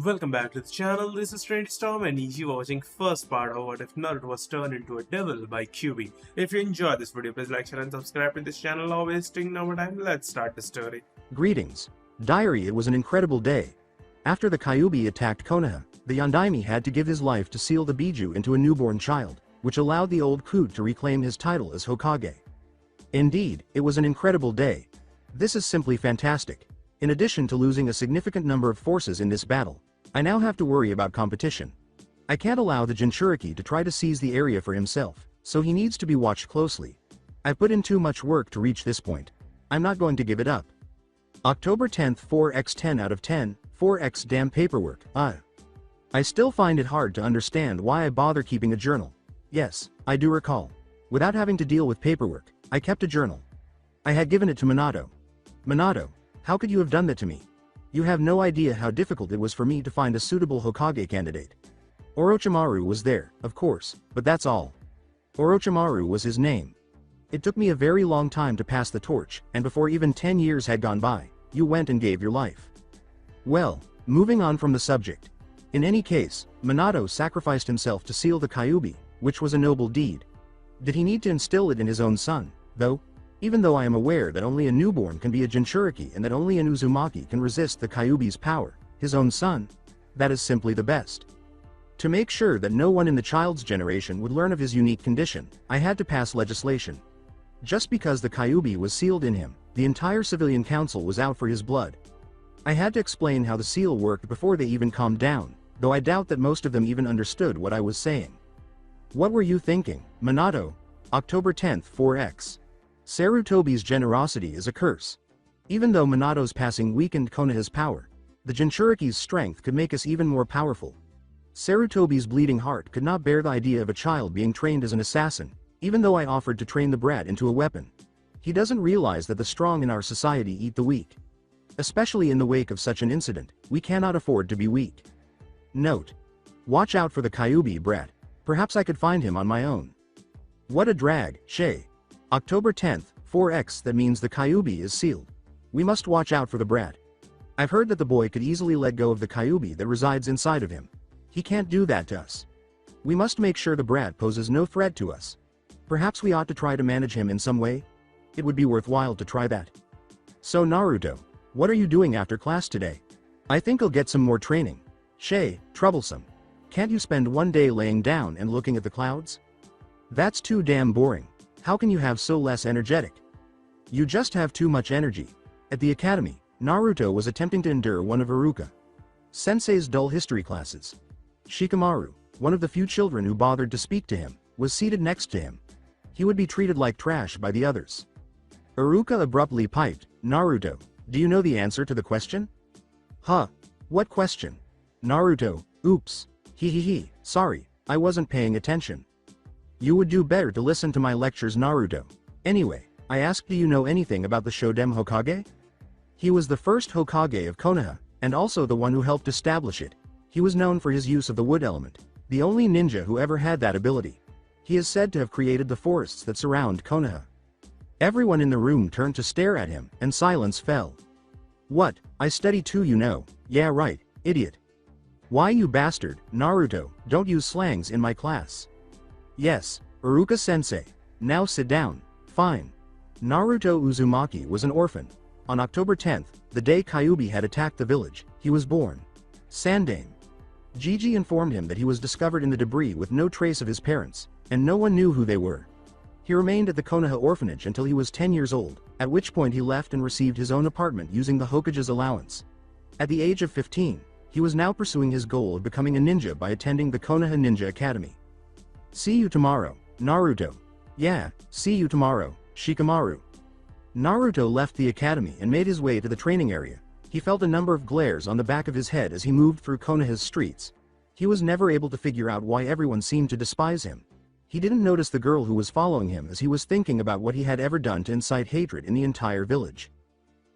Welcome back to the channel. This is Trendy Storm and you are watching first part of What If Naruto Was Turned into a Devil by Kyuubi. If you enjoyed this video, please like, share and subscribe to this channel. Now wasting no more time, let's start the story. Greetings. Diary. It was an incredible day. After the Kyuubi attacked Konoha, the Yondaime had to give his life to seal the Biju into a newborn child, which allowed the old Kyuubi to reclaim his title as Hokage. Indeed, it was an incredible day. This is simply fantastic. In addition to losing a significant number of forces in this battle, I now have to worry about competition. I can't allow the Jinchuriki to try to seize the area for himself, so he needs to be watched closely. I've put in too much work to reach this point. I'm not going to give it up. October 10th 4x 10 out of 10, 4x damn paperwork, I still find it hard to understand why I bother keeping a journal. Yes, I do recall. Without having to deal with paperwork, I kept a journal. I had given it to Minato. Minato, how could you have done that to me? You have no idea how difficult it was for me to find a suitable Hokage candidate. Orochimaru was there, of course, but that's all. Orochimaru was his name. It took me a very long time to pass the torch, and before even 10 years had gone by, you went and gave your life. Well, moving on from the subject. In any case, Minato sacrificed himself to seal the Kyuubi, which was a noble deed. Did he need to instill it in his own son, though? Even though I am aware that only a newborn can be a Jinchuriki and that only an Uzumaki can resist the Kyuubi's power, his own son, that is simply the best. To make sure that no one in the child's generation would learn of his unique condition, I had to pass legislation. Just because the Kyuubi was sealed in him, the entire civilian council was out for his blood. I had to explain how the seal worked before they even calmed down, though I doubt that most of them even understood what I was saying. What were you thinking, Minato? October 10th 4x. Sarutobi's generosity is a curse. Even though Minato's passing weakened Konoha's power, the Jinchuriki's strength could make us even more powerful. Sarutobi's bleeding heart could not bear the idea of a child being trained as an assassin, even though I offered to train the brat into a weapon. He doesn't realize that the strong in our society eat the weak. Especially in the wake of such an incident, we cannot afford to be weak. Note: watch out for the Kyuubi brat. Perhaps I could find him on my own. What a drag, Shay. October 10th, 4x. That means the Kyuubi is sealed. We must watch out for the brat. I've heard that the boy could easily let go of the Kyuubi that resides inside of him. He can't do that to us. We must make sure the brat poses no threat to us. Perhaps we ought to try to manage him in some way? It would be worthwhile to try that. So Naruto, what are you doing after class today? I think I'll get some more training. Shay, troublesome. Can't you spend one day laying down and looking at the clouds? That's too damn boring. How can you have so less energetic? You just have too much energy. At the academy, Naruto was attempting to endure one of Iruka Sensei's dull history classes. Shikamaru, one of the few children who bothered to speak to him, was seated next to him. He would be treated like trash by the others. Iruka abruptly piped, Naruto, do you know the answer to the question? Huh? What question? Naruto, oops. He, sorry, I wasn't paying attention. You would do better to listen to my lectures, Naruto. Anyway, I asked, do you know anything about the Shodem Hokage? He was the first Hokage of Konoha, and also the one who helped establish it. He was known for his use of the wood element, the only ninja who ever had that ability. He is said to have created the forests that surround Konoha. Everyone in the room turned to stare at him, and silence fell. What, I study too, you know. Yeah right, idiot. Why you bastard, Naruto, don't use slangs in my class. Yes, Iruka-sensei. Now sit down. Fine. Naruto Uzumaki was an orphan. On October 10th, the day Kyuubi had attacked the village, he was born. Sandame. Gigi informed him that he was discovered in the debris with no trace of his parents, and no one knew who they were. He remained at the Konoha orphanage until he was 10 years old, at which point he left and received his own apartment using the Hokage's allowance. At the age of 15, he was now pursuing his goal of becoming a ninja by attending the Konoha Ninja Academy. See you tomorrow, Naruto. Yeah, see you tomorrow, Shikamaru. Naruto left the academy and made his way to the training area. He felt a number of glares on the back of his head as he moved through Konoha's streets. He was never able to figure out why everyone seemed to despise him. He didn't notice the girl who was following him as he was thinking about what he had ever done to incite hatred in the entire village.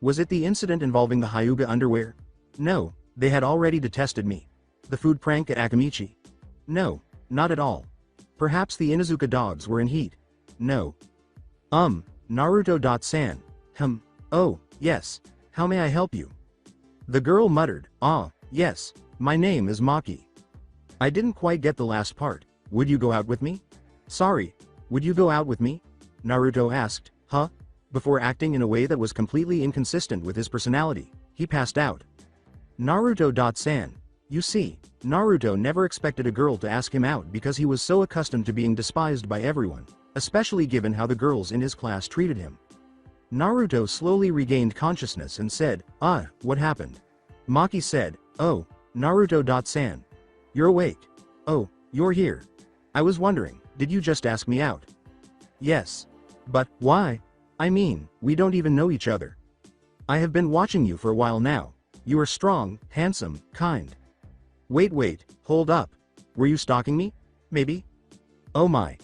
Was it the incident involving the Hyuga underwear? No, they had already detested me. The food prank at Akamichi? No, not at all. Perhaps the Inuzuka dogs were in heat. No. Naruto.san. Oh, yes. How may I help you? The girl muttered, yes. My name is Maki. I didn't quite get the last part. Would you go out with me? Sorry, would you go out with me? Naruto asked, huh? Before acting in a way that was completely inconsistent with his personality, he passed out. Naruto.san. You see, Naruto never expected a girl to ask him out because he was so accustomed to being despised by everyone, especially given how the girls in his class treated him. Naruto slowly regained consciousness and said, what happened? Maki said, oh, Naruto.san. You're awake. Oh, you're here. I was wondering, did you just ask me out? Yes. But, why? I mean, we don't even know each other. I have been watching you for a while now. You are strong, handsome, kind. Wait, hold up. Were you stalking me? Maybe? Oh my.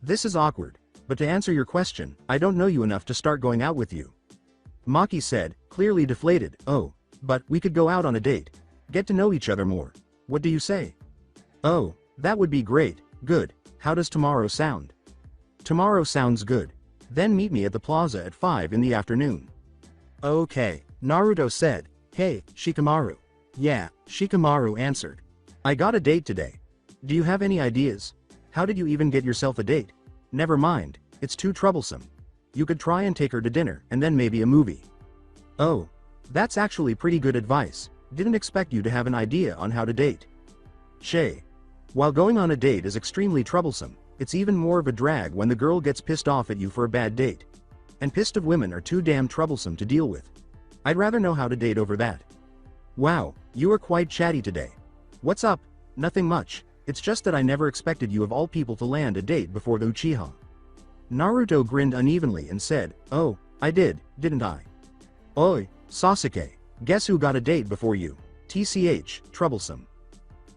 This is awkward, but to answer your question, I don't know you enough to start going out with you. Maki said, clearly deflated, oh, but we could go out on a date. Get to know each other more. What do you say? Oh, that would be great, good. How does tomorrow sound? Tomorrow sounds good. Then meet me at the plaza at 5 in the afternoon. Okay, Naruto said, hey, Shikamaru. Yeah, Shikamaru answered. I got a date today. Do you have any ideas? How did you even get yourself a date? Never mind, it's too troublesome. You could try and take her to dinner and then maybe a movie. Oh, that's actually pretty good advice. Didn't expect you to have an idea on how to date. Shay. While going on a date is extremely troublesome, it's even more of a drag when the girl gets pissed off at you for a bad date. And pissed of women are too damn troublesome to deal with. I'd rather know how to date over that. Wow, you are quite chatty today. What's up? Nothing much, it's just that I never expected you of all people to land a date before the Uchiha. Naruto grinned unevenly and said, oh, I did, didn't I? Oi, Sasuke, guess who got a date before you? TCH, troublesome.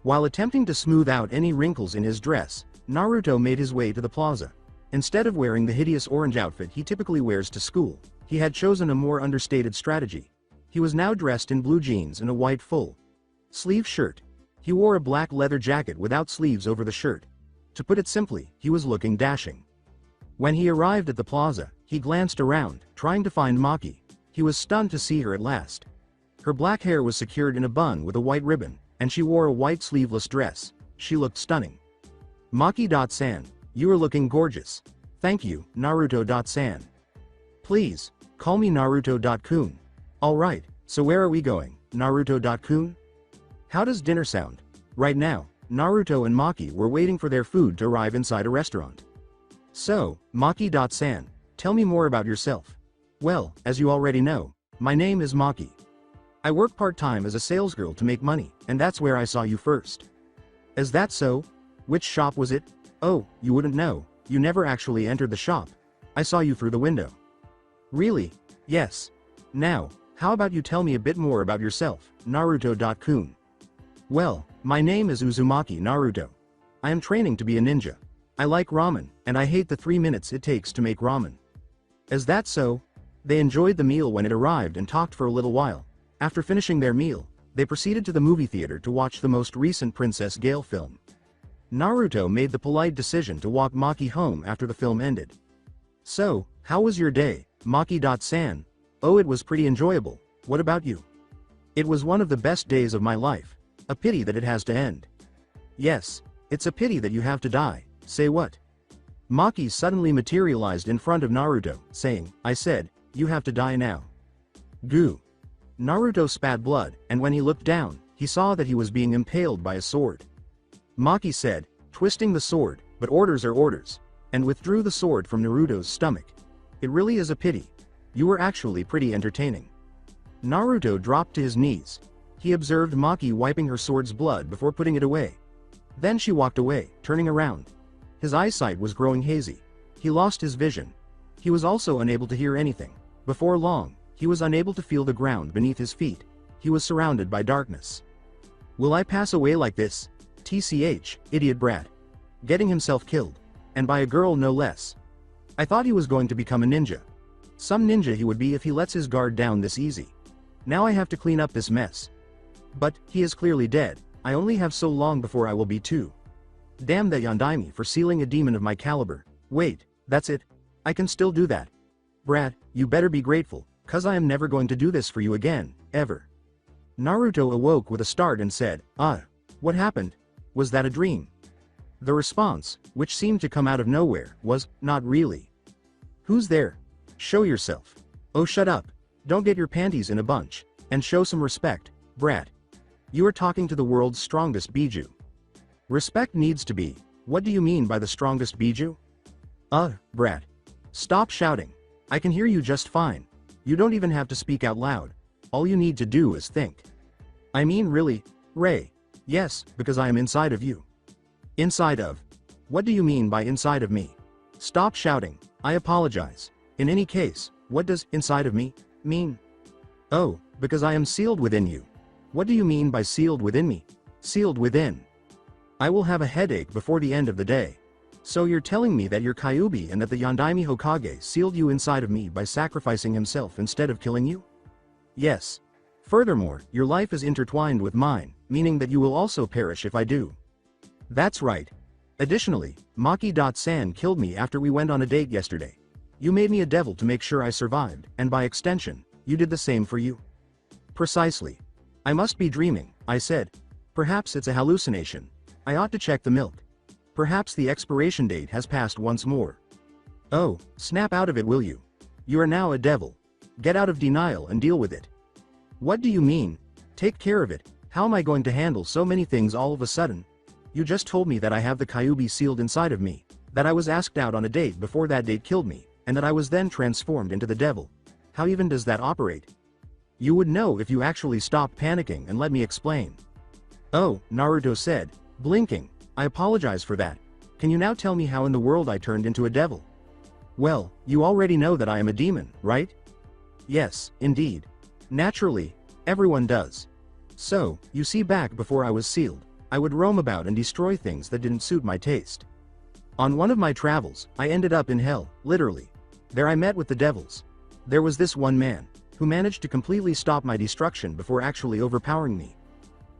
While attempting to smooth out any wrinkles in his dress, Naruto made his way to the plaza. Instead of wearing the hideous orange outfit he typically wears to school, he had chosen a more understated strategy. He was now dressed in blue jeans and a white full-sleeve shirt. He wore a black leather jacket without sleeves over the shirt. To put it simply, he was looking dashing. When he arrived at the plaza, he glanced around, trying to find Maki. He was stunned to see her at last. Her black hair was secured in a bun with a white ribbon, and she wore a white sleeveless dress. She looked stunning. Maki.san, you are looking gorgeous. Thank you, Naruto.san. Please, call me Naruto.kun. Alright, so where are we going, Naruto.kun? How does dinner sound? Right now, Naruto and Maki were waiting for their food to arrive inside a restaurant. So, Maki.san, tell me more about yourself. Well, as you already know, my name is Maki. I work part-time as a salesgirl to make money, and that's where I saw you first. Is that so? Which shop was it? Oh, you wouldn't know, you never actually entered the shop. I saw you through the window. Really? Yes. Now, how about you tell me a bit more about yourself, Naruto.kun? Well, my name is Uzumaki Naruto. I am training to be a ninja. I like ramen, and I hate the 3 minutes it takes to make ramen. Is that so? They enjoyed the meal when it arrived and talked for a little while. After finishing their meal, they proceeded to the movie theater to watch the most recent Princess Gale film. Naruto made the polite decision to walk Maki home after the film ended. So, how was your day, Maki.san? Oh, it was pretty enjoyable. What about you? It was one of the best days of my life. A pity that it has to end. Yes, it's a pity that you have to die. Say what? Maki suddenly materialized in front of Naruto, saying, I said, you have to die now. Goo. Naruto spat blood, and when he looked down, he saw that he was being impaled by a sword. Maki said, twisting the sword, but orders are orders, and withdrew the sword from Naruto's stomach. It really is a pity. You were actually pretty entertaining. Naruto dropped to his knees. He observed Maki wiping her sword's blood before putting it away. Then she walked away, turning around. His eyesight was growing hazy. He lost his vision. He was also unable to hear anything. Before long, he was unable to feel the ground beneath his feet. He was surrounded by darkness. Will I pass away like this? TCH, idiot brat. Getting himself killed. And by a girl no less. I thought he was going to become a ninja. Some ninja he would be if he lets his guard down this easy. Now I have to clean up this mess. But, he is clearly dead. I only have so long before I will be too. Damn that Yondaime for sealing a demon of my caliber. Wait, that's it? I can still do that. Brat, you better be grateful, cause I am never going to do this for you again, ever. Naruto awoke with a start and said, what happened? Was that a dream? The response, which seemed to come out of nowhere, was, not really. Who's there? Show yourself. Oh, shut up. Don't get your panties in a bunch, and show some respect, brat. You are talking to the world's strongest Biju. Respect needs to be, what do you mean by the strongest Biju? Brat. Stop shouting. I can hear you just fine. You don't even have to speak out loud. All you need to do is think. I mean really, Ray. Yes, because I am inside of you. Inside of? What do you mean by inside of me? Stop shouting. I apologize. In any case, what does inside of me mean? Oh, because I am sealed within you. What do you mean by sealed within me? Sealed within. I will have a headache before the end of the day. So you're telling me that you're Kyuubi and that the Yondaime Hokage sealed you inside of me by sacrificing himself instead of killing you? Yes. Furthermore, your life is intertwined with mine, meaning that you will also perish if I do. That's right. Additionally, Maki.san killed me after we went on a date yesterday. You made me a devil to make sure I survived, and by extension, you did the same for you. Precisely. I must be dreaming, I said. Perhaps it's a hallucination. I ought to check the milk. Perhaps the expiration date has passed once more. Oh, snap out of it, will you? You are now a devil. Get out of denial and deal with it. What do you mean? Take care of it. How am I going to handle so many things all of a sudden? You just told me that I have the Kyuubi sealed inside of me, that I was asked out on a date before that date killed me, and that I was then transformed into the devil. How even does that operate? You would know if you actually stopped panicking and let me explain. Oh, Naruto said, blinking. I apologize for that. Can you now tell me how in the world I turned into a devil? Well, you already know that I am a demon, right? Yes, indeed. Naturally, everyone does. So, you see, back before I was sealed, I would roam about and destroy things that didn't suit my taste. On one of my travels, I ended up in hell, literally. There I met with the devils. There was this one man, who managed to completely stop my destruction before actually overpowering me.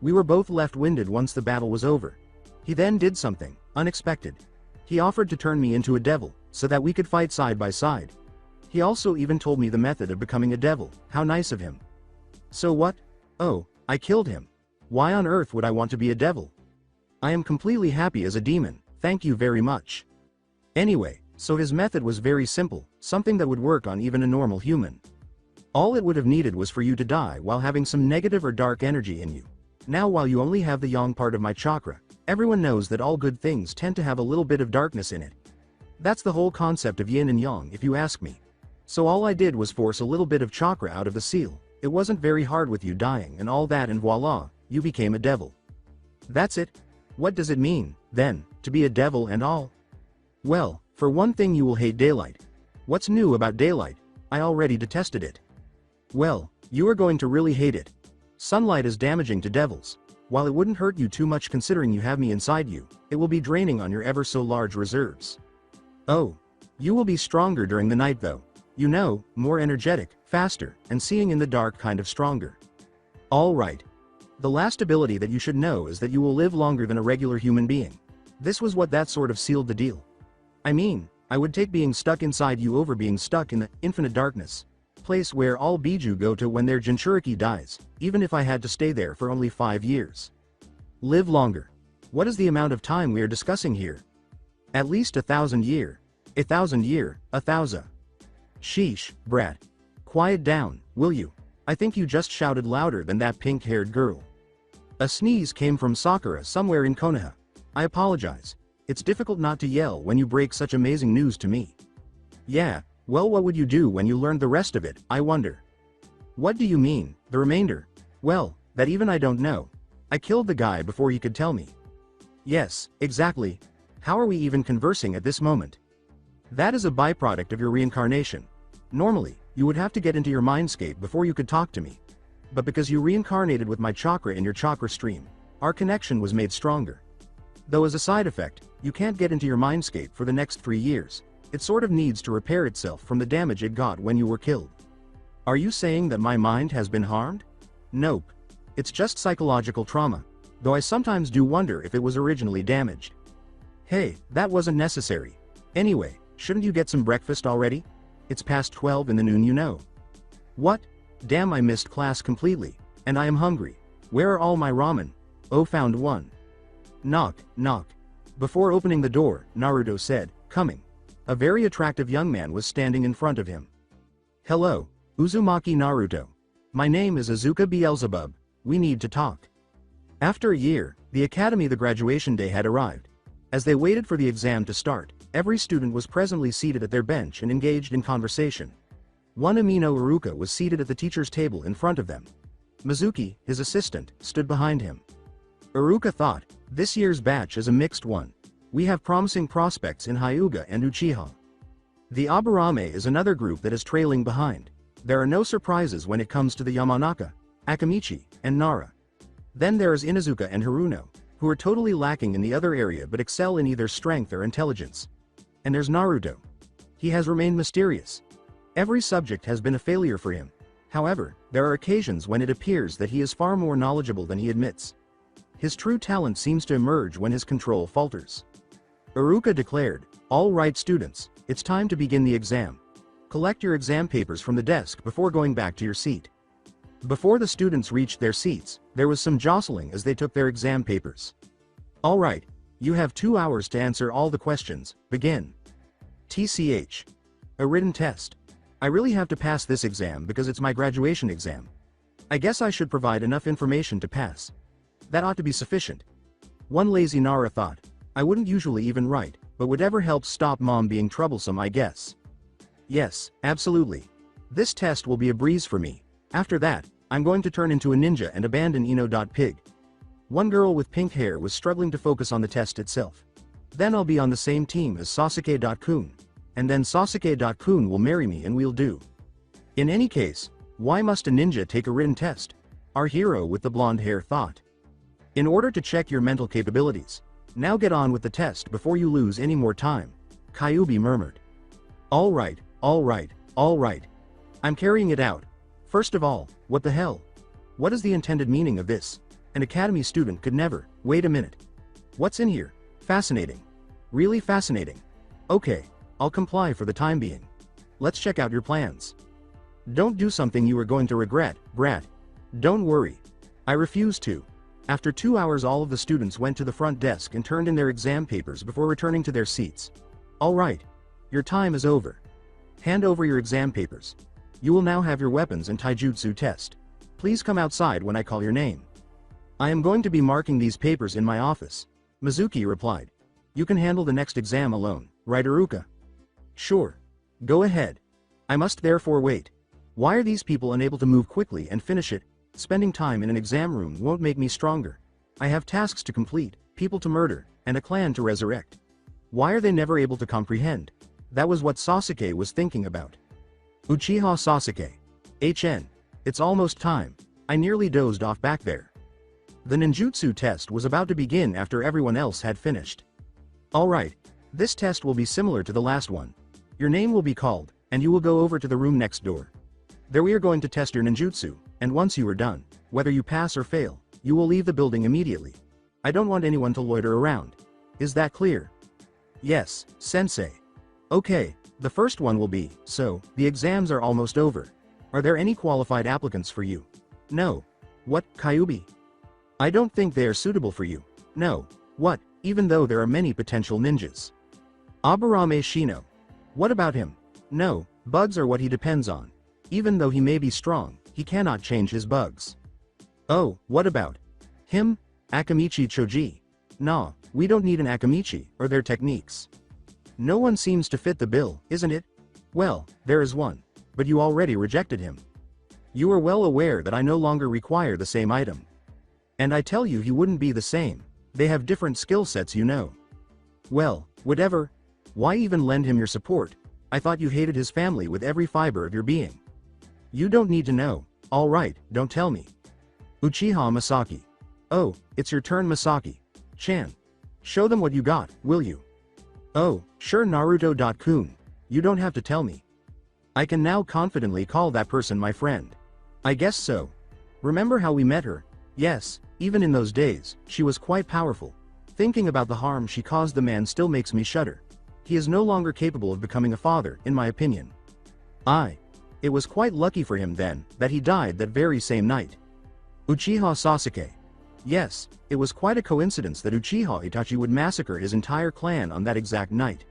We were both left winded once the battle was over. He then did something unexpected. He offered to turn me into a devil, so that we could fight side by side. He also even told me the method of becoming a devil. How nice of him. So what? Oh, I killed him. Why on earth would I want to be a devil? I am completely happy as a demon, thank you very much. Anyway, so his method was very simple, something that would work on even a normal human. All it would have needed was for you to die while having some negative or dark energy in you. Now while you only have the yang part of my chakra, everyone knows that all good things tend to have a little bit of darkness in it. That's the whole concept of yin and yang if you ask me. So all I did was force a little bit of chakra out of the seal. It wasn't very hard with you dying and all that, and voila, you became a devil. That's it. What does it mean, then, to be a devil and all? Well, for one thing you will hate daylight. What's new about daylight? I already detested it. Well, you are going to really hate it. Sunlight is damaging to devils. While it wouldn't hurt you too much considering you have me inside you, it will be draining on your ever so large reserves. Oh. You will be stronger during the night though. You know, more energetic, faster, and seeing in the dark kind of stronger. Alright. The last ability that you should know is that you will live longer than a regular human being. This was what that sort of sealed the deal. I mean, I would take being stuck inside you over being stuck in the infinite darkness. Place where all Biju go to when their Jinchuriki dies, even if I had to stay there for only 5 years. Live longer. What is the amount of time we are discussing here? At least 1,000 year. 1,000 year, 1,000. Sheesh, brat. Quiet down, will you? I think you just shouted louder than that pink-haired girl. A sneeze came from Sakura somewhere in Konoha. I apologize. It's difficult not to yell when you break such amazing news to me. Yeah, well, what would you do when you learned the rest of it, I wonder? What do you mean, the remainder? Well, that even I don't know. I killed the guy before he could tell me. Yes, exactly. How are we even conversing at this moment? That is a byproduct of your reincarnation. Normally, you would have to get into your mindscape before you could talk to me. But because you reincarnated with my chakra in your chakra stream, our connection was made stronger. Though as a side effect, you can't get into your mindscape for the next 3 years. It sort of needs to repair itself from the damage it got when you were killed. Are you saying that my mind has been harmed? Nope. It's just psychological trauma, though I sometimes do wonder if it was originally damaged. Hey, that wasn't necessary. Anyway, shouldn't you get some breakfast already? It's past 12 in the noon, you know. What? Damn, I missed class completely, And I am hungry. Where are all my ramen? Oh, found one. Knock, knock. Before opening the door, Naruto said, coming. A very attractive young man was standing in front of him. Hello, Uzumaki Naruto. My name is Azuka Beelzebub. We need to talk. After a year, the academy graduation day had arrived. As they waited for the exam to start, every student was presently seated at their bench and engaged in conversation. One Amino Iruka was seated at the teacher's table in front of them. Mizuki, his assistant, stood behind him. Iruka thought, this year's batch is a mixed one. We have promising prospects in Hyuga and Uchiha. The Aburame is another group that is trailing behind. There are no surprises when it comes to the Yamanaka, Akamichi, and Nara. Then there is Inuzuka and Haruno, who are totally lacking in the other area but excel in either strength or intelligence. And there's Naruto. He has remained mysterious. Every subject has been a failure for him. However, there are occasions when it appears that he is far more knowledgeable than he admits. His true talent seems to emerge when his control falters. Iruka declared, all right students, it's time to begin the exam. Collect your exam papers from the desk before going back to your seat. Before the students reached their seats, there was some jostling as they took their exam papers. All right, you have 2 hours to answer all the questions, begin. TCH. A written test. I really have to pass this exam because it's my graduation exam. I guess I should provide enough information to pass. That ought to be sufficient. One lazy Nara thought, I wouldn't usually even write, but whatever helps stop mom being troublesome I guess. Yes, absolutely. This test will be a breeze for me. After that, I'm going to turn into a ninja and abandon Ino.Pig. One girl with pink hair was struggling to focus on the test itself. Then I'll be on the same team as Sasuke.kun. And then Sasuke.kun will marry me and we'll do. In any case, why must a ninja take a written test? Our hero with the blonde hair thought. In order to check your mental capabilities. Now get on with the test before you lose any more time. Kyuubi murmured. All right, all right, all right. I'm carrying it out. First of all, what the hell? What is the intended meaning of this? An academy student could never. Wait a minute. What's in here? Fascinating. Really fascinating. Okay. I'll comply for the time being. Let's check out your plans. Don't do something you are going to regret, brat. Don't worry. I refuse to. After 2 hours all of the students went to the front desk and turned in their exam papers before returning to their seats. All right. Your time is over. Hand over your exam papers. You will now have your weapons and taijutsu test. Please come outside when I call your name. I am going to be marking these papers in my office. Mizuki replied. You can handle the next exam alone, right Iruka? Sure. Go ahead. I must therefore wait. Why are these people unable to move quickly and finish it? Spending time in an exam room won't make me stronger. I have tasks to complete, people to murder, and a clan to resurrect. Why are they never able to comprehend? That was what Sasuke was thinking about. Uchiha Sasuke. HN. It's almost time. I nearly dozed off back there. The ninjutsu test was about to begin after everyone else had finished. Alright. This test will be similar to the last one. Your name will be called, and you will go over to the room next door. There we are going to test your ninjutsu, and once you are done, whether you pass or fail, you will leave the building immediately. I don't want anyone to loiter around. Is that clear? Yes, sensei. Okay, the first one will be, so, the exams are almost over. Are there any qualified applicants for you? No. What, Kyuubi? I don't think they are suitable for you. No. What, even though there are many potential ninjas? Aburame Shino. What about him? No, bugs are what he depends on. Even though he may be strong, he cannot change his bugs. Oh, what about him? Akamichi Choji. Nah, we don't need an Akamichi, or their techniques. No one seems to fit the bill, isn't it? Well, there is one. But you already rejected him. You are well aware that I no longer require the same item. And I tell you he wouldn't be the same. They have different skill sets, you know. Well, whatever. Why even lend him your support? I thought you hated his family with every fiber of your being. You don't need to know. All right, don't tell me. Uchiha Masaki. Oh, it's your turn, Masaki. Chan. Show them what you got, will you? Oh, sure, Naruto.kun. You don't have to tell me. I can now confidently call that person my friend. I guess so. Remember how we met her? Yes, even in those days, she was quite powerful. Thinking about the harm she caused the man still makes me shudder. He is no longer capable of becoming a father, in my opinion. It was quite lucky for him then, that he died that very same night. Uchiha Sasuke. Yes, it was quite a coincidence that Uchiha Itachi would massacre his entire clan on that exact night.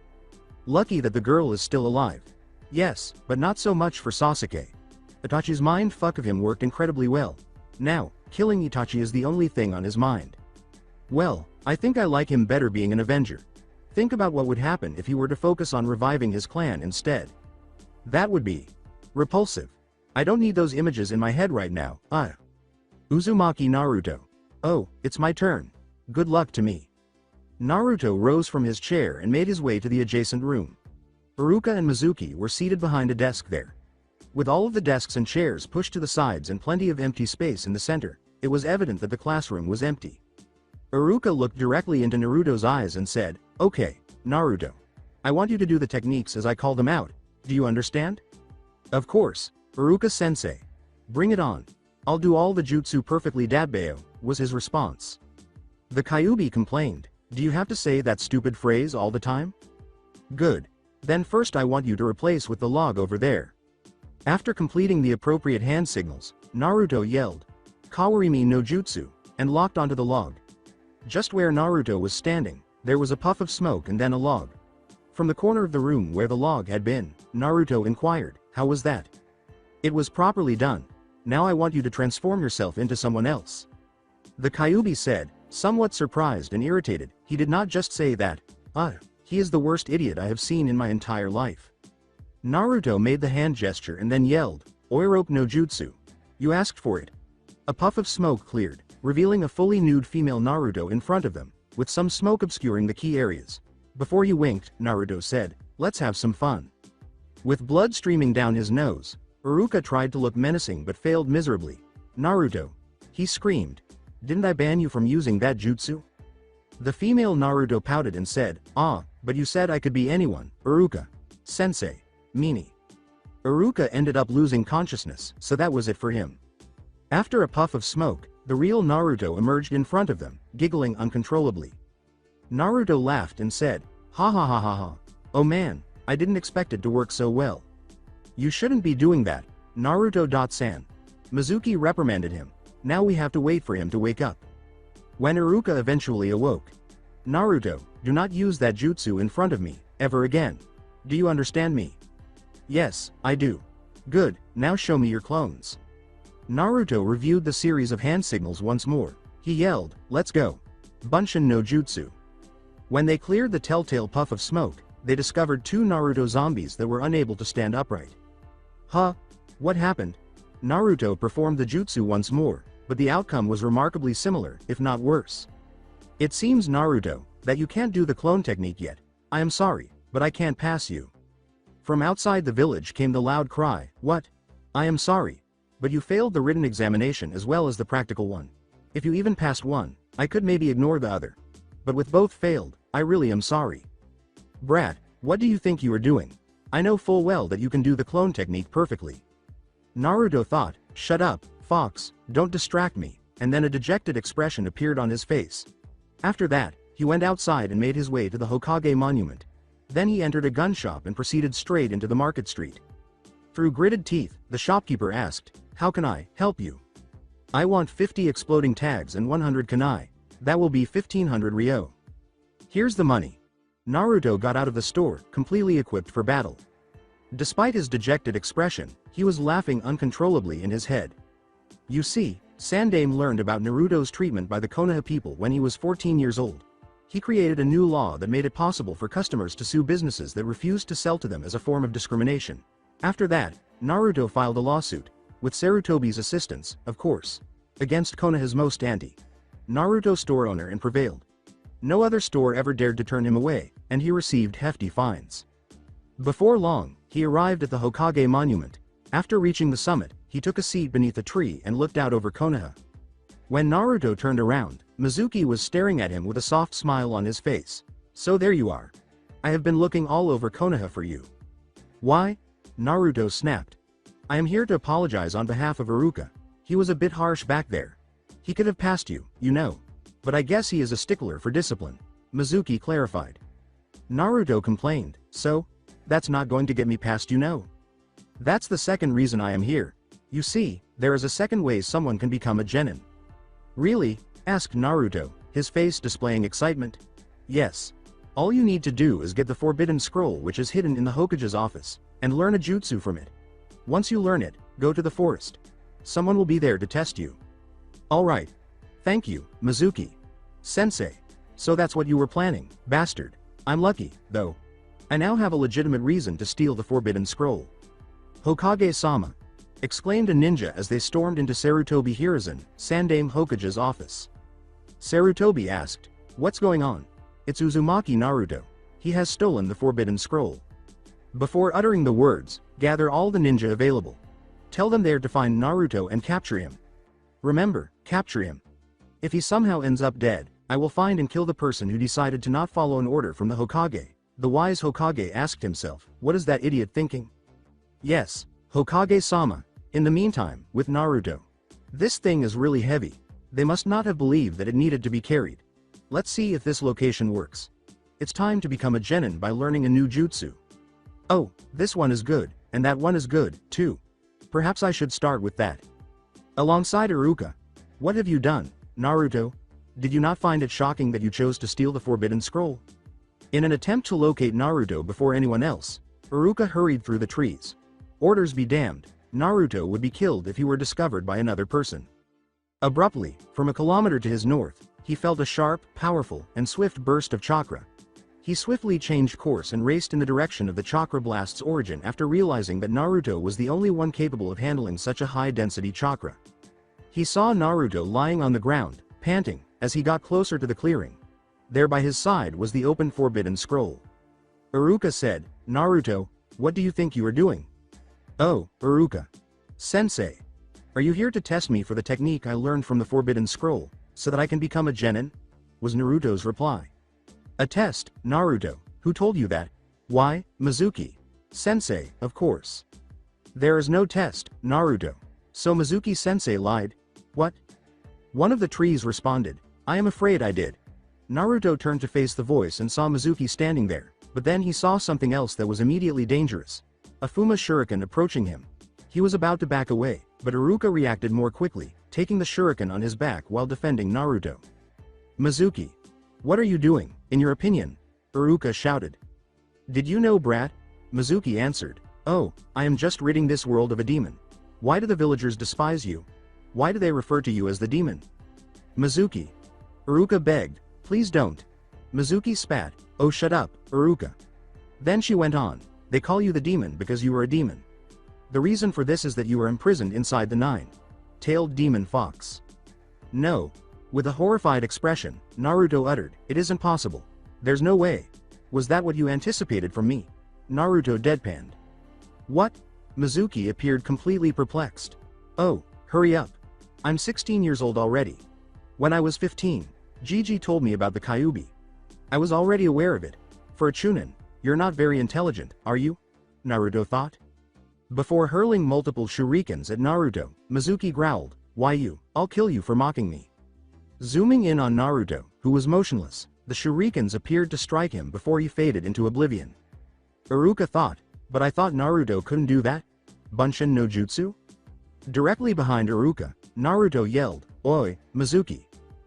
Lucky that the girl is still alive. Yes, but not so much for Sasuke. Itachi's mind fuck of him worked incredibly well. Now, killing Itachi is the only thing on his mind. Well, I think I like him better being an Avenger. Think about what would happen if he were to focus on reviving his clan instead. That would be repulsive. I don't need those images in my head right now. Uzumaki Naruto. Oh, it's my turn. Good luck to me. Naruto rose from his chair and made his way to the adjacent room. Iruka and Mizuki were seated behind a desk there. With all of the desks and chairs pushed to the sides and plenty of empty space in the center, it was evident that the classroom was empty. Iruka looked directly into Naruto's eyes and said, "Okay, Naruto. I want you to do the techniques as I call them out. Do you understand?" "Of course, Iruka-sensei. Bring it on. I'll do all the jutsu perfectly Dadbeo," was his response. The Kyuubi complained, "Do you have to say that stupid phrase all the time?" "Good. Then first I want you to replace with the log over there." After completing the appropriate hand signals, Naruto yelled, "Kawarimi no jutsu," and locked onto the log. Just where Naruto was standing, there was a puff of smoke and then a log. From the corner of the room where the log had been, Naruto inquired, "How was that?" "It was properly done. Now I want you to transform yourself into someone else." The Kyuubi said, somewhat surprised and irritated. He did not just say that. He is the worst idiot I have seen in my entire life. Naruto made the hand gesture and then yelled, "Oiroke no jutsu. You asked for it." A puff of smoke cleared, revealing a fully nude female Naruto in front of them, with some smoke obscuring the key areas. Before he winked, Naruto said, "Let's have some fun." With blood streaming down his nose, Iruka tried to look menacing but failed miserably. "Naruto," he screamed, "didn't I ban you from using that jutsu?" The female Naruto pouted and said, "But you said I could be anyone, Iruka. Sensei. Meanie." Iruka ended up losing consciousness, so that was it for him. After a puff of smoke, the real Naruto emerged in front of them, giggling uncontrollably. Naruto laughed and said, "Ha ha ha ha ha. Oh man, I didn't expect it to work so well." "You shouldn't be doing that, Naruto-san." Mizuki reprimanded him. Now we have to wait for him to wake up. When Iruka eventually awoke, "Naruto, do not use that jutsu in front of me, ever again. Do you understand me?" "Yes, I do." "Good, now show me your clones." Naruto reviewed the series of hand signals once more. He yelled, "Let's go. Bunshin no jutsu." When they cleared the telltale puff of smoke, they discovered two Naruto zombies that were unable to stand upright. What happened? Naruto performed the jutsu once more, but the outcome was remarkably similar, if not worse. "It seems, Naruto, that you can't do the clone technique yet. I am sorry, but I can't pass you." From outside the village came the loud cry, "What? I am sorry. But you failed the written examination as well as the practical one. If you even passed one, I could maybe ignore the other. But with both failed, I really am sorry." "Brat, what do you think you are doing? I know full well that you can do the clone technique perfectly." Naruto thought, "Shut up, Fox, don't distract me," and then a dejected expression appeared on his face. After that, he went outside and made his way to the Hokage monument. Then he entered a gun shop and proceeded straight into the market street. Through gritted teeth, the shopkeeper asked, "How can I help you?" "I want 50 exploding tags and 100 kunai. That will be 1500 ryo." "Here's the money." Naruto got out of the store, completely equipped for battle. Despite his dejected expression, he was laughing uncontrollably in his head. You see, Sandame learned about Naruto's treatment by the Konoha people when he was 14 years old. He created a new law that made it possible for customers to sue businesses that refused to sell to them as a form of discrimination. After that, Naruto filed a lawsuit, with Sarutobi's assistance, of course, against Konoha's most anti Naruto store owner and prevailed. No other store ever dared to turn him away, and he received hefty fines. Before long, he arrived at the Hokage monument. After reaching the summit, he took a seat beneath a tree and looked out over Konoha. When Naruto turned around, Mizuki was staring at him with a soft smile on his face. "So there you are. I have been looking all over Konoha for you." "Why?" Naruto snapped. "I am here to apologize on behalf of Iruka. He was a bit harsh back there. He could have passed you, you know. But I guess he is a stickler for discipline," Mizuki clarified. Naruto complained, "So? That's not going to get me past, you know. That's the second reason I am here. You see, there is a second way someone can become a genin." Really? Asked Naruto, his face displaying excitement. Yes. All you need to do is get the Forbidden Scroll which is hidden in the Hokage's office, and learn a jutsu from it. Once you learn it, go to the forest. Someone will be there to test you. Alright. Thank you, Mizuki. Sensei. So that's what you were planning, bastard. I'm lucky, though. I now have a legitimate reason to steal the Forbidden Scroll. Hokage-sama! Exclaimed a ninja as they stormed into Sarutobi Hiruzen, Sandaime Hokage's office. Sarutobi asked, "What's going on?" "It's Uzumaki Naruto. He has stolen the Forbidden Scroll." Before uttering the words, gather all the ninja available. Tell them there to find Naruto and capture him. Remember, capture him. If he somehow ends up dead, I will find and kill the person who decided to not follow an order from the Hokage. The wise Hokage asked himself, what is that idiot thinking? Yes, Hokage-sama. In the meantime, with Naruto. This thing is really heavy. They must not have believed that it needed to be carried. Let's see if this location works. It's time to become a genin by learning a new jutsu. Oh, this one is good, and that one is good, too. Perhaps I should start with that. Alongside Iruka. What have you done, Naruto? Did you not find it shocking that you chose to steal the Forbidden Scroll? In an attempt to locate Naruto before anyone else, Iruka hurried through the trees. Orders be damned, Naruto would be killed if he were discovered by another person. Abruptly, from a kilometer to his north, he felt a sharp, powerful, and swift burst of chakra. He swiftly changed course and raced in the direction of the chakra blast's origin after realizing that Naruto was the only one capable of handling such a high-density chakra. He saw Naruto lying on the ground, panting, as he got closer to the clearing. There by his side was the open Forbidden Scroll. Iruka said, "Naruto, what do you think you are doing?" "Oh, Iruka. Sensei. Are you here to test me for the technique I learned from the Forbidden Scroll, so that I can become a genin?" was Naruto's reply. "A test, Naruto. Who told you that?" "Why, Mizuki. Sensei, of course." "There is no test, Naruto. So Mizuki-sensei lied?" "What?" One of the trees responded, "I am afraid I did." Naruto turned to face the voice and saw Mizuki standing there, but then he saw something else that was immediately dangerous. A Fuma shuriken approaching him. He was about to back away, but Iruka reacted more quickly, taking the shuriken on his back while defending Naruto. "Mizuki. What are you doing, in your opinion?" Iruka shouted. "Did you know, brat?" Mizuki answered, "Oh, I am just ridding this world of a demon. Why do the villagers despise you? Why do they refer to you as the demon?" "Mizuki." Iruka begged, "Please don't." Mizuki spat, "Oh, shut up, Iruka." Then she went on, "They call you the demon because you are a demon. The reason for this is that you are imprisoned inside the nine-tailed demon fox." "No." With a horrified expression, Naruto uttered, "It isn't possible. There's no way. Was that what you anticipated from me?" Naruto deadpanned. "What?" Mizuki appeared completely perplexed. "Oh, hurry up. I'm 16 years old already. When I was 15, Gigi told me about the Kyuubi. I was already aware of it. For a chunin, you're not very intelligent, are you?" Naruto thought. Before hurling multiple shurikens at Naruto, Mizuki growled, "Why you? I'll kill you for mocking me." Zooming in on Naruto, who was motionless, the shurikens appeared to strike him before he faded into oblivion. Iruka thought, "But I thought Naruto couldn't do that? Bunshin no jutsu?" Directly behind Iruka, Naruto yelled, "Oi, Mizuki.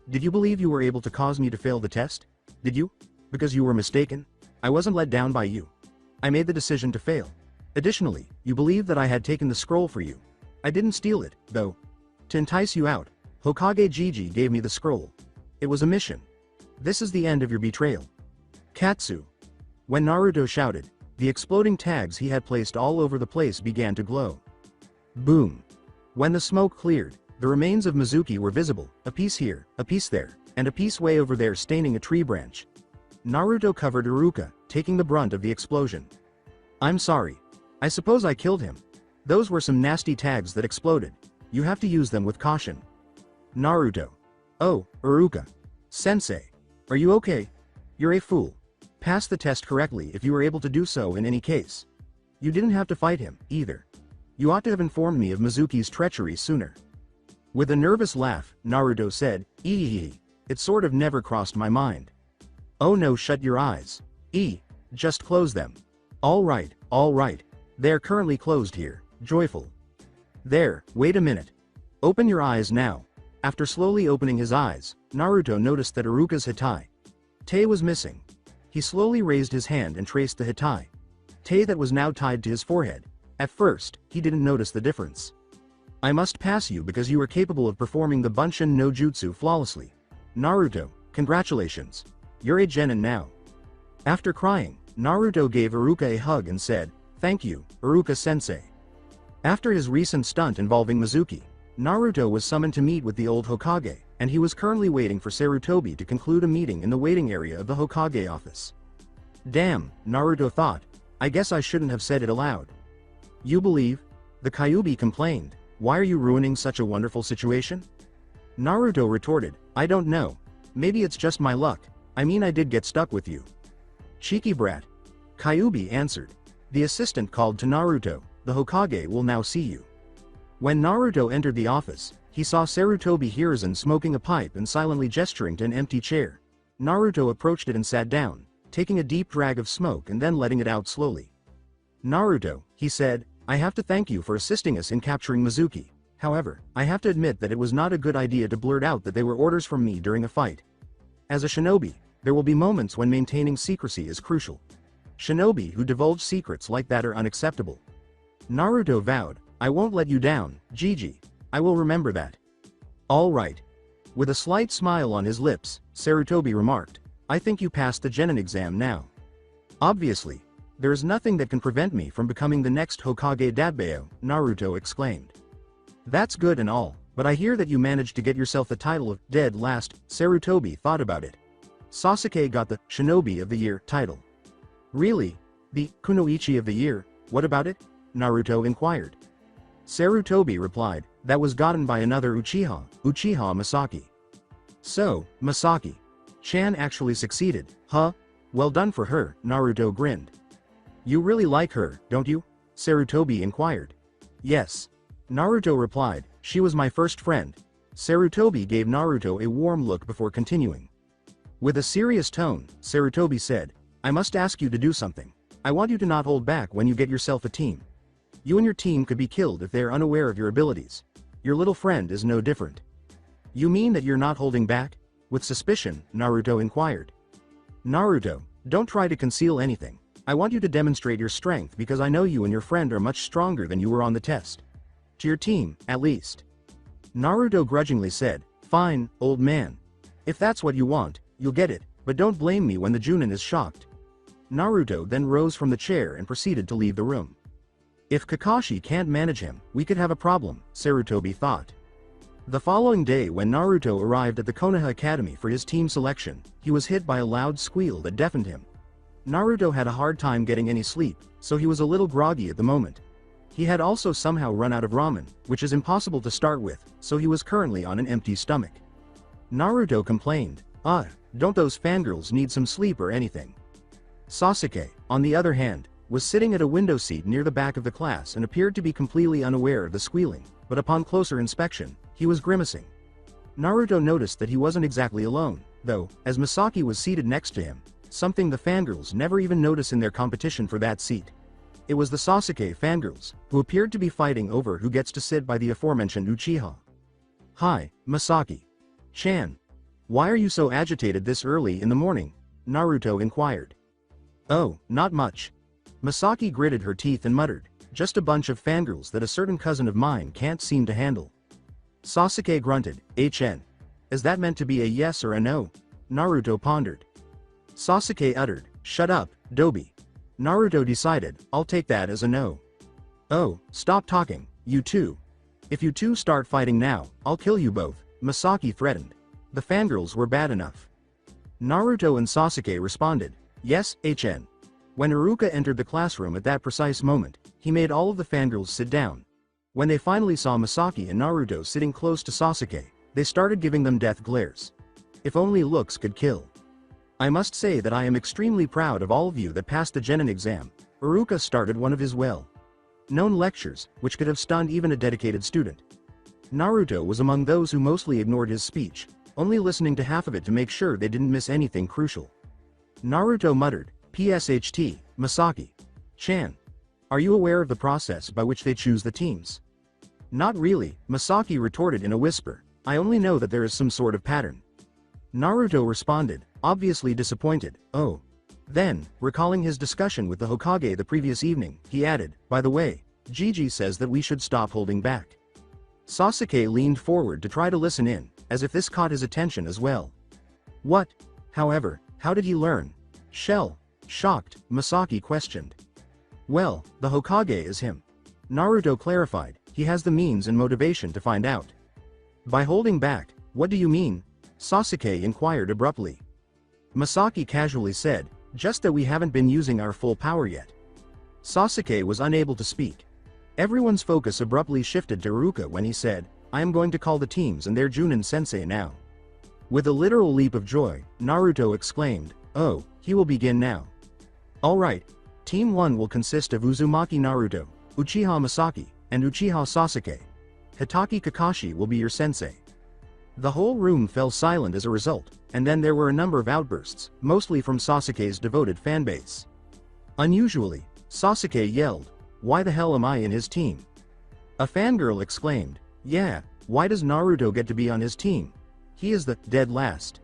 Did you believe you were able to cause me to fail the test? Did you? Because you were mistaken? I wasn't let down by you. I made the decision to fail. Additionally, you believed that I had taken the scroll for you. I didn't steal it, though. To entice you out, Hokage Gigi gave me the scroll. It was a mission. This is the end of your betrayal. Katsu." When Naruto shouted, the exploding tags he had placed all over the place began to glow. Boom. When the smoke cleared, the remains of Mizuki were visible, a piece here, a piece there, and a piece way over there staining a tree branch. Naruto covered Iruka, taking the brunt of the explosion. "I'm sorry. I suppose I killed him. Those were some nasty tags that exploded. You have to use them with caution." Naruto. "Oh, Iruka. Sensei. Are you okay? You're a fool. Pass the test correctly if you were able to do so in any case. You didn't have to fight him, either. You ought to have informed me of Mizuki's treachery sooner." With a nervous laugh, Naruto said, It sort of never crossed my mind." "Oh no, shut your eyes. Just close them." All right. They're currently closed here, joyful." "There, wait a minute. Open your eyes now." After slowly opening his eyes, Naruto noticed that Iruka's Hitai Te was missing. He slowly raised his hand and traced the Hitai Te that was now tied to his forehead. At first, he didn't notice the difference. I must pass you because you are capable of performing the Bunshin no Jutsu flawlessly. Naruto, congratulations. You're a genin now. After crying, Naruto gave Iruka a hug and said, "Thank you, Iruka-sensei." After his recent stunt involving Mizuki, Naruto was summoned to meet with the old Hokage, and he was currently waiting for Sarutobi to conclude a meeting in the waiting area of the Hokage office. Damn, Naruto thought. I guess I shouldn't have said it aloud. You believe? The Kyuubi complained. Why are you ruining such a wonderful situation? Naruto retorted, I don't know. Maybe it's just my luck. I mean, I did get stuck with you. Cheeky brat. Kyuubi answered. The assistant called to Naruto, the Hokage will now see you. When Naruto entered the office, he saw Sarutobi Hiruzen smoking a pipe and silently gesturing to an empty chair. Naruto approached it and sat down, taking a deep drag of smoke and then letting it out slowly. Naruto, he said, I have to thank you for assisting us in capturing Mizuki. However, I have to admit that it was not a good idea to blurt out that they were orders from me during a fight. As a shinobi, there will be moments when maintaining secrecy is crucial. Shinobi who divulge secrets like that are unacceptable. Naruto vowed, I won't let you down, Gigi. I will remember that. All right. With a slight smile on his lips, Sarutobi remarked, I think you passed the genin exam now. Obviously. There is nothing that can prevent me from becoming the next Hokage Daibyo, Naruto exclaimed. That's good and all, but I hear that you managed to get yourself the title of Dead Last. Sarutobi thought about it. Sasuke got the Shinobi of the Year title. Really? The Kunoichi of the Year, what about it? Naruto inquired. Sarutobi replied, that was gotten by another Uchiha Masaki. So, Masaki Chan actually succeeded, huh? Well done for her, Naruto grinned. You really like her, don't you? Sarutobi inquired. Yes. Naruto replied, she was my first friend. Sarutobi gave Naruto a warm look before continuing. With a serious tone, Sarutobi said, I must ask you to do something. I want you to not hold back when you get yourself a team. You and your team could be killed if they are unaware of your abilities. Your little friend is no different. You mean that you're not holding back? With suspicion, Naruto inquired. Naruto, don't try to conceal anything. I want you to demonstrate your strength because I know you and your friend are much stronger than you were on the test. To your team, at least. Naruto grudgingly said, fine, old man. If that's what you want, you'll get it, but don't blame me when the Junin is shocked. Naruto then rose from the chair and proceeded to leave the room. If Kakashi can't manage him, we could have a problem, Sarutobi thought. The following day when Naruto arrived at the Konoha Academy for his team selection, he was hit by a loud squeal that deafened him. Naruto had a hard time getting any sleep, so he was a little groggy at the moment. He had also somehow run out of ramen, which is impossible to start with, so he was currently on an empty stomach. Naruto complained, don't those fangirls need some sleep or anything? Sasuke, on the other hand, was sitting at a window seat near the back of the class and appeared to be completely unaware of the squealing, but upon closer inspection, he was grimacing. Naruto noticed that he wasn't exactly alone, though, as Misaki was seated next to him, something the fangirls never even notice in their competition for that seat. It was the Sasuke fangirls, who appeared to be fighting over who gets to sit by the aforementioned Uchiha. Hi, Misaki. Chan. Why are you so agitated this early in the morning? Naruto inquired. Oh, not much. Misaki gritted her teeth and muttered, just a bunch of fangirls that a certain cousin of mine can't seem to handle. Sasuke grunted, HN. Is that meant to be a yes or a no? Naruto pondered. Sasuke uttered, shut up, Dobi. Naruto decided, I'll take that as a no. Oh, stop talking, you two. If you two start fighting now, I'll kill you both, Misaki threatened. The fangirls were bad enough. Naruto and Sasuke responded, yes, HN. When Iruka entered the classroom at that precise moment, he made all of the fangirls sit down. When they finally saw Misaki and Naruto sitting close to Sasuke, they started giving them death glares. If only looks could kill. I must say that I am extremely proud of all of you that passed the genin exam. Iruka started one of his well-known lectures, which could have stunned even a dedicated student. Naruto was among those who mostly ignored his speech, only listening to half of it to make sure they didn't miss anything crucial. Naruto muttered, PSHT, Misaki. Chan. Are you aware of the process by which they choose the teams? Not really, Misaki retorted in a whisper. I only know that there is some sort of pattern. Naruto responded, obviously disappointed. Oh. Then, recalling his discussion with the Hokage the previous evening, he added, by the way, Gigi says that we should stop holding back. Sasuke leaned forward to try to listen in, as if this caught his attention as well. What? However, how did he learn? Shocked, Masaki questioned. Well, the Hokage is him. Naruto clarified, he has the means and motivation to find out. By holding back, what do you mean? Sasuke inquired abruptly. Masaki casually said, just that we haven't been using our full power yet. Sasuke was unable to speak. Everyone's focus abruptly shifted to Iruka when he said, I am going to call the teams and their Junin-sensei now. With a literal leap of joy, Naruto exclaimed, oh, he will begin now. Alright. Team 1 will consist of Uzumaki Naruto, Uchiha Masaki, and Uchiha Sasuke. Hitaki Kakashi will be your sensei. The whole room fell silent as a result, and then there were a number of outbursts, mostly from Sasuke's devoted fanbase. Unusually, Sasuke yelled, why the hell am I in his team? A fangirl exclaimed, yeah, why does Naruto get to be on his team? He is the dead last.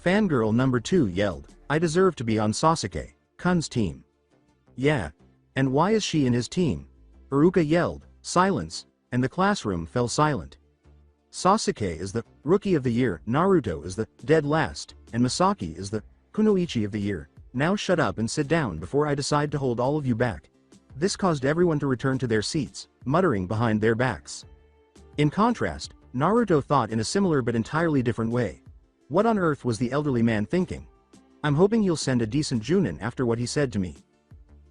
Fangirl number 2 yelled, I deserve to be on Sasuke-kun's team. Yeah. And why is she in his team? Iruka yelled, silence, and the classroom fell silent. Sasuke is the Rookie of the Year, Naruto is the dead last, and Masaki is the Kunoichi of the Year. Now shut up and sit down before I decide to hold all of you back. This caused everyone to return to their seats, muttering behind their backs. In contrast, Naruto thought in a similar but entirely different way. What on earth was the elderly man thinking? I'm hoping he'll send a decent Junin after what he said to me.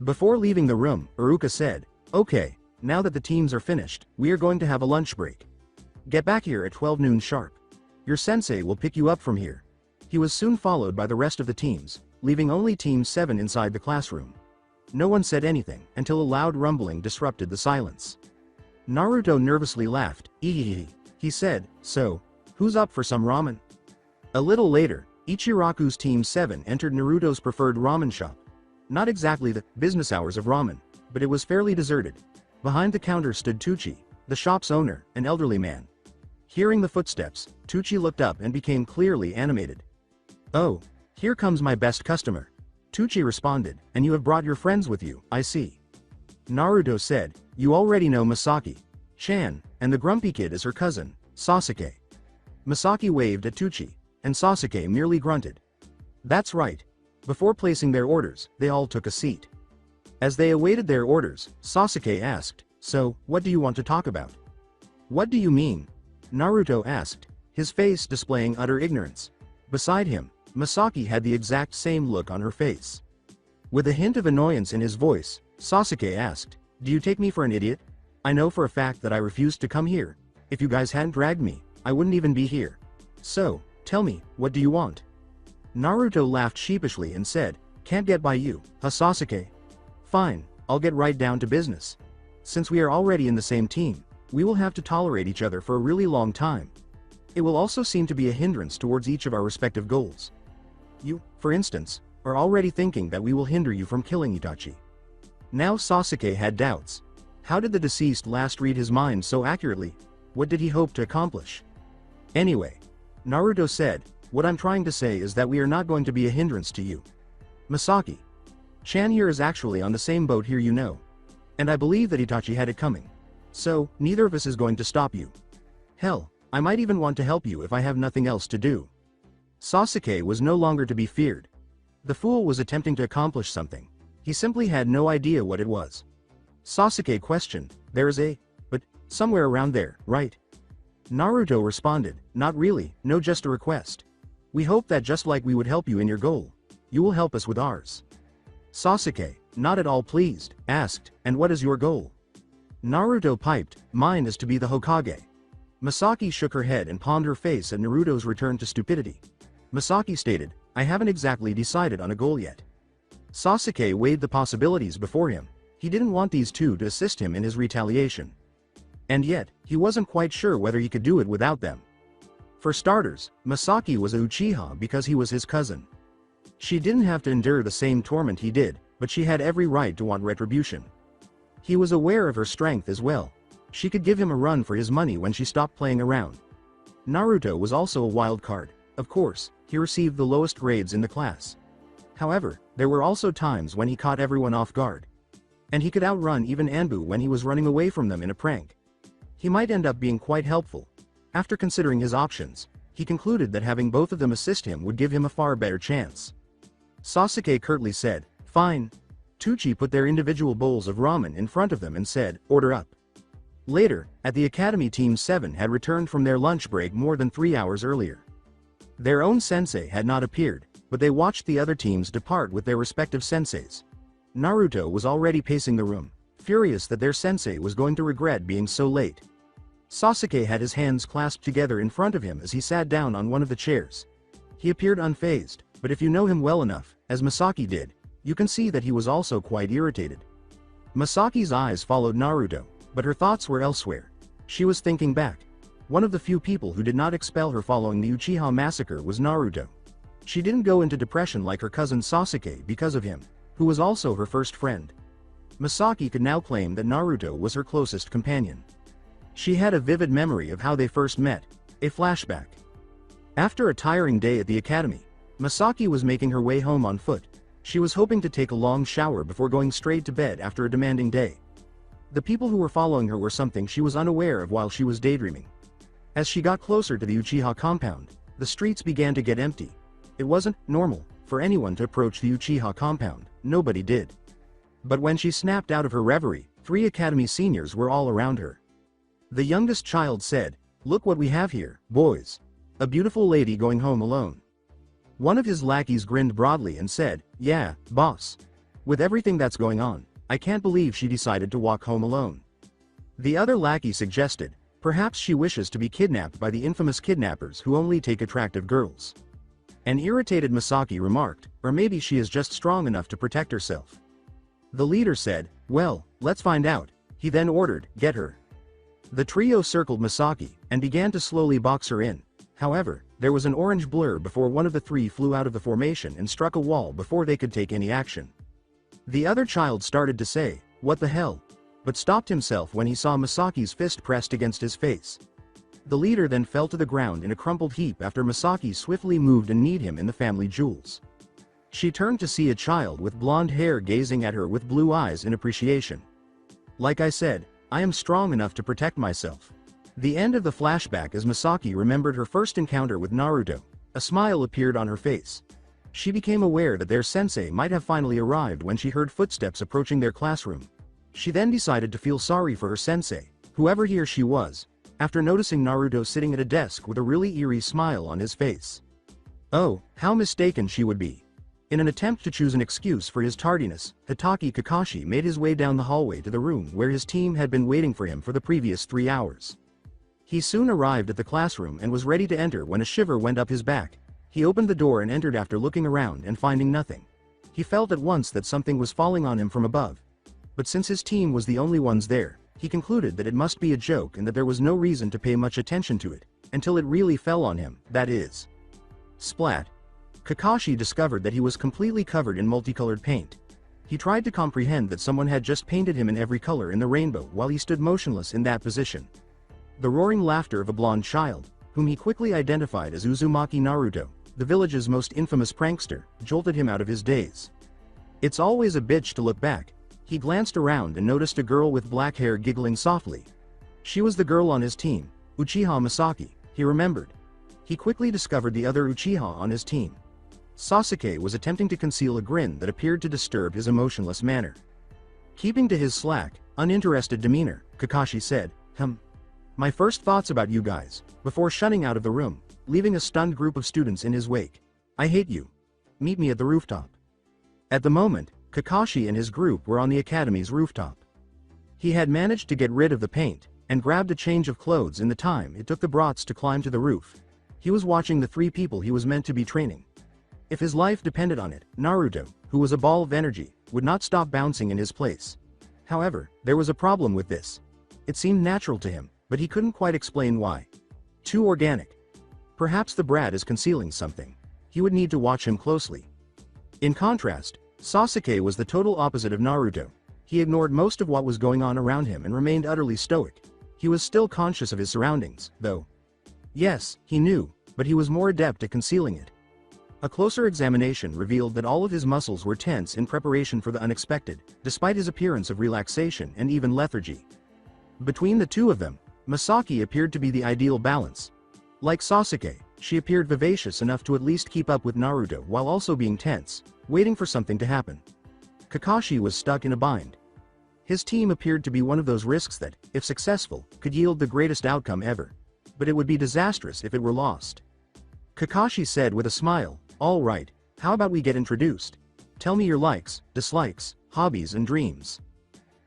Before leaving the room, Iruka said, okay, now that the teams are finished, we are going to have a lunch break. Get back here at 12 noon sharp. Your sensei will pick you up from here. He was soon followed by the rest of the teams, leaving only Team 7 inside the classroom. No one said anything until a loud rumbling disrupted the silence. Naruto nervously laughed, ehehe. He said, so, who's up for some ramen? A little later, Ichiraku's Team 7 entered Naruto's preferred ramen shop. Not exactly the business hours of ramen, but it was fairly deserted. Behind the counter stood Tucci, the shop's owner, an elderly man. Hearing the footsteps, Tucci looked up and became clearly animated. Oh, here comes my best customer. Tucci responded, and you have brought your friends with you, I see. Naruto said, you already know Masaki-chan, and the grumpy kid is her cousin, Sasuke. Masaki waved at Tucci, and Sasuke merely grunted. That's right. Before placing their orders, they all took a seat. As they awaited their orders, Sasuke asked, so, what do you want to talk about? What do you mean? Naruto asked, his face displaying utter ignorance. Beside him, Masaki had the exact same look on her face. With a hint of annoyance in his voice, Sasuke asked, do you take me for an idiot? I know for a fact that I refused to come here. If you guys hadn't dragged me, I wouldn't even be here. So, tell me, what do you want? Naruto laughed sheepishly and said, can't get by you, huh Sasuke? Fine, I'll get right down to business. Since we are already in the same team, we will have to tolerate each other for a really long time. It will also seem to be a hindrance towards each of our respective goals. You, for instance, are already thinking that we will hinder you from killing Itachi. Now Sasuke had doubts. How did the deceased last read his mind so accurately? What did he hope to accomplish? Anyway, Naruto said, what I'm trying to say is that we are not going to be a hindrance to you. Masaki-chan here is actually on the same boat here, you know. And I believe that Itachi had it coming. So, neither of us is going to stop you. Hell, I might even want to help you if I have nothing else to do. Sasuke was no longer to be feared. The fool was attempting to accomplish something. He simply had no idea what it was. Sasuke questioned, there is a, but, somewhere around there, right? Naruto responded, not really, no, just a request. We hope that just like we would help you in your goal, you will help us with ours. Sasuke, not at all pleased, asked, and what is your goal? Naruto piped, mine is to be the Hokage. Masaki shook her head and pawned her face at Naruto's return to stupidity. Masaki stated, I haven't exactly decided on a goal yet. Sasuke weighed the possibilities before him. He didn't want these two to assist him in his retaliation. And yet, he wasn't quite sure whether he could do it without them. For starters, Masaki was a Uchiha because he was his cousin. She didn't have to endure the same torment he did, but she had every right to want retribution. He was aware of her strength as well. She could give him a run for his money when she stopped playing around. Naruto was also a wild card. Of course, he received the lowest grades in the class. However, there were also times when he caught everyone off guard. And he could outrun even Anbu when he was running away from them in a prank. He might end up being quite helpful. After considering his options, he concluded that having both of them assist him would give him a far better chance. Sasuke curtly said, "Fine." Tucci put their individual bowls of ramen in front of them and said, "Order up." Later, at the academy, Team 7 had returned from their lunch break more than 3 hours earlier. Their own sensei had not appeared, but they watched the other teams depart with their respective senseis. Naruto was already pacing the room, furious that their sensei was going to regret being so late. Sasuke had his hands clasped together in front of him as he sat down on one of the chairs. He appeared unfazed, but if you know him well enough, as Masaki did, you can see that he was also quite irritated. Masaki's eyes followed Naruto, but her thoughts were elsewhere. She was thinking back. One of the few people who did not expel her following the Uchiha massacre was Naruto. She didn't go into depression like her cousin Sasuke because of him, who was also her first friend. Masaki could now claim that Naruto was her closest companion. She had a vivid memory of how they first met, a flashback. After a tiring day at the academy, Masaki was making her way home on foot. She was hoping to take a long shower before going straight to bed after a demanding day. The people who were following her were something she was unaware of while she was daydreaming. As she got closer to the Uchiha compound, the streets began to get empty. It wasn't normal for anyone to approach the Uchiha compound, nobody did. But when she snapped out of her reverie, 3 academy seniors were all around her. The youngest child said, "Look what we have here, boys. A beautiful lady going home alone." One of his lackeys grinned broadly and said, "Yeah, boss. With everything that's going on, I can't believe she decided to walk home alone." The other lackey suggested, "Perhaps she wishes to be kidnapped by the infamous kidnappers who only take attractive girls." An irritated Masaki remarked, "Or maybe she is just strong enough to protect herself." The leader said, "Well, let's find out." He then ordered, "Get her." The trio circled Masaki and began to slowly box her in. However, there was an orange blur before one of the 3 flew out of the formation and struck a wall before they could take any action. The other child started to say, "What the hell?" but stopped himself when he saw Masaki's fist pressed against his face. The leader then fell to the ground in a crumpled heap after Masaki swiftly moved and kneed him in the family jewels. She turned to see a child with blonde hair gazing at her with blue eyes in appreciation. "Like I said, I am strong enough to protect myself." The end of the flashback as Masaki remembered her first encounter with Naruto. A smile appeared on her face. She became aware that their sensei might have finally arrived when she heard footsteps approaching their classroom. She then decided to feel sorry for her sensei, whoever he or she was, after noticing Naruto sitting at a desk with a really eerie smile on his face. Oh, how mistaken she would be. In an attempt to choose an excuse for his tardiness, Hitaki Kakashi made his way down the hallway to the room where his team had been waiting for him for the previous 3 hours. He soon arrived at the classroom and was ready to enter when a shiver went up his back. He opened the door and entered after looking around and finding nothing. He felt at once that something was falling on him from above. But since his team was the only ones there, he concluded that it must be a joke and that there was no reason to pay much attention to it, until it really fell on him, that is. Splat. Kakashi discovered that he was completely covered in multicolored paint. He tried to comprehend that someone had just painted him in every color in the rainbow while he stood motionless in that position. The roaring laughter of a blonde child, whom he quickly identified as Uzumaki Naruto, the village's most infamous prankster, jolted him out of his daze. It's always a bitch to look back. He glanced around and noticed a girl with black hair giggling softly. She was the girl on his team, Uchiha Masaki, he remembered. He quickly discovered the other Uchiha on his team. Sasuke was attempting to conceal a grin that appeared to disturb his emotionless manner. Keeping to his slack, uninterested demeanor, Kakashi said, My first thoughts about you guys," before shunning out of the room, leaving a stunned group of students in his wake. "I hate you. Meet me at the rooftop." At the moment, Kakashi and his group were on the academy's rooftop. He had managed to get rid of the paint, and grabbed a change of clothes in the time it took the brats to climb to the roof. He was watching the 3 people he was meant to be training. If his life depended on it, Naruto, who was a ball of energy, would not stop bouncing in his place. However, there was a problem with this. It seemed natural to him, but he couldn't quite explain why. Too organic. Perhaps the brat is concealing something. He would need to watch him closely. In contrast, Sasuke was the total opposite of Naruto. He ignored most of what was going on around him and remained utterly stoic. He was still conscious of his surroundings, though. Yes, he knew, but he was more adept at concealing it. A closer examination revealed that all of his muscles were tense in preparation for the unexpected, despite his appearance of relaxation and even lethargy. Between the two of them, Misaki appeared to be the ideal balance. Like Sasuke, she appeared vivacious enough to at least keep up with Naruto while also being tense, waiting for something to happen. Kakashi was stuck in a bind. His team appeared to be one of those risks that, if successful, could yield the greatest outcome ever. But it would be disastrous if it were lost. Kakashi said with a smile, "All right, how about we get introduced? Tell me your likes, dislikes, hobbies and dreams."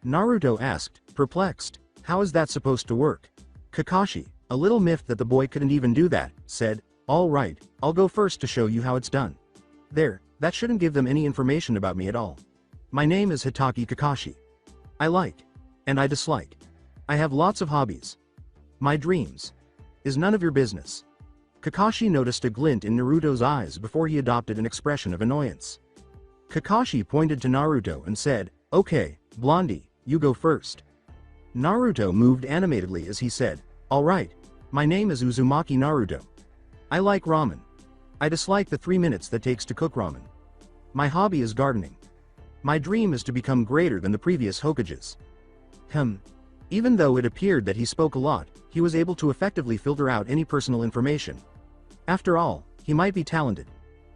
Naruto asked, perplexed, "How is that supposed to work?" Kakashi, a little miffed that the boy couldn't even do that, said, "All right, I'll go first to show you how it's done. There, that shouldn't give them any information about me at all. My name is Hitaki Kakashi. I like. And I dislike. I have lots of hobbies. My dreams. Is none of your business." Kakashi noticed a glint in Naruto's eyes before he adopted an expression of annoyance. Kakashi pointed to Naruto and said, "Okay, Blondie, you go first." Naruto moved animatedly as he said, "All right, my name is Uzumaki Naruto. I like ramen. I dislike the 3 minutes that takes to cook ramen. My hobby is gardening. My dream is to become greater than the previous Hokages." Even though it appeared that he spoke a lot, he was able to effectively filter out any personal information. After all, he might be talented.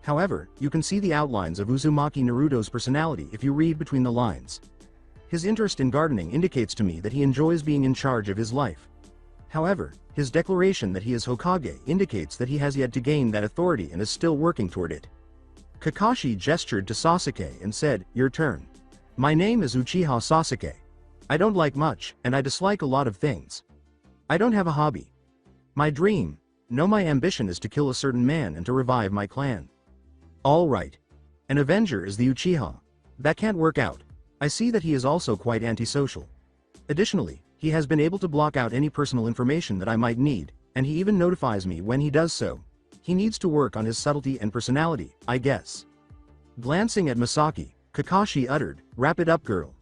However, you can see the outlines of Uzumaki Naruto's personality if you read between the lines. His interest in gardening indicates to me that he enjoys being in charge of his life. However, his declaration that he is Hokage indicates that he has yet to gain that authority and is still working toward it. Kakashi gestured to Sasuke and said, "Your turn. My name is Uchiha Sasuke. I don't like much, and I dislike a lot of things. I don't have a hobby. My dream, no, my ambition is to kill a certain man and to revive my clan." "All right. An Avenger is the Uchiha. That can't work out. I see that he is also quite antisocial. Additionally, he has been able to block out any personal information that I might need, and he even notifies me when he does so. He needs to work on his subtlety and personality, I guess." Glancing at Misaki, Kakashi uttered, "Wrap it up, girl.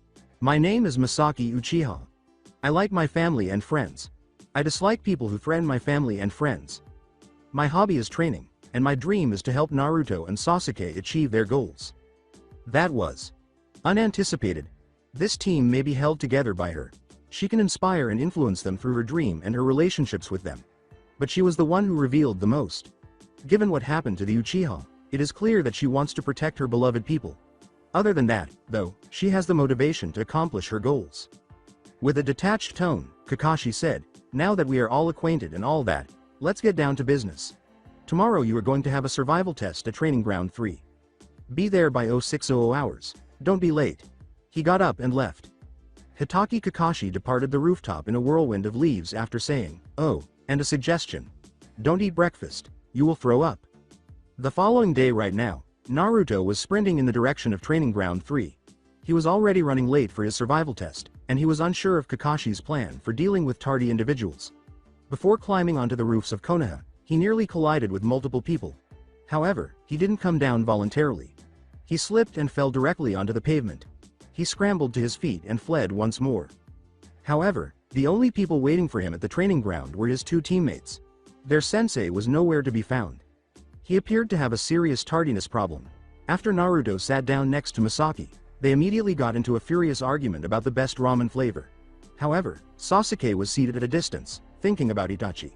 My name is Misaki Uchiha. I like my family and friends. I dislike people who threaten my family and friends. My hobby is training, and my dream is to help Naruto and Sasuke achieve their goals." That was unanticipated. This team may be held together by her. She can inspire and influence them through her dream and her relationships with them. But she was the one who revealed the most. Given what happened to the Uchiha, it is clear that she wants to protect her beloved people. Other than that, though, she has the motivation to accomplish her goals. With a detached tone, Kakashi said, "Now that we are all acquainted and all that, let's get down to business. Tomorrow you are going to have a survival test at Training Ground 3. Be there by 0600 hours. Don't be late." He got up and left. Hitaki Kakashi departed the rooftop in a whirlwind of leaves after saying, "Oh, and a suggestion. Don't eat breakfast. You will throw up." The following day right now, Naruto was sprinting in the direction of Training Ground 3. He was already running late for his survival test, and he was unsure of Kakashi's plan for dealing with tardy individuals. Before climbing onto the roofs of Konoha, he nearly collided with multiple people. However, he didn't come down voluntarily. He slipped and fell directly onto the pavement. He scrambled to his feet and fled once more. However, the only people waiting for him at the training ground were his two teammates. Their sensei was nowhere to be found. He appeared to have a serious tardiness problem. After Naruto sat down next to Misaki, they immediately got into a furious argument about the best ramen flavor. However, Sasuke was seated at a distance, thinking about Itachi.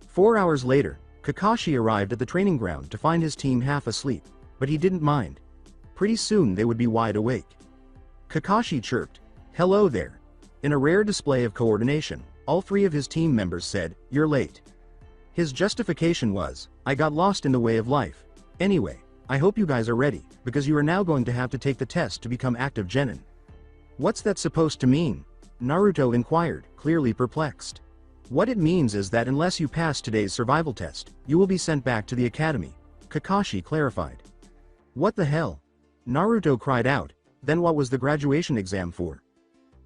4 hours later, Kakashi arrived at the training ground to find his team half asleep, but he didn't mind. Pretty soon they would be wide awake. Kakashi chirped, "Hello there." In a rare display of coordination, all three of his team members said, "You're late." His justification was, "I got lost in the way of life. Anyway, I hope you guys are ready, because you are now going to have to take the test to become active genin." "What's that supposed to mean?" Naruto inquired, clearly perplexed. "What it means is that unless you pass today's survival test, you will be sent back to the academy," Kakashi clarified. "What the hell?" Naruto cried out, "Then what was the graduation exam for?"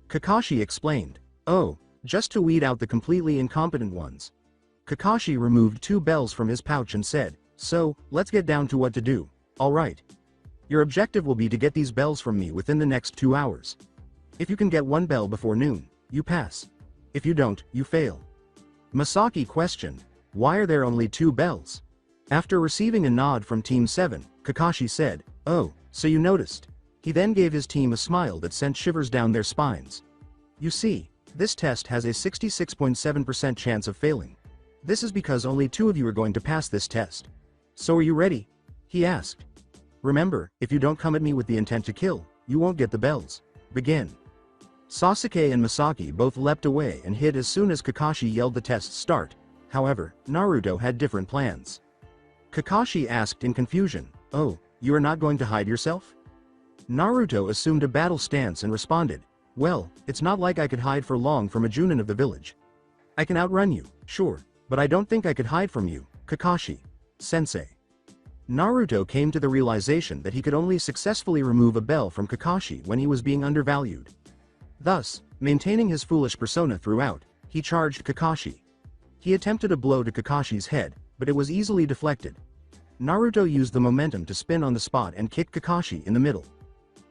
Kakashi explained, "Oh, just to weed out the completely incompetent ones." Kakashi removed 2 bells from his pouch and said, "So, let's get down to what to do, alright? Your objective will be to get these bells from me within the next 2 hours. If you can get 1 bell before noon, you pass. If you don't, you fail." Misaki questioned, Why are there only 2 bells? After receiving a nod from Team 7, Kakashi said, "Oh, so you noticed." He then gave his team a smile that sent shivers down their spines. You see, this test has a 66.7% chance of failing. This is because only 2 of you are going to pass this test. So are you ready? He asked. Remember, if you don't come at me with the intent to kill, you won't get the bells. Begin. Sasuke and Misaki both leapt away and hid as soon as Kakashi yelled the test start. However, Naruto had different plans. Kakashi asked in confusion, "Oh, you are not going to hide yourself?" Naruto assumed a battle stance and responded, "Well, it's not like I could hide for long from a Junin of the village. I can outrun you, sure, but I don't think I could hide from you, Kakashi Sensei." Naruto came to the realization that he could only successfully remove a bell from Kakashi when he was being undervalued. Thus, maintaining his foolish persona throughout, he charged Kakashi. He attempted a blow to Kakashi's head, but it was easily deflected. Naruto used the momentum to spin on the spot and kick Kakashi in the middle.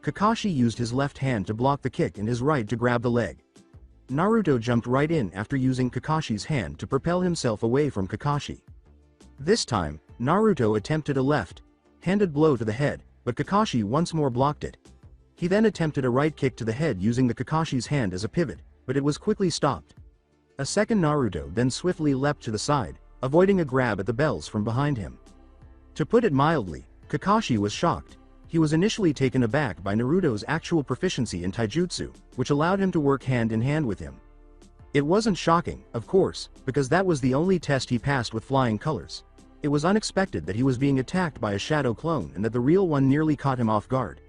Kakashi used his left hand to block the kick and his right to grab the leg. Naruto jumped right in after using Kakashi's hand to propel himself away from Kakashi. This time, Naruto attempted a left-handed blow to the head, but Kakashi once more blocked it. He then attempted a right kick to the head using the Kakashi's hand as a pivot, but it was quickly stopped. A second Naruto then swiftly leapt to the side, avoiding a grab at the bells from behind him. To put it mildly, Kakashi was shocked. He was initially taken aback by Naruto's actual proficiency in taijutsu, which allowed him to work hand in hand with him. It wasn't shocking, of course, because that was the only test he passed with flying colors. It was unexpected that he was being attacked by a shadow clone and that the real one nearly caught him off guard.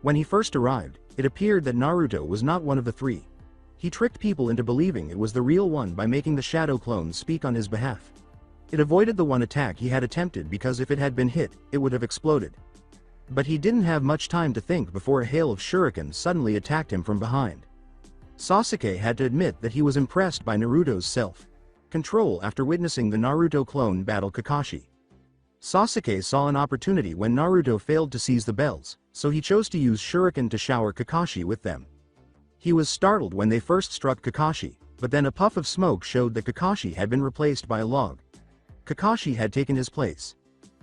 When he first arrived, it appeared that Naruto was not one of the 3. He tricked people into believing it was the real one by making the shadow clone speak on his behalf. It avoided the one attack he had attempted because if it had been hit, it would have exploded. But he didn't have much time to think before a hail of shurikens suddenly attacked him from behind. Sasuke had to admit that he was impressed by Naruto's self-control after witnessing the Naruto clone battle Kakashi. Sasuke saw an opportunity when Naruto failed to seize the bells, so he chose to use shuriken to shower Kakashi with them. He was startled when they first struck Kakashi, but then a puff of smoke showed that Kakashi had been replaced by a log. Kakashi had taken his place.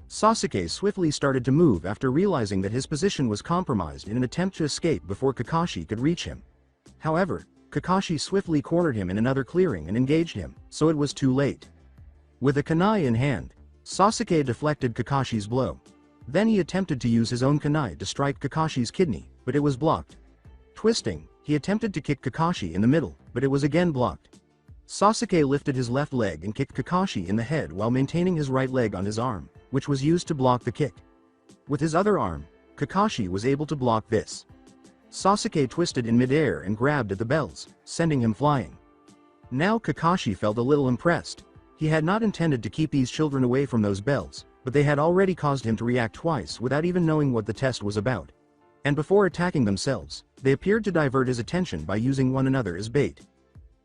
Sasuke swiftly started to move after realizing that his position was compromised in an attempt to escape before Kakashi could reach him. However, Kakashi swiftly cornered him in another clearing and engaged him, so it was too late. With a kunai in hand, Sasuke deflected Kakashi's blow. Then he attempted to use his own kunai to strike Kakashi's kidney, but it was blocked. Twisting, he attempted to kick Kakashi in the middle, but it was again blocked. Sasuke lifted his left leg and kicked Kakashi in the head while maintaining his right leg on his arm, which was used to block the kick. With his other arm, Kakashi was able to block this. Sasuke twisted in midair and grabbed at the bells, sending him flying. Now Kakashi felt a little impressed. He had not intended to keep these children away from those bells, but they had already caused him to react twice without even knowing what the test was about. And before attacking themselves, they appeared to divert his attention by using one another as bait.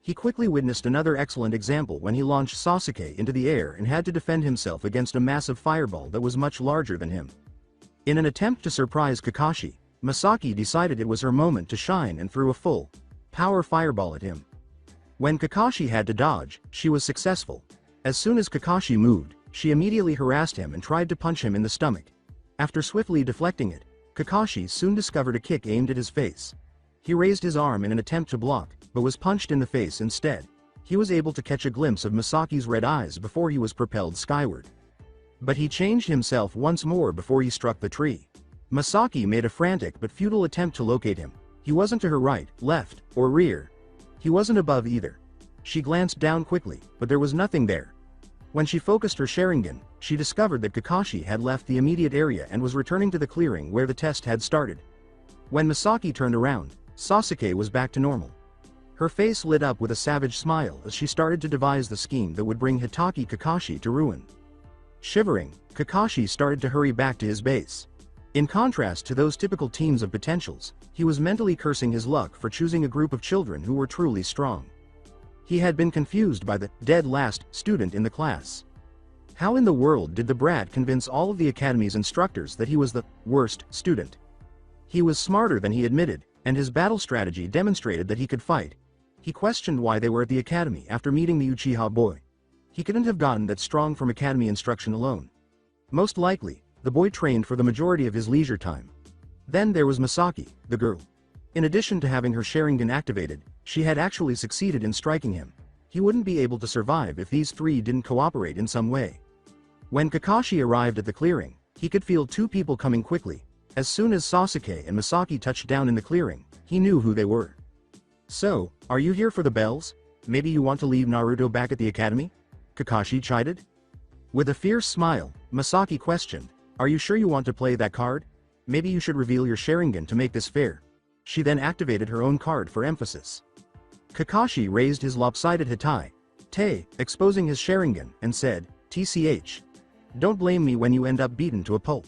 He quickly witnessed another excellent example when he launched Sasuke into the air and had to defend himself against a massive fireball that was much larger than him. In an attempt to surprise Kakashi, Misaki decided it was her moment to shine and threw a full power fireball at him. When Kakashi had to dodge, she was successful. As soon as Kakashi moved, she immediately harassed him and tried to punch him in the stomach. After swiftly deflecting it, Kakashi soon discovered a kick aimed at his face. He raised his arm in an attempt to block, but was punched in the face instead. He was able to catch a glimpse of Misaki's red eyes before he was propelled skyward. But he changed himself once more before he struck the tree. Misaki made a frantic but futile attempt to locate him. He wasn't to her right, left, or rear. He wasn't above either. She glanced down quickly, but there was nothing there. When she focused her Sharingan, she discovered that Kakashi had left the immediate area and was returning to the clearing where the test had started. When Misaki turned around, Sasuke was back to normal. Her face lit up with a savage smile as she started to devise the scheme that would bring Hitaki Kakashi to ruin. Shivering, Kakashi started to hurry back to his base. In contrast to those typical teams of potentials, he was mentally cursing his luck for choosing a group of children who were truly strong. He had been confused by the dead last student in the class. How in the world did the brat convince all of the academy's instructors that he was the worst student? He was smarter than he admitted, and his battle strategy demonstrated that he could fight. He questioned why they were at the academy after meeting the Uchiha boy. He couldn't have gotten that strong from academy instruction alone. Most likely, the boy trained for the majority of his leisure time. Then there was Misaki, the girl. In addition to having her Sharingan activated, she had actually succeeded in striking him. He wouldn't be able to survive if these three didn't cooperate in some way. When Kakashi arrived at the clearing, he could feel two people coming quickly. As soon as Sasuke and Misaki touched down in the clearing, he knew who they were. "So, are you here for the bells? Maybe you want to leave Naruto back at the academy?" Kakashi chided. With a fierce smile, Misaki questioned, "Are you sure you want to play that card? Maybe you should reveal your Sharingan to make this fair." She then activated her own card for emphasis. Kakashi raised his lopsided Hitai, exposing his Sharingan, and said, "TCH. Don't blame me when you end up beaten to a pulp."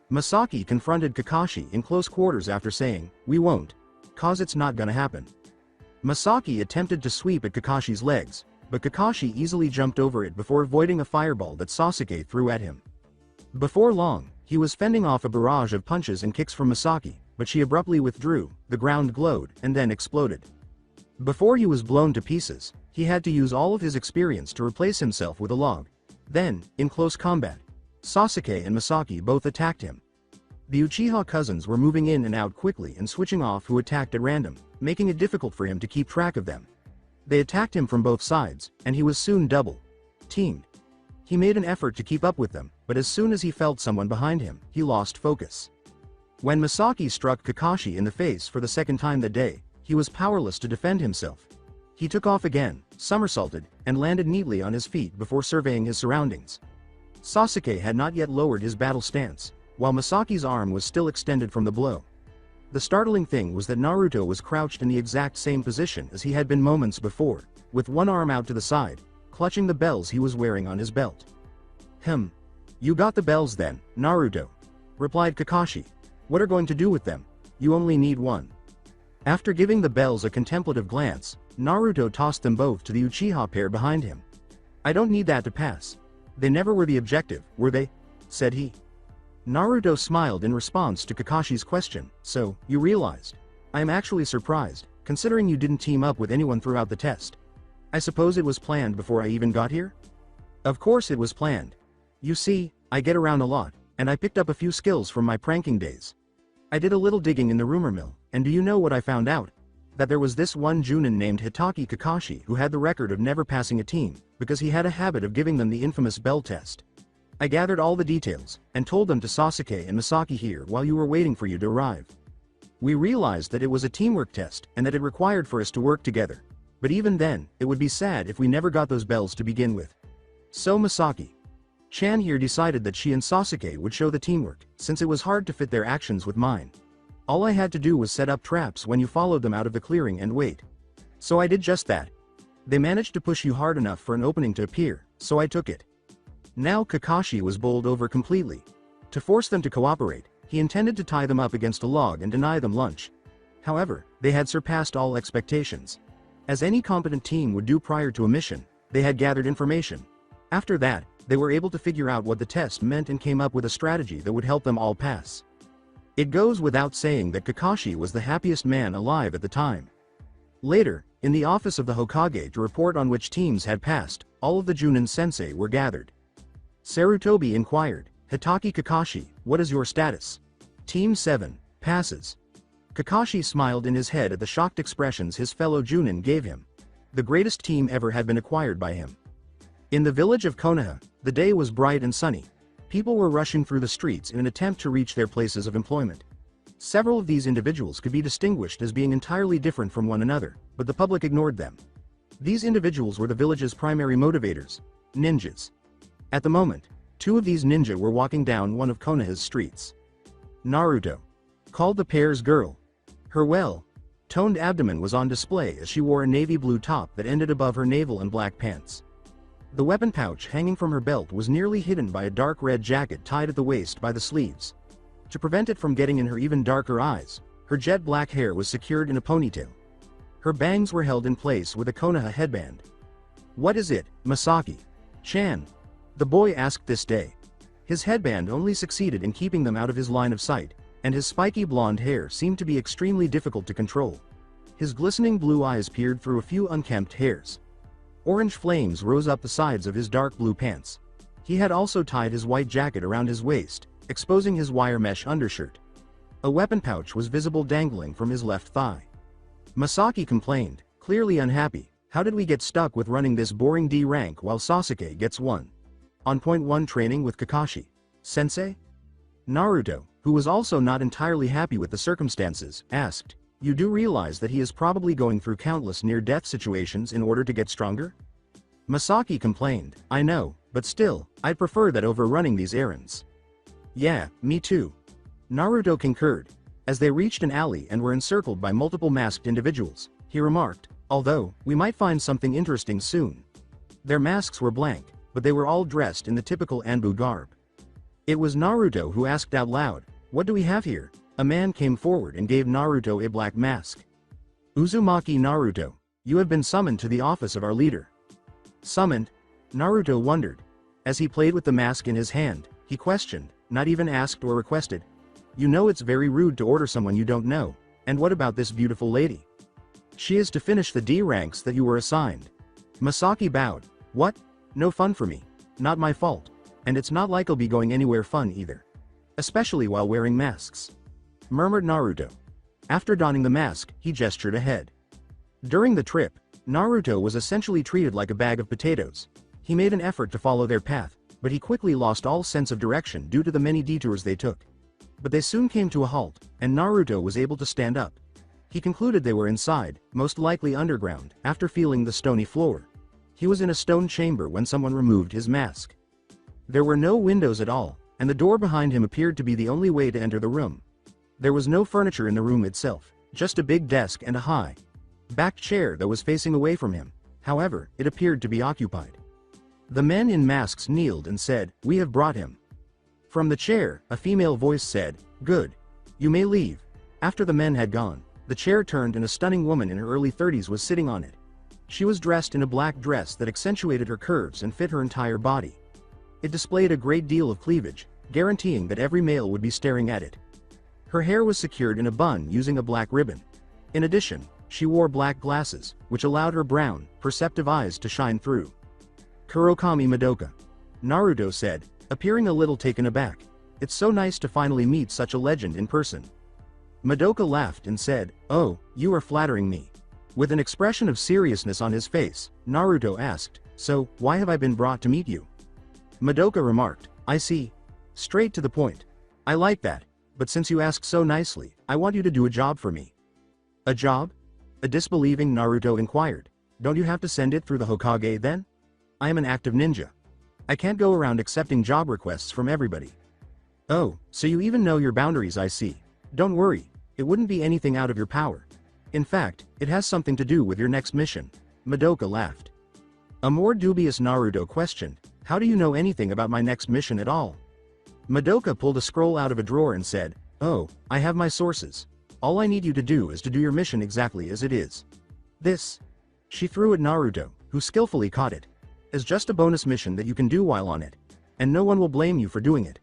Misaki confronted Kakashi in close quarters after saying, "We won't. Cause it's not gonna happen." Misaki attempted to sweep at Kakashi's legs, but Kakashi easily jumped over it before avoiding a fireball that Sasuke threw at him. Before long, he was fending off a barrage of punches and kicks from Misaki, but she abruptly withdrew, the ground glowed, and then exploded. Before he was blown to pieces, he had to use all of his experience to replace himself with a log. Then, in close combat, Sasuke and Misaki both attacked him. The Uchiha cousins were moving in and out quickly and switching off who attacked at random, making it difficult for him to keep track of them. They attacked him from both sides, and he was soon double-teamed. He made an effort to keep up with them, but as soon as he felt someone behind him, he lost focus. When Misaki struck Kakashi in the face for the second time that day, he was powerless to defend himself. He took off again, somersaulted, and landed neatly on his feet before surveying his surroundings. Sasuke had not yet lowered his battle stance, while Misaki's arm was still extended from the blow. The startling thing was that Naruto was crouched in the exact same position as he had been moments before, with one arm out to the side, clutching the bells he was wearing on his belt. You got the bells then, Naruto," replied Kakashi. "What are going to do with them? You only need one." After giving the bells a contemplative glance, Naruto tossed them both to the Uchiha pair behind him. "I don't need that to pass. They never were the objective, were they?" said he. Naruto smiled in response to Kakashi's question. "So, you realized? I am actually surprised, considering you didn't team up with anyone throughout the test. I suppose it was planned before I even got here?" "Of course it was planned. You see, I get around a lot, and I picked up a few skills from my pranking days. I did a little digging in the rumor mill, and do you know what I found out? That there was this one Junin named Hitaki Kakashi who had the record of never passing a team, because he had a habit of giving them the infamous bell test. I gathered all the details, and told them to Sasuke and Misaki here while you were waiting for you to arrive. We realized that it was a teamwork test, and that it required for us to work together. But even then, it would be sad if we never got those bells to begin with. So Misaki-chan here decided that she and Sasuke would show the teamwork, since it was hard to fit their actions with mine. All I had to do was set up traps when you followed them out of the clearing and wait. So I did just that. They managed to push you hard enough for an opening to appear, so I took it." Now Kakashi was bowled over completely. To force them to cooperate, he intended to tie them up against a log and deny them lunch. However, they had surpassed all expectations. As any competent team would do prior to a mission, they had gathered information. After that, they were able to figure out what the test meant and came up with a strategy that would help them all pass. It goes without saying that Kakashi was the happiest man alive at the time. Later, in the office of the Hokage to report on which teams had passed, all of the Junin sensei were gathered. Sarutobi inquired, "Hitaki Kakashi, what is your status?" "Team 7, passes." Kakashi smiled in his head at the shocked expressions his fellow Junin gave him. The greatest team ever had been acquired by him. In the village of Konoha, the day was bright and sunny. People were rushing through the streets in an attempt to reach their places of employment. Several of these individuals could be distinguished as being entirely different from one another, but the public ignored them. These individuals were the village's primary motivators, ninjas. At the moment, two of these ninja were walking down one of Konoha's streets. Naruto called the pair's girl. Her well-toned abdomen was on display as she wore a navy blue top that ended above her navel and black pants. The weapon pouch hanging from her belt was nearly hidden by a dark red jacket tied at the waist by the sleeves. To prevent it from getting in her even darker eyes, her jet black hair was secured in a ponytail. Her bangs were held in place with a Konoha headband. "What is it, Misaki-chan?" the boy asked this day. His headband only succeeded in keeping them out of his line of sight, and his spiky blonde hair seemed to be extremely difficult to control. His glistening blue eyes peered through a few unkempt hairs. Orange flames rose up the sides of his dark blue pants. He had also tied his white jacket around his waist, exposing his wire mesh undershirt. A weapon pouch was visible dangling from his left thigh. Masaki complained, clearly unhappy. How did we get stuck with running this boring D rank while Sasuke gets 1? On point 1 training with Kakashi. Sensei? Naruto, who was also not entirely happy with the circumstances, asked, you do realize that he is probably going through countless near-death situations in order to get stronger? Masaki complained, I know, but still, I'd prefer that over running these errands. Yeah, me too. Naruto concurred. As they reached an alley and were encircled by multiple masked individuals, he remarked, although, we might find something interesting soon. Their masks were blank, but they were all dressed in the typical Anbu garb. It was Naruto who asked out loud, what do we have here? A man came forward and gave Naruto a black mask. Uzumaki Naruto, you have been summoned to the office of our leader. Summoned? Naruto wondered. As he played with the mask in his hand, he questioned, not even asked or requested. You know it's very rude to order someone you don't know, and what about this beautiful lady? She is to finish the D ranks that you were assigned. Masaki bowed. What? No fun for me. Not my fault. And it's not like I'll be going anywhere fun either. Especially while wearing masks. Murmured Naruto. After donning the mask, he gestured ahead. During the trip, Naruto was essentially treated like a bag of potatoes. He made an effort to follow their path, but he quickly lost all sense of direction due to the many detours they took. But they soon came to a halt, and Naruto was able to stand up. He concluded they were inside, most likely underground, after feeling the stony floor. He was in a stone chamber when someone removed his mask. There were no windows at all, and the door behind him appeared to be the only way to enter the room. There was no furniture in the room itself, just a big desk and a high-backed chair that was facing away from him. However, it appeared to be occupied. The men in masks kneeled and said, we have brought him. From the chair, a female voice said, good. You may leave. After the men had gone, the chair turned and a stunning woman in her early 30s was sitting on it. She was dressed in a black dress that accentuated her curves and fit her entire body. It displayed a great deal of cleavage, guaranteeing that every male would be staring at it. Her hair was secured in a bun using a black ribbon. In addition, she wore black glasses, which allowed her brown, perceptive eyes to shine through. Kurokami Madoka. Naruto said, appearing a little taken aback. It's so nice to finally meet such a legend in person. Madoka laughed and said, oh, you are flattering me. With an expression of seriousness on his face, Naruto asked, so, why have I been brought to meet you? Madoka remarked, I see. Straight to the point. I like that, but since you ask so nicely, I want you to do a job for me. A job? A disbelieving Naruto inquired. Don't you have to send it through the Hokage then? I am an active ninja. I can't go around accepting job requests from everybody. Oh, so you even know your boundaries, I see. Don't worry, it wouldn't be anything out of your power. In fact, it has something to do with your next mission. Madoka laughed. A more dubious Naruto questioned, how do you know anything about my next mission at all? Madoka pulled a scroll out of a drawer and said, oh, I have my sources. All I need you to do is to do your mission exactly as it is. This. She threw at Naruto, who skillfully caught it. Is just a bonus mission that you can do while on it. And no one will blame you for doing it.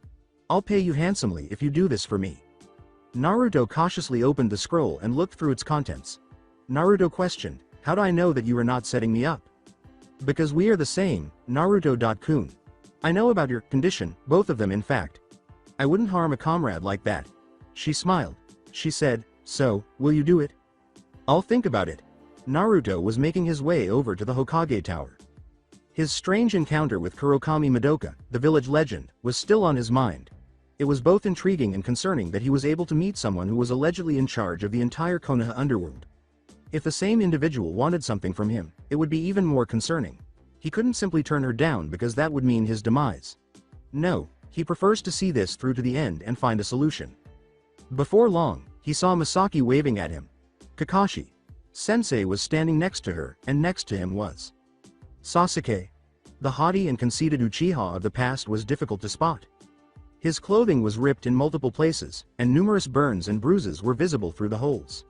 I'll pay you handsomely if you do this for me. Naruto cautiously opened the scroll and looked through its contents. Naruto questioned, how do I know that you are not setting me up? Because we are the same, Naruto.kun. I know about your condition, both of them in fact. I wouldn't harm a comrade like that. She smiled. She said, so, will you do it? I'll think about it. Naruto was making his way over to the Hokage Tower. His strange encounter with Kurokami Madoka, the village legend, was still on his mind. It was both intriguing and concerning that he was able to meet someone who was allegedly in charge of the entire Konoha underworld. If the same individual wanted something from him, it would be even more concerning. He couldn't simply turn her down because that would mean his demise. No, he prefers to see this through to the end and find a solution. Before long, he saw Masaki waving at him. Kakashi. Sensei was standing next to her, and next to him was Sasuke. The haughty and conceited Uchiha of the past was difficult to spot. His clothing was ripped in multiple places, and numerous burns and bruises were visible through the holes.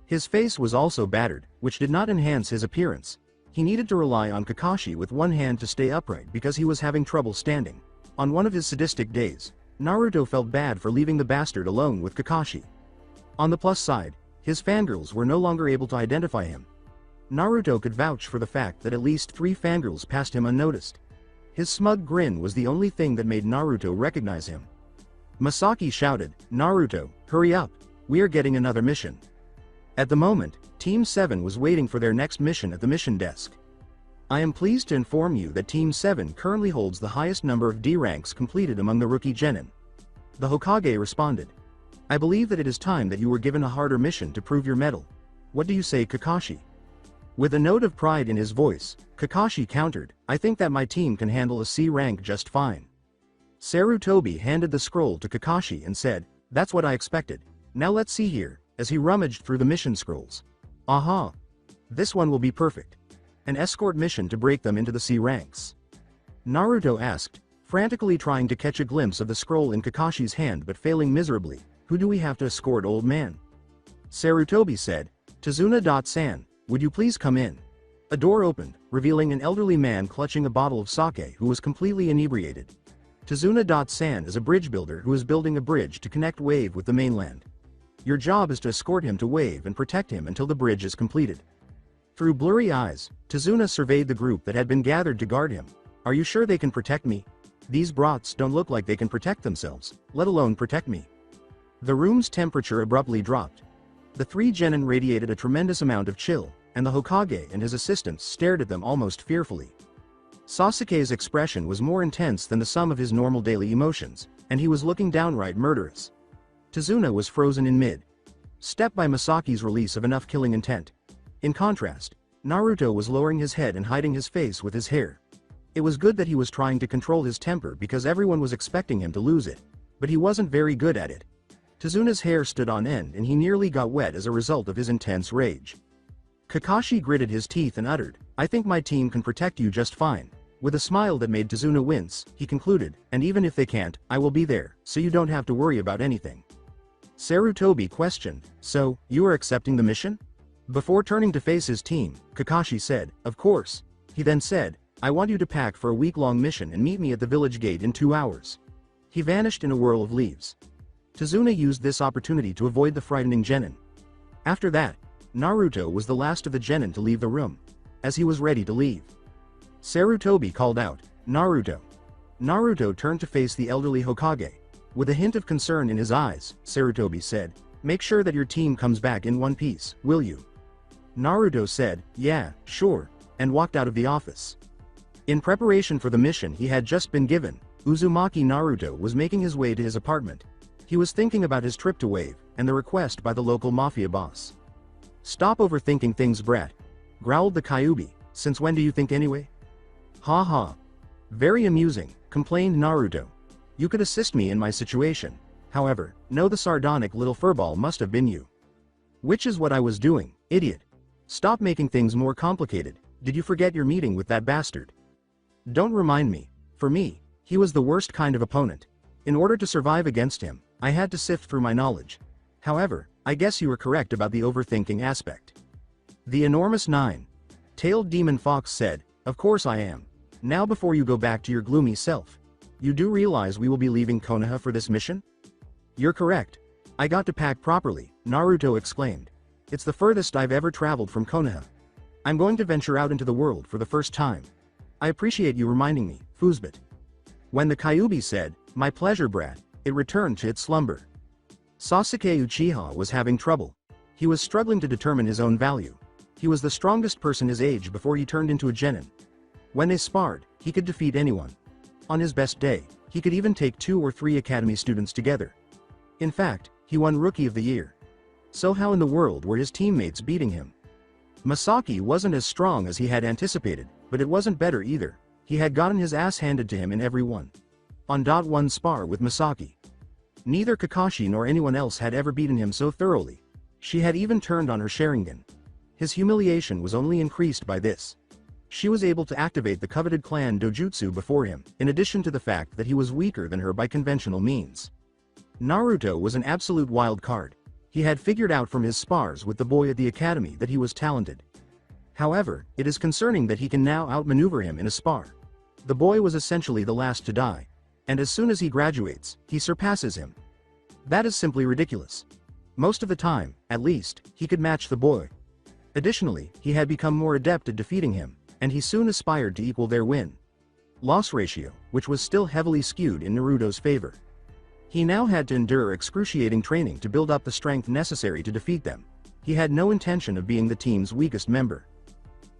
His face was also battered, which did not enhance his appearance. He needed to rely on Kakashi with one hand to stay upright because he was having trouble standing. On one of his sadistic days, Naruto felt bad for leaving the bastard alone with Kakashi. On the plus side, his fangirls were no longer able to identify him. Naruto could vouch for the fact that at least 3 fangirls passed him unnoticed. His smug grin was the only thing that made Naruto recognize him. Masaki shouted, "Naruto, hurry up, we are getting another mission." At the moment, Team 7 was waiting for their next mission at the mission desk. "I am pleased to inform you that Team 7 currently holds the highest number of D ranks completed among the rookie genin." The Hokage responded. "I believe that it is time that you were given a harder mission to prove your mettle. What do you say, Kakashi?" With a note of pride in his voice, Kakashi countered, "I think that my team can handle a C rank just fine." Sarutobi handed the scroll to Kakashi and said, "That's what I expected. Now let's see here," as he rummaged through the mission scrolls. "Aha! This one will be perfect. An escort mission to break them into the C ranks." Naruto asked, frantically trying to catch a glimpse of the scroll in Kakashi's hand but failing miserably. "Who do we have to escort, old man?" Sarutobi said, "Tazuna-san, would you please come in?" A door opened, revealing an elderly man clutching a bottle of sake who was completely inebriated. Tazuna-san is a bridge builder who is building a bridge to connect Wave with the mainland. Your job is to escort him to Wave and protect him until the bridge is completed. Through blurry eyes, Tazuna surveyed the group that had been gathered to guard him. "Are you sure they can protect me? These brats don't look like they can protect themselves, let alone protect me." The room's temperature abruptly dropped. The 3 genin radiated a tremendous amount of chill, and the Hokage and his assistants stared at them almost fearfully. Sasuke's expression was more intense than the sum of his normal daily emotions, and he was looking downright murderous. Tazuna was frozen in mid-step by Masaki's release of enough killing intent. In contrast, Naruto was lowering his head and hiding his face with his hair. It was good that he was trying to control his temper because everyone was expecting him to lose it, but he wasn't very good at it. Tazuna's hair stood on end and he nearly got wet as a result of his intense rage. Kakashi gritted his teeth and uttered, "I think my team can protect you just fine." With a smile that made Tazuna wince, he concluded, "And even if they can't, I will be there, so you don't have to worry about anything." Sarutobi questioned, "So, you are accepting the mission?" Before turning to face his team, Kakashi said, "Of course." He then said, "I want you to pack for a week-long mission and meet me at the village gate in 2 hours." He vanished in a whirl of leaves. Tazuna used this opportunity to avoid the frightening genin. After that, Naruto was the last of the genin to leave the room. As he was ready to leave, Sarutobi called out, "Naruto." Naruto turned to face the elderly Hokage. With a hint of concern in his eyes, Sarutobi said, "Make sure that your team comes back in one piece, will you?" Naruto said, "Yeah, sure," and walked out of the office. In preparation for the mission he had just been given, Uzumaki Naruto was making his way to his apartment. He was thinking about his trip to Wave, and the request by the local mafia boss. "Stop overthinking things, brat," growled the Kyuubi. "Since when do you think anyway?" "Ha ha. Very amusing," complained Naruto. "You could assist me in my situation. However, no, the sardonic little furball must have been you." "Which is what I was doing, idiot. Stop making things more complicated. Did you forget your meeting with that bastard?" "Don't remind me. For me, he was the worst kind of opponent. In order to survive against him, I had to sift through my knowledge. However, I guess you were correct about the overthinking aspect." The enormous 9-tailed demon fox said, "Of course I am. Now before you go back to your gloomy self, you do realize we will be leaving Konoha for this mission?" "You're correct. I got to pack properly," Naruto exclaimed. "It's the furthest I've ever traveled from Konoha. I'm going to venture out into the world for the first time. I appreciate you reminding me, foosbit." When the Kyuubi said, "My pleasure, brat," it returned to its slumber. Sasuke Uchiha was having trouble. He was struggling to determine his own value. He was the strongest person his age before he turned into a genin. When they sparred, he could defeat anyone. On his best day, he could even take 2 or 3 academy students together. In fact, he won Rookie of the Year. So how in the world were his teammates beating him? Masaki wasn't as strong as he had anticipated, but it wasn't better either. He had gotten his ass handed to him in every one. On spar with Masaki. Neither Kakashi nor anyone else had ever beaten him so thoroughly. She had even turned on her Sharingan. His humiliation was only increased by this. She was able to activate the coveted clan dojutsu before him, in addition to the fact that he was weaker than her by conventional means. Naruto was an absolute wild card. He had figured out from his spars with the boy at the academy that he was talented. However, it is concerning that he can now outmaneuver him in a spar. The boy was essentially the last to die. And as soon as he graduates, he surpasses him. That is simply ridiculous. Most of the time, at least, he could match the boy. Additionally, he had become more adept at defeating him, and he soon aspired to equal their win-loss ratio, which was still heavily skewed in Naruto's favor. He now had to endure excruciating training to build up the strength necessary to defeat them. He had no intention of being the team's weakest member.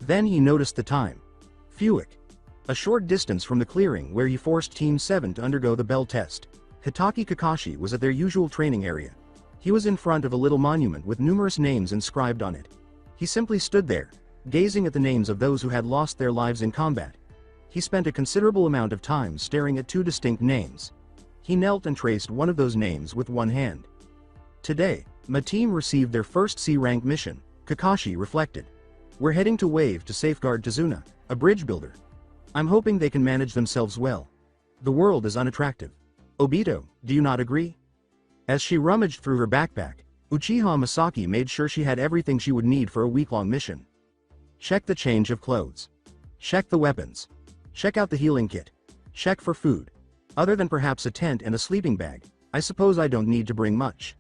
Then he noticed the time. Fuick. A short distance from the clearing where he forced Team 7 to undergo the bell test, Hitaki Kakashi was at their usual training area. He was in front of a little monument with numerous names inscribed on it. He simply stood there, gazing at the names of those who had lost their lives in combat. He spent a considerable amount of time staring at two distinct names. He knelt and traced one of those names with one hand. Today, my team received their first C-rank mission, Kakashi reflected. We're heading to Wave to safeguard Tazuna, a bridge builder. I'm hoping they can manage themselves well. The world is unattractive. Obito, do you not agree? As she rummaged through her backpack, Uchiha Misaki made sure she had everything she would need for a week-long mission. Check the change of clothes. Check the weapons. Check out the healing kit. Check for food. Other than perhaps a tent and a sleeping bag, I suppose I don't need to bring much.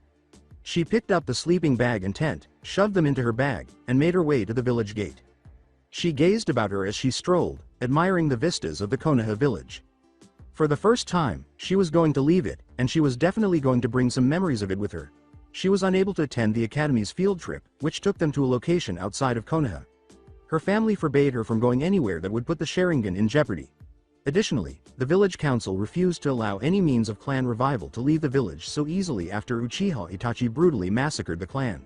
She picked up the sleeping bag and tent, shoved them into her bag, and made her way to the village gate. She gazed about her as she strolled, admiring the vistas of the Konoha village. For the first time, she was going to leave it, and she was definitely going to bring some memories of it with her. She was unable to attend the Academy's field trip, which took them to a location outside of Konoha. Her family forbade her from going anywhere that would put the Sharingan in jeopardy. Additionally, the village council refused to allow any means of clan revival to leave the village so easily after Uchiha Itachi brutally massacred the clan.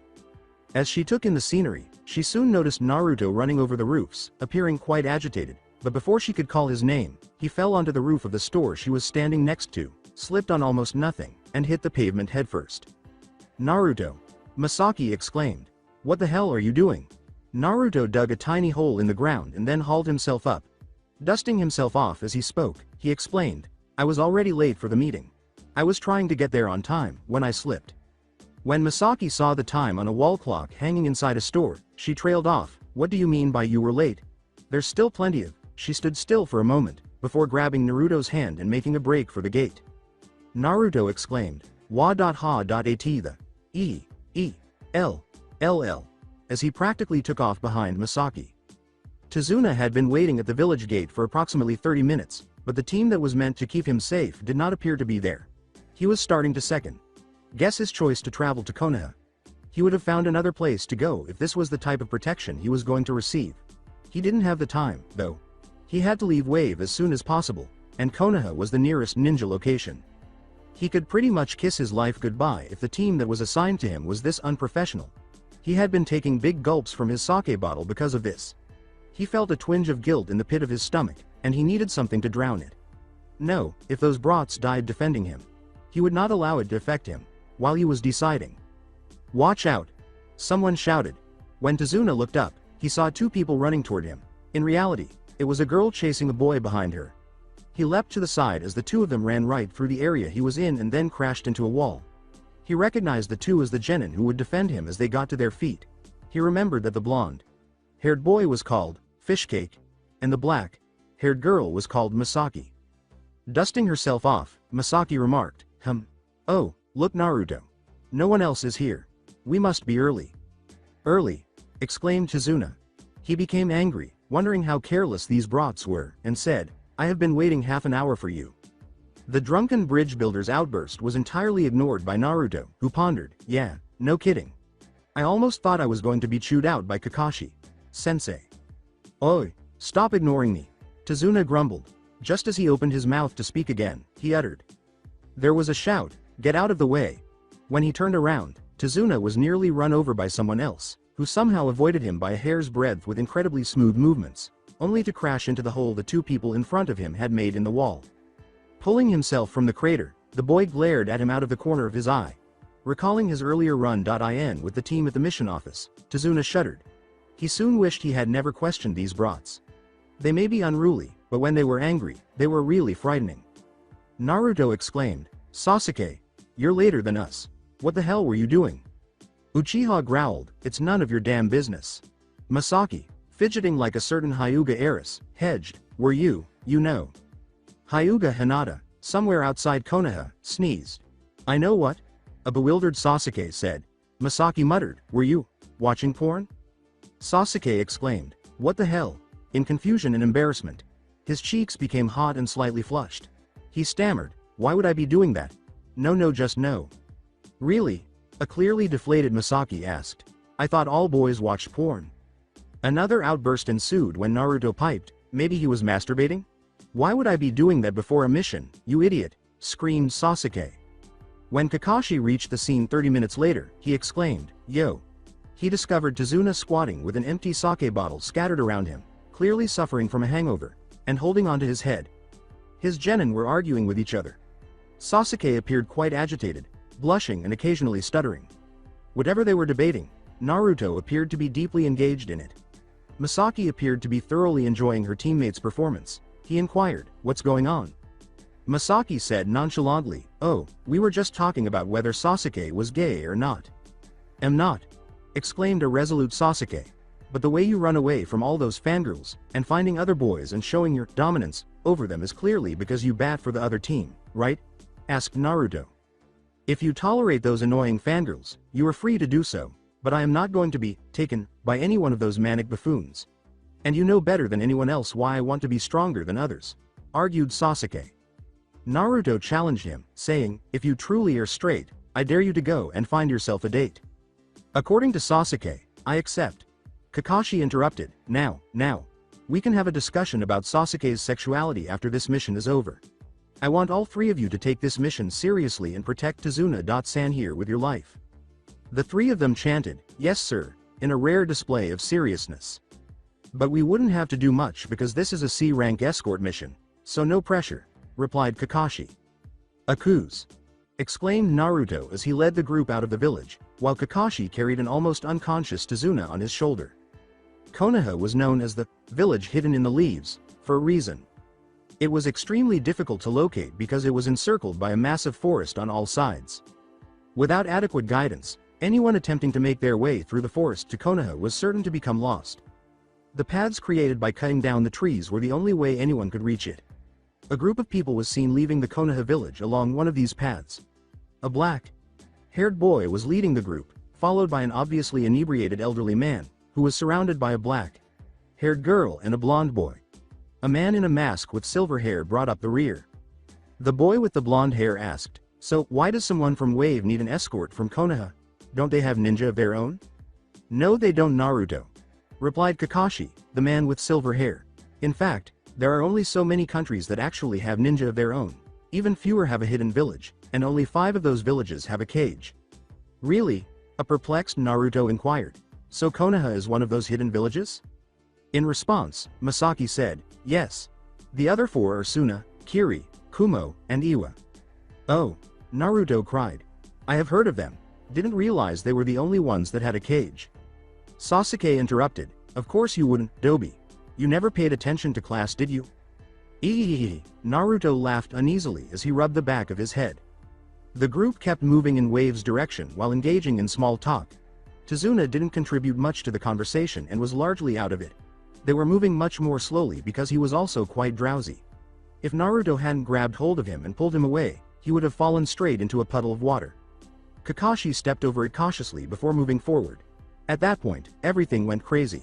As she took in the scenery, she soon noticed Naruto running over the roofs, appearing quite agitated, but before she could call his name, he fell onto the roof of the store she was standing next to, slipped on almost nothing, and hit the pavement headfirst. Naruto! Misaki exclaimed. What the hell are you doing? Naruto dug a tiny hole in the ground and then hauled himself up. Dusting himself off as he spoke, he explained, I was already late for the meeting. I was trying to get there on time, when I slipped. When Misaki saw the time on a wall clock hanging inside a store, she trailed off. What do you mean by you were late? There's still plenty of. She stood still for a moment, before grabbing Naruto's hand and making a break for the gate. Naruto exclaimed, Wa.ha.at the E.E.L.L.L. as he practically took off behind Misaki. Tazuna had been waiting at the village gate for approximately 30 minutes, but the team that was meant to keep him safe did not appear to be there. He was starting to second guess his choice to travel to Konoha. He would have found another place to go if this was the type of protection he was going to receive. He didn't have the time, though. He had to leave Wave as soon as possible, and Konoha was the nearest ninja location. He could pretty much kiss his life goodbye if the team that was assigned to him was this unprofessional. He had been taking big gulps from his sake bottle because of this. He felt a twinge of guilt in the pit of his stomach, and he needed something to drown it. No, if those brats died defending him, he would not allow it to affect him. While he was deciding. Watch out! Someone shouted. When Tazuna looked up, he saw two people running toward him. In reality, it was a girl chasing a boy behind her. He leapt to the side as the two of them ran right through the area he was in and then crashed into a wall. He recognized the two as the genin who would defend him as they got to their feet. He remembered that the blonde-haired boy was called Fishcake, and the black-haired girl was called Misaki. Dusting herself off, Misaki remarked, Oh, look Naruto. No one else is here. We must be early. Early? Exclaimed Tazuna. He became angry, wondering how careless these brats were, and said, I have been waiting half an hour for you. The drunken bridge builder's outburst was entirely ignored by Naruto, who pondered, yeah, no kidding. I almost thought I was going to be chewed out by Kakashi. Sensei. Oi, stop ignoring me. Tazuna grumbled. Just as he opened his mouth to speak again, he uttered. There was a shout. Get out of the way. When he turned around, Tazuna was nearly run over by someone else, who somehow avoided him by a hair's breadth with incredibly smooth movements, only to crash into the hole the two people in front of him had made in the wall. Pulling himself from the crater, the boy glared at him out of the corner of his eye. Recalling his earlier run-in with the team at the mission office, Tazuna shuddered. He soon wished he had never questioned these brats. They may be unruly, but when they were angry, they were really frightening. Naruto exclaimed, Sasuke, you're later than us. What the hell were you doing? Uchiha growled, it's none of your damn business. Misaki, fidgeting like a certain Hyuga heiress, hedged, were you know. Hyuga Hinata, somewhere outside Konoha, sneezed. I know what? A bewildered Sasuke said. Misaki muttered, were you watching porn? Sasuke exclaimed. What the hell? In confusion and embarrassment. His cheeks became hot and slightly flushed. He stammered, why would I be doing that? No, just no. Really? A clearly deflated Misaki asked. I thought all boys watched porn. Another outburst ensued when Naruto piped, maybe he was masturbating? Why would I be doing that before a mission, you idiot? Screamed Sasuke. When Kakashi reached the scene 30 minutes later, he exclaimed, yo. He discovered Tazuna squatting with an empty sake bottle scattered around him, clearly suffering from a hangover, and holding onto his head. His genin were arguing with each other. Sasuke appeared quite agitated, blushing and occasionally stuttering. Whatever they were debating, Naruto appeared to be deeply engaged in it. Misaki appeared to be thoroughly enjoying her teammate's performance. He inquired, what's going on? Misaki said nonchalantly, oh, we were just talking about whether Sasuke was gay or not. Am not, exclaimed a resolute Sasuke. But the way you run away from all those fangirls, and finding other boys and showing your dominance over them is clearly because you bat for the other team, right? Asked Naruto. If you tolerate those annoying fangirls, you are free to do so, but I am not going to be taken by any one of those manic buffoons. And you know better than anyone else why I want to be stronger than others, argued Sasuke. Naruto challenged him, saying, if you truly are straight, I dare you to go and find yourself a date. According to Sasuke, I accept. Kakashi interrupted, now, we can have a discussion about Sasuke's sexuality after this mission is over. I want all three of you to take this mission seriously and protect Tazuna-san here with your life. The three of them chanted, yes sir, in a rare display of seriousness. But we wouldn't have to do much because this is a C-rank escort mission, so no pressure, replied Kakashi. Akuz! Exclaimed Naruto as he led the group out of the village, while Kakashi carried an almost unconscious Tazuna on his shoulder. Konoha was known as the village hidden in the leaves, for a reason. It was extremely difficult to locate because it was encircled by a massive forest on all sides. Without adequate guidance, anyone attempting to make their way through the forest to Konoha was certain to become lost. The paths created by cutting down the trees were the only way anyone could reach it. A group of people was seen leaving the Konoha village along one of these paths. A black-haired boy was leading the group, followed by an obviously inebriated elderly man, who was surrounded by a black-haired girl and a blonde boy. A man in a mask with silver hair brought up the rear. The boy with the blonde hair asked, so why does someone from Wave need an escort from Konoha? Don't they have ninja of their own? No they don't, Naruto, replied Kakashi, the man with silver hair. In fact, there are only so many countries that actually have ninja of their own. Even fewer have a hidden village, and only 5 of those villages have a cage. Really? A perplexed Naruto inquired. So Konoha is one of those hidden villages? In response, Misaki said, yes. The other 4 are Suna, Kiri, Kumo, and Iwa. Oh, Naruto cried. I have heard of them. Didn't realize they were the only ones that had a cage. Sasuke interrupted, of course you wouldn't, Dobi. You never paid attention to class, did you? Naruto laughed uneasily as he rubbed the back of his head. The group kept moving in Wave's direction while engaging in small talk. Tazuna didn't contribute much to the conversation and was largely out of it. They were moving much more slowly because he was also quite drowsy. If Naruto hadn't grabbed hold of him and pulled him away, he would have fallen straight into a puddle of water. Kakashi stepped over it cautiously before moving forward. At that point, everything went crazy.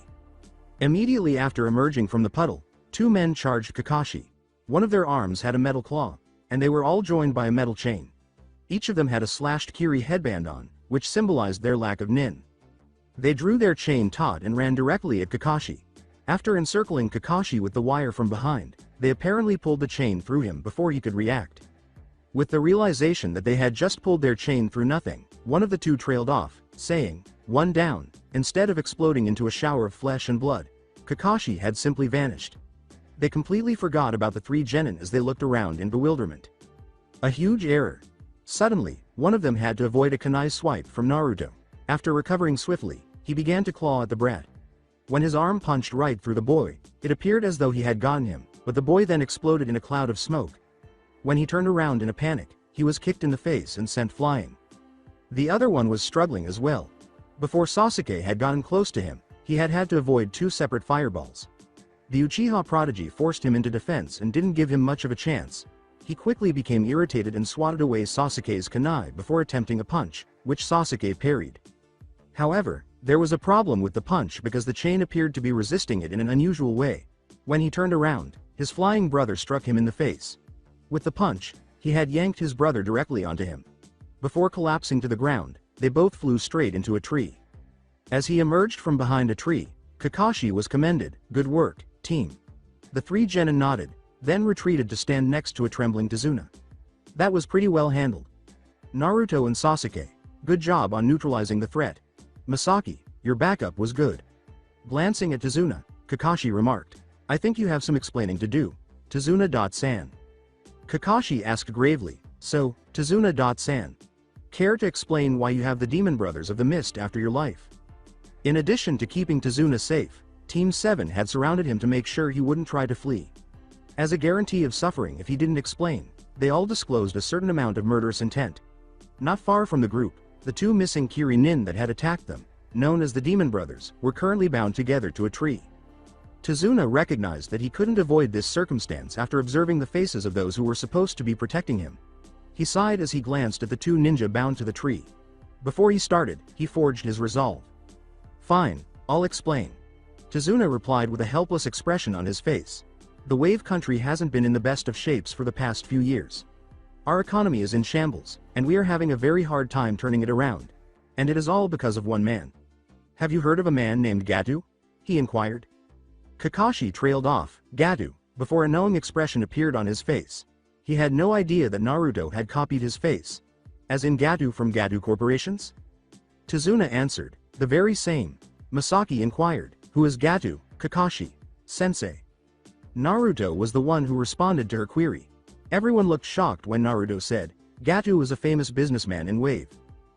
Immediately after emerging from the puddle, 2 men charged Kakashi. One of their arms had a metal claw, and they were all joined by a metal chain. Each of them had a slashed Kiri headband on, which symbolized their lack of nin. They drew their chain taut and ran directly at Kakashi. After encircling Kakashi with the wire from behind, they apparently pulled the chain through him before he could react. With the realization that they had just pulled their chain through nothing, one of the 2 trailed off, saying, one down. Instead of exploding into a shower of flesh and blood, Kakashi had simply vanished. They completely forgot about the 3 genin as they looked around in bewilderment. A huge error. Suddenly, one of them had to avoid a kunai swipe from Naruto. After recovering swiftly, he began to claw at the brat. When his arm punched right through the boy, it appeared as though he had gotten him, but the boy then exploded in a cloud of smoke. When he turned around in a panic, he was kicked in the face and sent flying. The other one was struggling as well. Before Sasuke had gotten close to him, he had to avoid 2 separate fireballs. The Uchiha prodigy forced him into defense and didn't give him much of a chance. He quickly became irritated and swatted away Sasuke's kunai before attempting a punch, which Sasuke parried. However, there was a problem with the punch because the chain appeared to be resisting it in an unusual way. When he turned around, his flying brother struck him in the face. With the punch, he had yanked his brother directly onto him. Before collapsing to the ground, they both flew straight into a tree. As he emerged from behind a tree, Kakashi was commended, "Good work, team." The three genin nodded, then retreated to stand next to a trembling Tazuna. "That was pretty well handled. Naruto and Sasuke, good job on neutralizing the threat. Masaki, your backup was good." Glancing at Tazuna, Kakashi remarked, "I think you have some explaining to do, Tazuna-san." Kakashi asked gravely, "So, Tazuna-san, care to explain why you have the demon brothers of the mist after your life?" In addition to keeping Tazuna safe, Team 7 had surrounded him to make sure he wouldn't try to flee. As a guarantee of suffering if he didn't explain, they all disclosed a certain amount of murderous intent. Not far from the group, the two missing Kiri-nin that had attacked them, known as the Demon Brothers, were currently bound together to a tree. Tazuna recognized that he couldn't avoid this circumstance after observing the faces of those who were supposed to be protecting him. He sighed as he glanced at the two ninja bound to the tree. Before he started, he forged his resolve. "Fine, I'll explain." Tazuna replied with a helpless expression on his face. "The Wave Country hasn't been in the best of shapes for the past few years. Our economy is in shambles, and we are having a very hard time turning it around. And it is all because of one man. Have you heard of a man named Gato?" he inquired. Kakashi trailed off, "Gato," before a knowing expression appeared on his face. He had no idea that Naruto had copied his face. As in Gato from Gato Corporations? Tazuna answered, "The very same." Masaki inquired, "Who is Gato, Kakashi sensei?" Naruto was the one who responded to her query. Everyone looked shocked when Naruto said, "Gato is a famous businessman in Wave.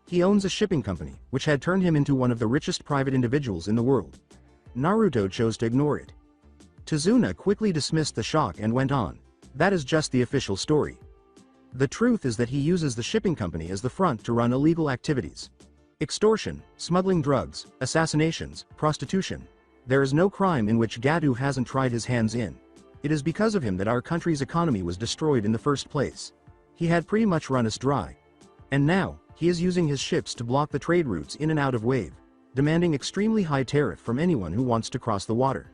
He owns a shipping company, which had turned him into one of the richest private individuals in the world." Naruto chose to ignore it. Tazuna quickly dismissed the shock and went on, "That is just the official story. The truth is that he uses the shipping company as the front to run illegal activities. Extortion, smuggling drugs, assassinations, prostitution. There is no crime in which Gato hasn't tried his hands in. It is because of him that our country's economy was destroyed in the first place. He had pretty much run us dry. And now, he is using his ships to block the trade routes in and out of Wave, demanding extremely high tariff from anyone who wants to cross the water.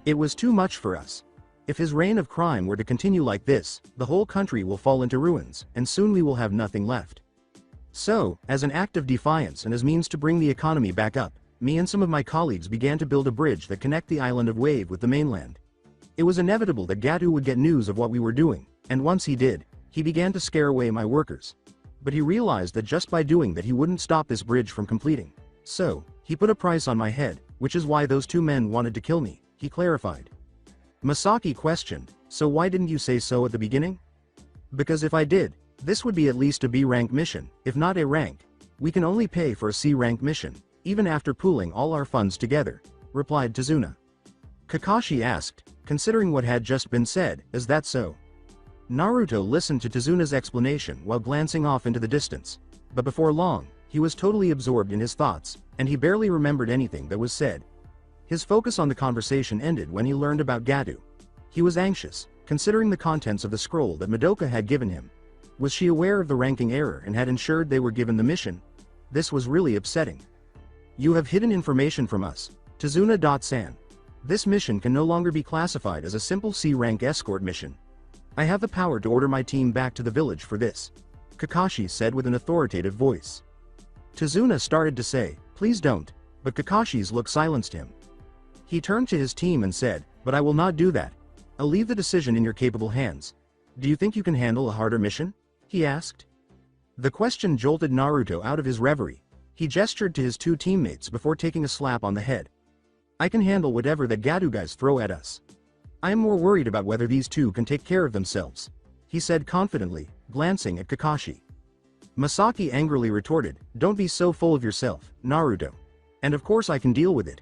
It was too much for us. If his reign of crime were to continue like this, the whole country will fall into ruins, and soon we will have nothing left. So, as an act of defiance and as means to bring the economy back up, me and some of my colleagues began to build a bridge that connect the island of Wave with the mainland. It was inevitable that Gato would get news of what we were doing, and once he did, he began to scare away my workers. But he realized that just by doing that he wouldn't stop this bridge from completing. So, he put a price on my head, which is why those two men wanted to kill me," he clarified. Masaki questioned, "So why didn't you say so at the beginning?" "Because if I did, this would be at least a B-rank mission, if not A rank. We can only pay for a C-rank mission, even after pooling all our funds together," replied Tazuna. Kakashi asked, considering what had just been said, "Is that so?" Naruto listened to Tazuna's explanation while glancing off into the distance. But before long, he was totally absorbed in his thoughts, and he barely remembered anything that was said. His focus on the conversation ended when he learned about Gato. He was anxious, considering the contents of the scroll that Madoka had given him. Was she aware of the ranking error and had ensured they were given the mission? This was really upsetting. "You have hidden information from us, Tazuna-san. This mission can no longer be classified as a simple C-rank escort mission. I have the power to order my team back to the village for this," Kakashi said with an authoritative voice. Tazuna started to say, "Please don't," but Kakashi's look silenced him. He turned to his team and said, "But I will not do that. I'll leave the decision in your capable hands. Do you think you can handle a harder mission?" he asked. The question jolted Naruto out of his reverie. He gestured to his two teammates before taking a slap on the head. "I can handle whatever the Gato guys throw at us. I am more worried about whether these two can take care of themselves," he said confidently, glancing at Kakashi. Masaki angrily retorted, "Don't be so full of yourself, Naruto. And of course I can deal with it."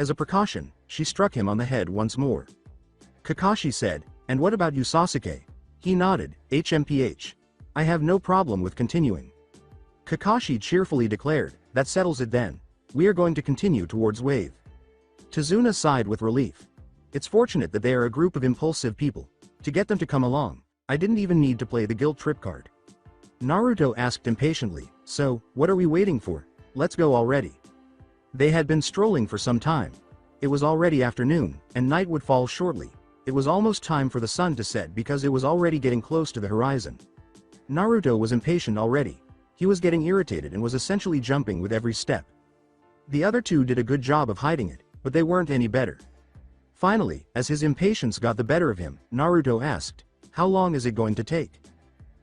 As a precaution, she struck him on the head once more. Kakashi said, "And what about you, Sasuke?" He nodded, "HMPH. I have no problem with continuing." Kakashi cheerfully declared, "That settles it then. We are going to continue towards Wave." Tazuna sighed with relief. "It's fortunate that they are a group of impulsive people. To get them to come along, I didn't even need to play the guilt trip card." Naruto asked impatiently, "So, what are we waiting for? Let's go already." They had been strolling for some time. It was already afternoon, and night would fall shortly. It was almost time for the sun to set because it was already getting close to the horizon. Naruto was impatient already. He was getting irritated and was essentially jumping with every step. The other two did a good job of hiding it, but they weren't any better. Finally, as his impatience got the better of him, Naruto asked, "How long is it going to take?"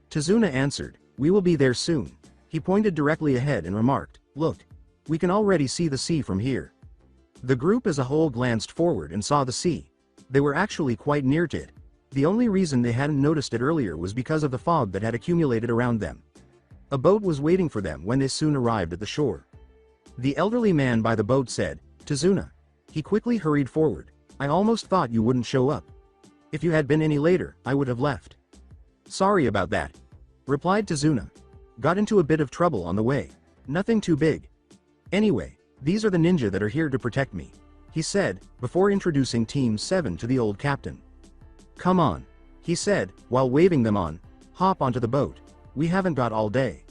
Tazuna answered, "We will be there soon." He pointed directly ahead and remarked, "Look. We can already see the sea from here." The group as a whole glanced forward and saw the sea. They were actually quite near to it. The only reason they hadn't noticed it earlier was because of the fog that had accumulated around them. A boat was waiting for them when they soon arrived at the shore. The elderly man by the boat said, "Tazuna." He quickly hurried forward. "I almost thought you wouldn't show up. If you had been any later, I would have left." "Sorry about that," replied Tazuna. "Got into a bit of trouble on the way. Nothing too big. Anyway, these are the ninja that are here to protect me," he said, before introducing Team 7 to the old captain. "Come on," he said, while waving them on. "Hop onto the boat. We haven't got all day."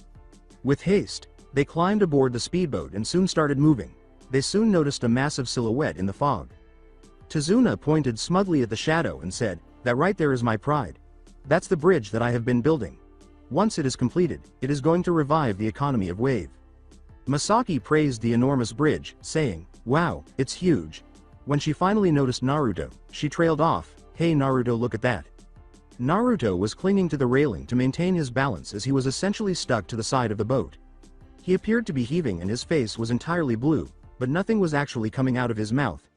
With haste, they climbed aboard the speedboat and soon started moving. They soon noticed a massive silhouette in the fog. Tazuna pointed smugly at the shadow and said, "That right there is my pride. That's the bridge that I have been building. Once it is completed, it is going to revive the economy of Wave." Masaki praised the enormous bridge, saying, "Wow, it's huge." When she finally noticed Naruto, she trailed off, "Hey Naruto, look at that." Naruto was clinging to the railing to maintain his balance as he was essentially stuck to the side of the boat. He appeared to be heaving and his face was entirely blue, but nothing was actually coming out of his mouth.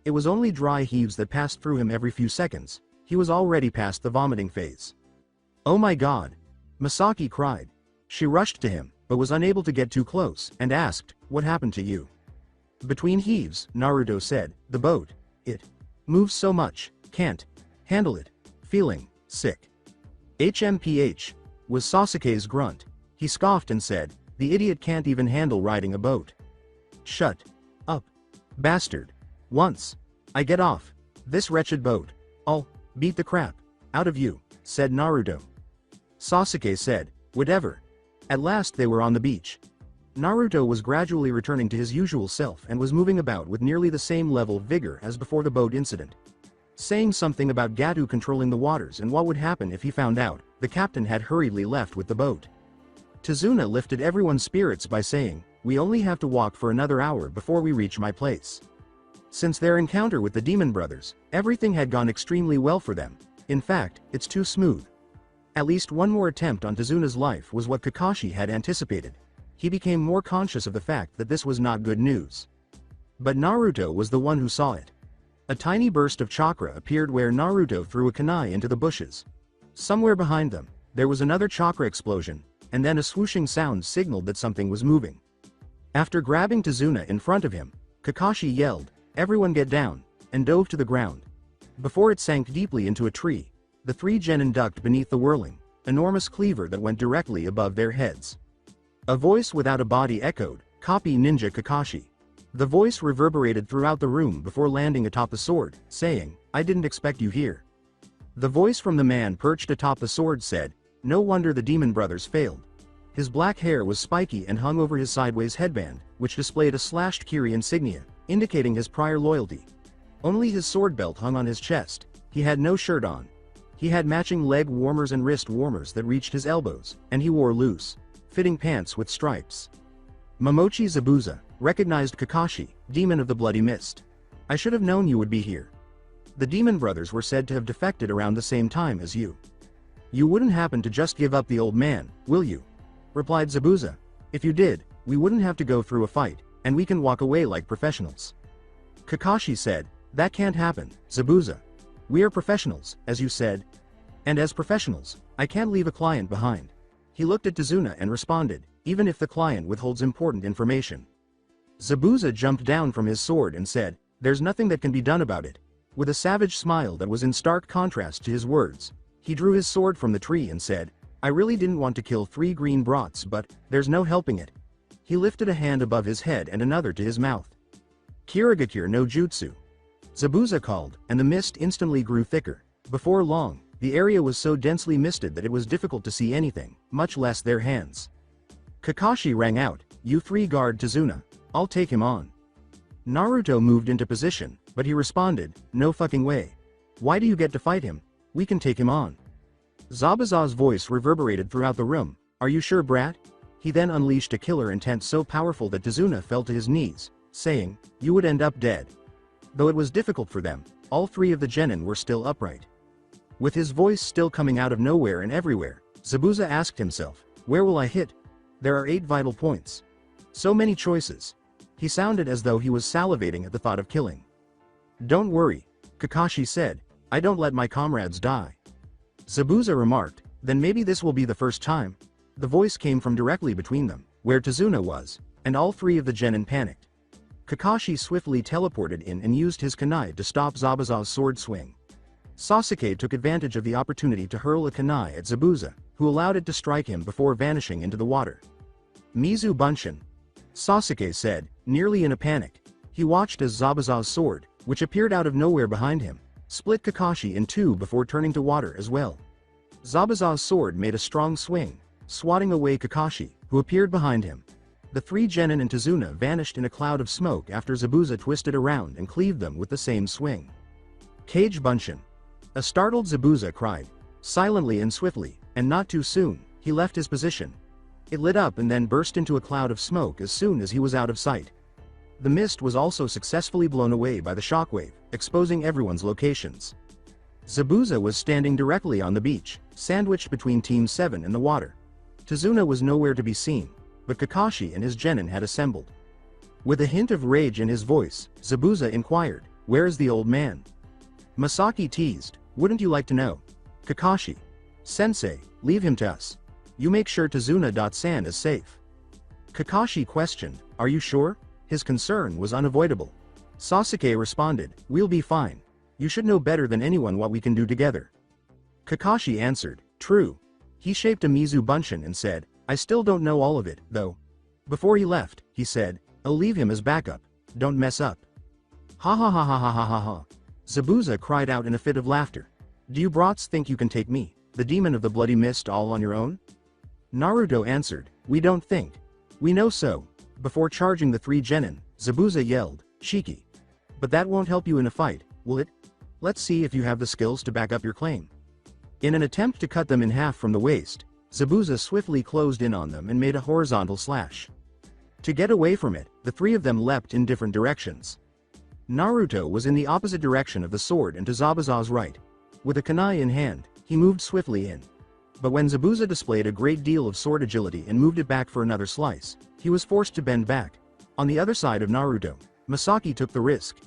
It was only dry heaves that passed through him every few seconds. He was already past the vomiting phase. "Oh my god!" Masaki cried. She rushed to him, but was unable to get too close, and asked, "What happened to you?" Between heaves, Naruto said, "The boat. It moves so much, can't handle it. Feeling sick." "HMPH," was Sasuke's grunt. He scoffed and said, "The idiot can't even handle riding a boat." "Shut up, bastard. Once I get off this wretched boat, I'll beat the crap out of you," said Naruto. Sasuke said, "Whatever." At last they were on the beach. Naruto was gradually returning to his usual self and was moving about with nearly the same level of vigor as before the boat incident. Saying something about Gato controlling the waters and what would happen if he found out, the captain had hurriedly left with the boat. Tazuna lifted everyone's spirits by saying, "We only have to walk for another hour before we reach my place." Since their encounter with the Demon Brothers, everything had gone extremely well for them. In fact, it's too smooth. At least one more attempt on Tazuna's life was what Kakashi had anticipated. He became more conscious of the fact that this was not good news. But Naruto was the one who saw it. A tiny burst of chakra appeared where Naruto threw a kunai into the bushes. Somewhere behind them, there was another chakra explosion, and then a swooshing sound signaled that something was moving. After grabbing Tazuna in front of him, Kakashi yelled, "Everyone get down," and dove to the ground. Before it sank deeply into a tree, the three genin ducked beneath the whirling, enormous cleaver that went directly above their heads. A voice without a body echoed, "Copy Ninja Kakashi." The voice reverberated throughout the room before landing atop the sword, saying, "I didn't expect you here." The voice from the man perched atop the sword said, "No wonder the Demon Brothers failed." His black hair was spiky and hung over his sideways headband, which displayed a slashed Kiri insignia, indicating his prior loyalty. Only his sword belt hung on his chest. He had no shirt on. He had matching leg warmers and wrist warmers that reached his elbows, and he wore loose, fitting pants with stripes. Momochi Zabuza recognized Kakashi, Demon of the Bloody Mist. "I should have known you would be here. The Demon Brothers were said to have defected around the same time as you. You wouldn't happen to just give up the old man, will you?" replied Zabuza. "If you did, we wouldn't have to go through a fight, and we can walk away like professionals." Kakashi said, "That can't happen, Zabuza. We are professionals, as you said. And as professionals, I can't leave a client behind." He looked at Tazuna and responded, "Even if the client withholds important information." Zabuza jumped down from his sword and said, "There's nothing that can be done about it." With a savage smile that was in stark contrast to his words, he drew his sword from the tree and said, "I really didn't want to kill 3 green brats, but there's no helping it." He lifted a hand above his head and another to his mouth. "Kirigakure no Jutsu," Zabuza called, and the mist instantly grew thicker. Before long, the area was so densely misted that it was difficult to see anything, much less their hands. Kakashi rang out, "You three guard Tazuna. I'll take him on." Naruto moved into position, but he responded, "No fucking way. Why do you get to fight him? We can take him on." Zabuza's voice reverberated throughout the room. "Are you sure, brat?" He then unleashed a killer intent so powerful that Tazuna fell to his knees, saying, "You would end up dead." Though it was difficult for them, all three of the genin were still upright. With his voice still coming out of nowhere and everywhere, Zabuza asked himself, "Where will I hit? There are 8 vital points. So many choices." He sounded as though he was salivating at the thought of killing. "Don't worry," Kakashi said, "I don't let my comrades die." Zabuza remarked, "Then maybe this will be the first time." The voice came from directly between them, where Tazuna was, and all three of the genin panicked. Kakashi swiftly teleported in and used his kunai to stop Zabuza's sword swing. Sasuke took advantage of the opportunity to hurl a kunai at Zabuza, who allowed it to strike him before vanishing into the water. "Mizu Bunshin," Sasuke said, nearly in a panic. He watched as Zabuza's sword, which appeared out of nowhere behind him, split Kakashi in two before turning to water as well. Zabuza's sword made a strong swing, swatting away Kakashi, who appeared behind him. The three genin and Tazuna vanished in a cloud of smoke after Zabuza twisted around and cleaved them with the same swing. "Kage Bunshin," a startled Zabuza cried. Silently and swiftly, and not too soon, he left his position. It lit up and then burst into a cloud of smoke as soon as he was out of sight. The mist was also successfully blown away by the shockwave, exposing everyone's locations. Zabuza was standing directly on the beach, sandwiched between Team 7 and the water. Tazuna was nowhere to be seen, but Kakashi and his genin had assembled. With a hint of rage in his voice, Zabuza inquired, "Where is the old man?" Masaki teased, "Wouldn't you like to know?" Kakashi, "Sensei, leave him to us. You make sure Tazuna-san is safe." Kakashi questioned, "Are you sure?" His concern was unavoidable. Sasuke responded, "We'll be fine. You should know better than anyone what we can do together." Kakashi answered, "True." He shaped a Mizu Bunshin and said, "I still don't know all of it, though." Before he left, he said, "I'll leave him as backup. Don't mess up." "Ha ha ha ha ha ha ha ha." Zabuza cried out in a fit of laughter. "Do you brats think you can take me, the demon of the bloody mist, all on your own?" Naruto answered, "We don't think. We know so." Before charging the three genin, Zabuza yelled, "Shiki." "But that won't help you in a fight, will it? Let's see if you have the skills to back up your claim." In an attempt to cut them in half from the waist, Zabuza swiftly closed in on them and made a horizontal slash. To get away from it, the three of them leapt in different directions. Naruto was in the opposite direction of the sword and to Zabuza's right. With a kunai in hand, he moved swiftly in. But when Zabuza displayed a great deal of sword agility and moved it back for another slice, he was forced to bend back. On the other side of Naruto, Masaki took the risk.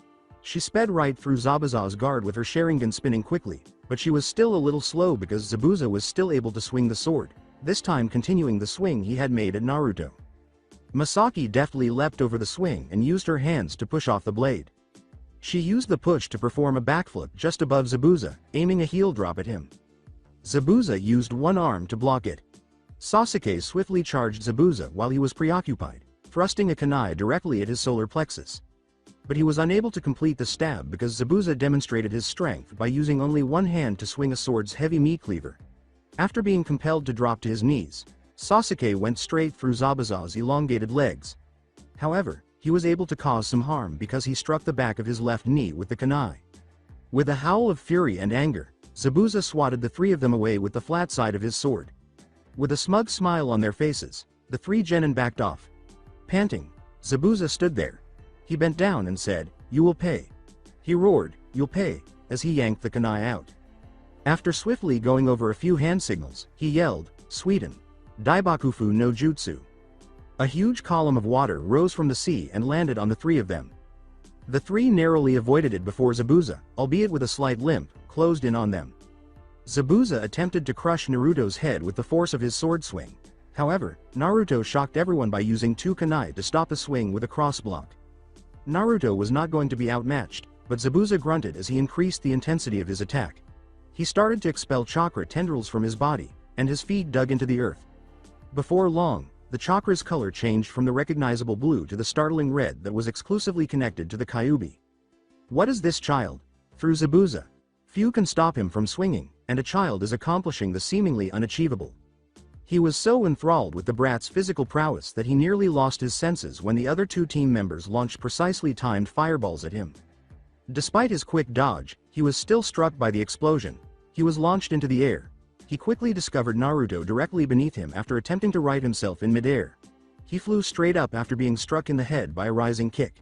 She sped right through Zabuza's guard with her Sharingan spinning quickly, but she was still a little slow because Zabuza was still able to swing the sword, this time continuing the swing he had made at Naruto. Masaki deftly leapt over the swing and used her hands to push off the blade. She used the push to perform a backflip just above Zabuza, aiming a heel drop at him. Zabuza used one arm to block it. Sasuke swiftly charged Zabuza while he was preoccupied, thrusting a kunai directly at his solar plexus. But he was unable to complete the stab because Zabuza demonstrated his strength by using only one hand to swing a sword's heavy meat cleaver. After being compelled to drop to his knees, Sasuke went straight through Zabuza's elongated legs. However, he was able to cause some harm because he struck the back of his left knee with the kunai. With a howl of fury and anger, Zabuza swatted the three of them away with the flat side of his sword. With a smug smile on their faces, the three genin backed off. Panting, Zabuza stood there. He bent down and said, "You will pay." He roared, "You'll pay," as he yanked the kunai out. After swiftly going over a few hand signals, he yelled, "Suiten! Daibakufu no Jutsu!" A huge column of water rose from the sea and landed on the three of them. The three narrowly avoided it before Zabuza, albeit with a slight limp, closed in on them. Zabuza attempted to crush Naruto's head with the force of his sword swing. However, Naruto shocked everyone by using two kunai to stop the swing with a cross block. Naruto was not going to be outmatched, but Zabuza grunted as he increased the intensity of his attack. He started to expel chakra tendrils from his body, and his feet dug into the earth. Before long, the chakra's color changed from the recognizable blue to the startling red that was exclusively connected to the Kyuubi. "What is this child?" Through Zabuza. Few can stop him from swinging, and a child is accomplishing the seemingly unachievable. He was so enthralled with the brat's physical prowess that he nearly lost his senses when the other two team members launched precisely timed fireballs at him. Despite his quick dodge, he was still struck by the explosion. He was launched into the air. He quickly discovered Naruto directly beneath him after attempting to right himself in midair. He flew straight up after being struck in the head by a rising kick.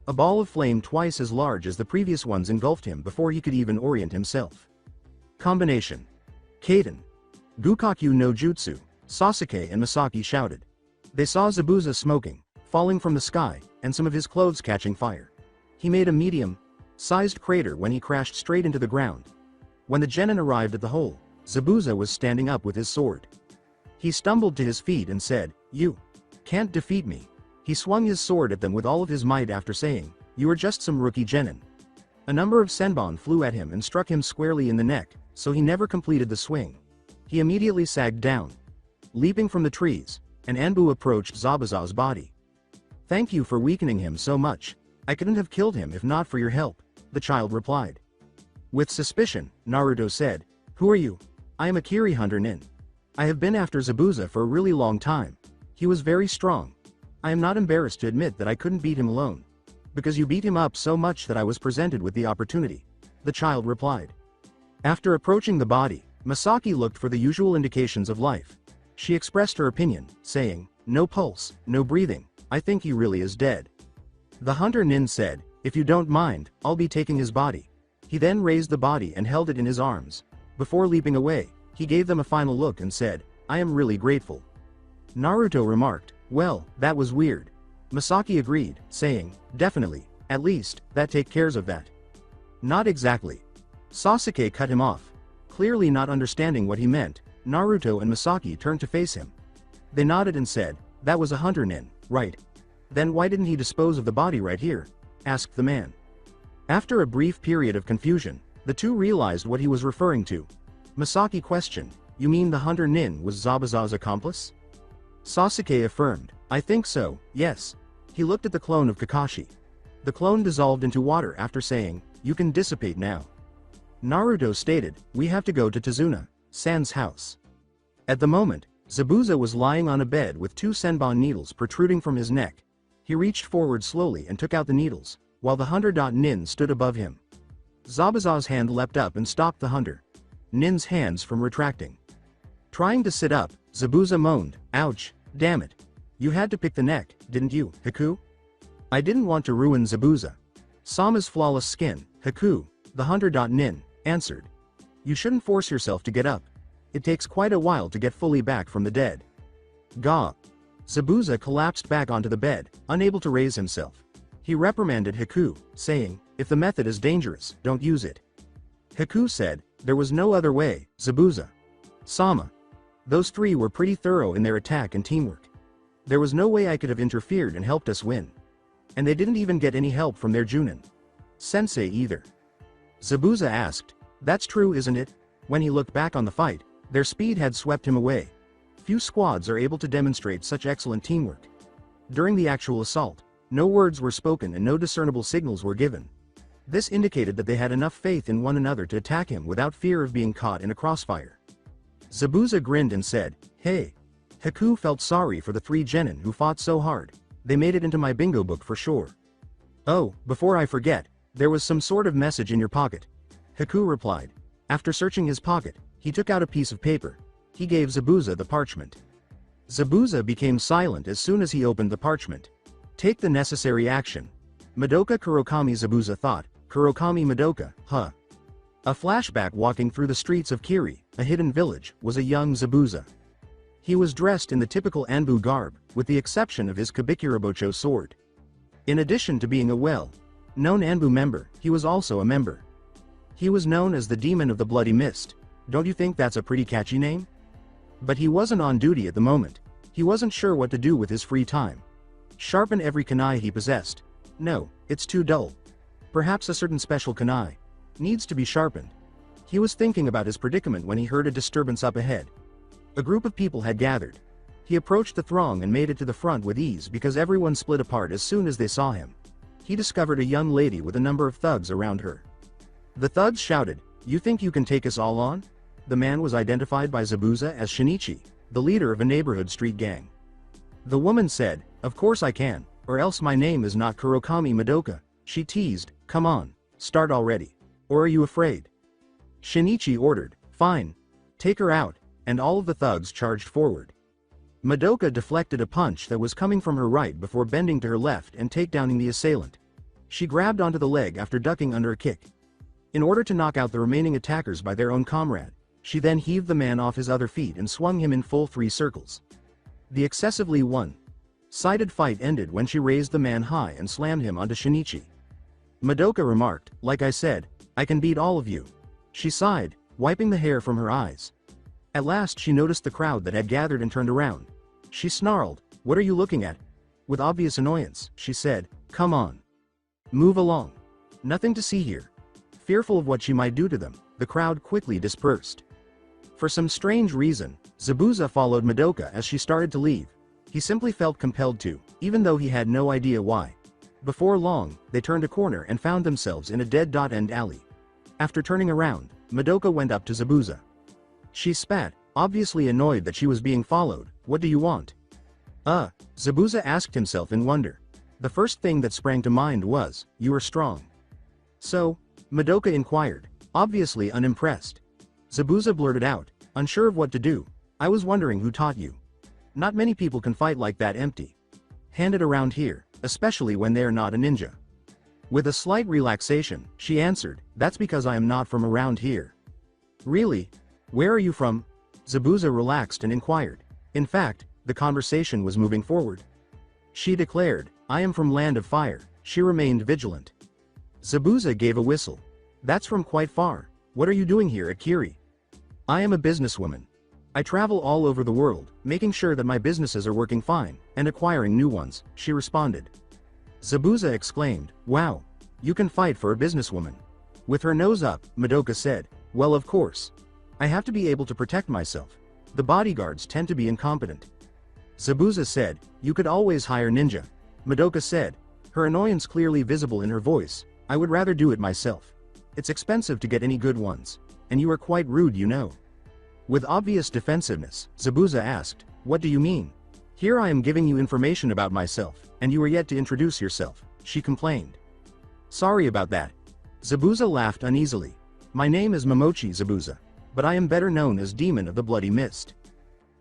A ball of flame twice as large as the previous ones engulfed him before he could even orient himself. Combination. Kaden. Gukakyu no Jutsu, Sasuke and Misaki shouted. They saw Zabuza smoking, falling from the sky, and some of his clothes catching fire. He made a medium-sized crater when he crashed straight into the ground. When the genin arrived at the hole, Zabuza was standing up with his sword. He stumbled to his feet and said, "You can't defeat me." He swung his sword at them with all of his might after saying, "You are just some rookie genin." A number of senbon flew at him and struck him squarely in the neck, so he never completed the swing. He immediately sagged down. Leaping from the trees, an Anbu approached Zabuza's body. "Thank you for weakening him so much. I couldn't have killed him if not for your help," the child replied. With suspicion, Naruto said, "Who are you?" "I am a Kiri Hunter Nin. I have been after Zabuza for a really long time. He was very strong. I am not embarrassed to admit that I couldn't beat him alone. Because you beat him up so much that I was presented with the opportunity," the child replied. After approaching the body, Misaki looked for the usual indications of life. She expressed her opinion, saying, "No pulse, no breathing, I think he really is dead." The hunter Nin said, "If you don't mind, I'll be taking his body." He then raised the body and held it in his arms. Before leaping away, he gave them a final look and said, "I am really grateful." Naruto remarked, "Well, that was weird." Misaki agreed, saying, "Definitely, at least, that take cares of that." "Not exactly." Sasuke cut him off. Clearly not understanding what he meant, Naruto and Misaki turned to face him. They nodded and said, "That was a hunter Nin, right? Then why didn't he dispose of the body right here?" asked the man. After a brief period of confusion, the two realized what he was referring to. Misaki questioned, "You mean the hunter Nin was Zabuza's accomplice?" Sasuke affirmed, "I think so, yes." He looked at the clone of Kakashi. The clone dissolved into water after saying, "You can dissipate now." Naruto stated, "We have to go to Tazuna-san's house." At the moment, Zabuza was lying on a bed with two senbon needles protruding from his neck. He reached forward slowly and took out the needles, while the hunter Nin stood above him. Zabuza's hand leapt up and stopped the hunter Nin's hands from retracting. Trying to sit up, Zabuza moaned, "Ouch, damn it. You had to pick the neck, didn't you, Haku?" "I didn't want to ruin Zabuza Sama's flawless skin, Haku," the hunter Nin answered. "You shouldn't force yourself to get up. It takes quite a while to get fully back from the dead." "Gah!" Zabuza collapsed back onto the bed, unable to raise himself. He reprimanded Haku, saying, "If the method is dangerous, don't use it." Haku said, "There was no other way, Zabuza Sama. Those three were pretty thorough in their attack and teamwork. There was no way I could have interfered and helped us win. And they didn't even get any help from their Junin Sensei either." Zabuza asked, "That's true, isn't it?" When he looked back on the fight, their speed had swept him away. Few squads are able to demonstrate such excellent teamwork. During the actual assault, no words were spoken and no discernible signals were given. This indicated that they had enough faith in one another to attack him without fear of being caught in a crossfire. Zabuza grinned and said, "Hey." Haku felt sorry for the three genin who fought so hard. "They made it into my bingo book for sure." "Oh, before I forget, there was some sort of message in your pocket," Haku replied. After searching his pocket, he took out a piece of paper. He gave Zabuza the parchment. Zabuza became silent as soon as he opened the parchment. "Take the necessary action." Madoka Kurokami, Zabuza thought. Kurokami Madoka, huh? A flashback walking through the streets of Kiri, a hidden village, was a young Zabuza. He was dressed in the typical Anbu garb, with the exception of his Kabikirabocho sword. In addition to being a well-known Anbu member, he was also a member. He was known as the Demon of the Bloody Mist. Don't you think that's a pretty catchy name? But he wasn't on duty at the moment. He wasn't sure what to do with his free time. Sharpen every kunai he possessed. No, it's too dull. Perhaps a certain special kunai needs to be sharpened. He was thinking about his predicament when he heard a disturbance up ahead. A group of people had gathered. He approached the throng and made it to the front with ease because everyone split apart as soon as they saw him. He discovered a young lady with a number of thugs around her. The thugs shouted, "You think you can take us all on?" The man was identified by Zabuza as Shinichi, the leader of a neighborhood street gang. The woman said, "Of course I can, or else my name is not Kurokami Madoka," she teased. "Come on, start already. Or are you afraid?" Shinichi ordered, "Fine. Take her out," and all of the thugs charged forward. Madoka deflected a punch that was coming from her right before bending to her left and takedowning the assailant. She grabbed onto the leg after ducking under a kick. In order to knock out the remaining attackers by their own comrade, she then heaved the man off his other feet and swung him in full 3 circles. The excessively one-sided fight ended when she raised the man high and slammed him onto Shinichi. Madoka remarked, "Like I said, I can beat all of you." She sighed, wiping the hair from her eyes. At last she noticed the crowd that had gathered and turned around. She snarled, "What are you looking at?" With obvious annoyance, she said, "Come on. Move along. Nothing to see here." Fearful of what she might do to them, the crowd quickly dispersed. For some strange reason, Zabuza followed Madoka as she started to leave. He simply felt compelled to, even though he had no idea why. Before long, they turned a corner and found themselves in a dead-end alley. After turning around, Madoka went up to Zabuza. She spat, obviously annoyed that she was being followed. "What do you want?" Zabuza asked himself in wonder. The first thing that sprang to mind was, "You are strong." "So?" Madoka inquired, obviously unimpressed. Zabuza blurted out, unsure of what to do, "I was wondering who taught you. Not many people can fight like that empty-handed around here, especially when they are not a ninja." With a slight relaxation, she answered, "That's because I am not from around here." "Really? Where are you from?" Zabuza relaxed and inquired. In fact, the conversation was moving forward. She declared, "I am from Land of Fire." She remained vigilant. Zabuza gave a whistle. "That's from quite far. What are you doing here at Kiri?" "I am a businesswoman. I travel all over the world, making sure that my businesses are working fine, and acquiring new ones," she responded. Zabuza exclaimed, "Wow. You can fight for a businesswoman." With her nose up, Madoka said, "Well, of course. I have to be able to protect myself. The bodyguards tend to be incompetent." Zabuza said, "You could always hire ninja." Madoka said, her annoyance clearly visible in her voice, "I would rather do it myself. It's expensive to get any good ones. And you are quite rude, you know." With obvious defensiveness, Zabuza asked, "What do you mean? Here I am giving you information about myself, and you are yet to introduce yourself," she complained. "Sorry about that." Zabuza laughed uneasily. "My name is Momochi Zabuza, but I am better known as Demon of the Bloody Mist."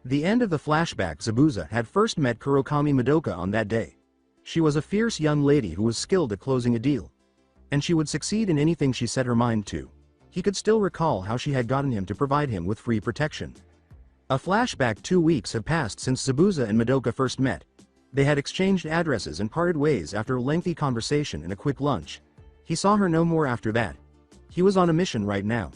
The end of the flashback. Zabuza had first met Kurokami Madoka on that day. She was a fierce young lady who was skilled at closing a deal. And she would succeed in anything she set her mind to. He could still recall how she had gotten him to provide him with free protection. A flashback. 2 weeks have passed since Zabuza and Madoka first met. They had exchanged addresses and parted ways after a lengthy conversation and a quick lunch. He saw her no more after that. He was on a mission right now.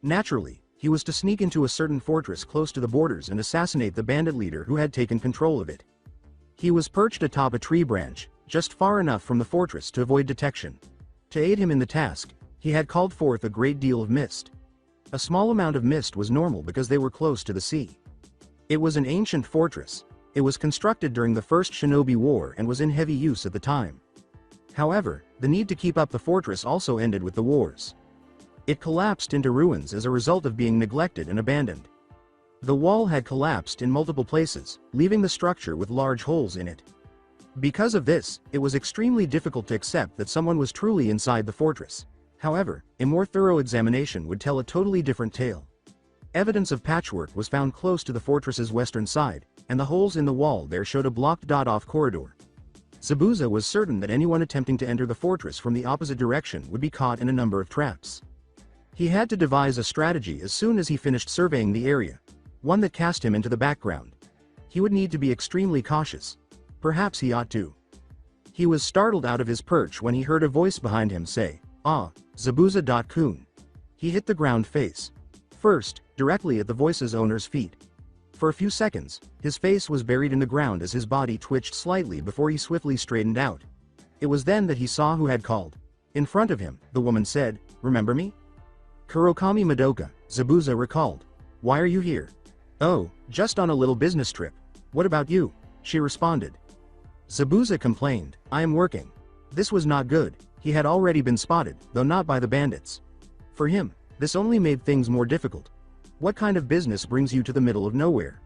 Naturally, he was to sneak into a certain fortress close to the borders and assassinate the bandit leader who had taken control of it. He was perched atop a tree branch, just far enough from the fortress to avoid detection. To aid him in the task, he had called forth a great deal of mist. A small amount of mist was normal because they were close to the sea. It was an ancient fortress. It was constructed during the First Shinobi War and was in heavy use at the time. However, the need to keep up the fortress also ended with the wars. It collapsed into ruins as a result of being neglected and abandoned. The wall had collapsed in multiple places, leaving the structure with large holes in it. Because of this, it was extremely difficult to accept that someone was truly inside the fortress. However, a more thorough examination would tell a totally different tale. Evidence of patchwork was found close to the fortress's western side, and the holes in the wall there showed a blocked-off corridor. Zabuza was certain that anyone attempting to enter the fortress from the opposite direction would be caught in a number of traps. He had to devise a strategy as soon as he finished surveying the area, one that cast him into the background. He would need to be extremely cautious. Perhaps he ought to. He was startled out of his perch when he heard a voice behind him say, "Ah, Zabuza-kun." He hit the ground face first, directly at the voice's owner's feet. For a few seconds, his face was buried in the ground as his body twitched slightly before he swiftly straightened out. It was then that he saw who had called. In front of him, the woman said, "Remember me?" "Kurokami Madoka," Zabuza recalled. "Why are you here?" "Oh, just on a little business trip. What about you?" she responded. Zabuza complained, "I am working." This was not good. He had already been spotted, though not by the bandits. For him, this only made things more difficult. What kind of business brings you to the middle of nowhere?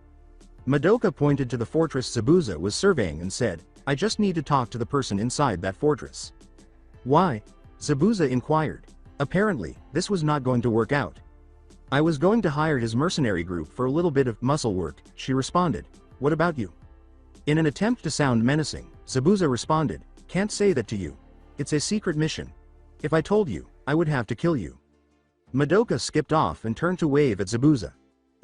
Madoka pointed to the fortress Zabuza was surveying and said, I just need to talk to the person inside that fortress. Why? Zabuza inquired. Apparently, this was not going to work out. I was going to hire his mercenary group for a little bit of muscle work, she responded. What about you? In an attempt to sound menacing, Zabuza responded, can't say that to you. It's a secret mission. If I told you, I would have to kill you. Madoka skipped off and turned to wave at Zabuza.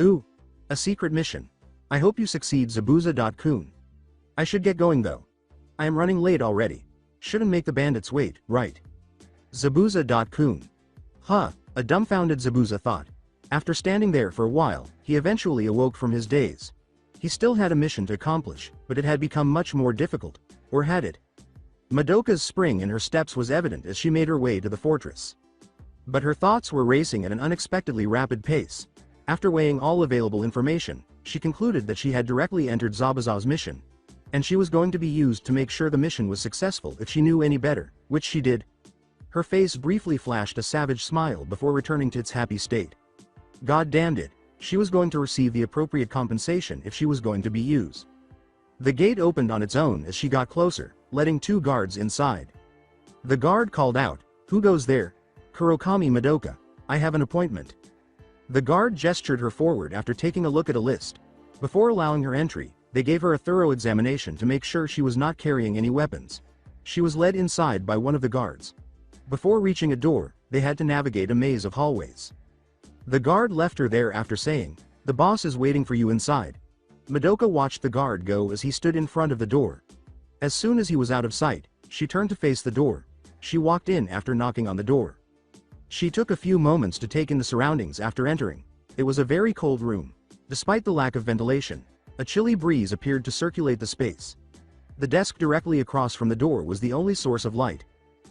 Ooh. A secret mission. I hope you succeed, Zabuza.kun. I should get going though. I am running late already. Shouldn't make the bandits wait, right? Zabuza.kun. Huh, a dumbfounded Zabuza thought. After standing there for a while, he eventually awoke from his daze. He still had a mission to accomplish, but it had become much more difficult. Or had it? Madoka's spring in her steps was evident as she made her way to the fortress. But her thoughts were racing at an unexpectedly rapid pace. After weighing all available information, she concluded that she had directly entered Zabuza's mission, and she was going to be used to make sure the mission was successful if she knew any better, which she did. Her face briefly flashed a savage smile before returning to its happy state. God damned it, she was going to receive the appropriate compensation if she was going to be used. The gate opened on its own as she got closer, letting 2 guards inside. The guard called out, Who goes there? Kurokami Madoka. I have an appointment. The guard gestured her forward after taking a look at a list. Before allowing her entry, they gave her a thorough examination to make sure she was not carrying any weapons. She was led inside by one of the guards. Before reaching a door, they had to navigate a maze of hallways. The guard left her there after saying, The boss is waiting for you inside. Madoka watched the guard go as he stood in front of the door. As soon as he was out of sight, she turned to face the door. She walked in after knocking on the door. She took a few moments to take in the surroundings after entering. It was a very cold room. Despite the lack of ventilation, a chilly breeze appeared to circulate the space. The desk directly across from the door was the only source of light.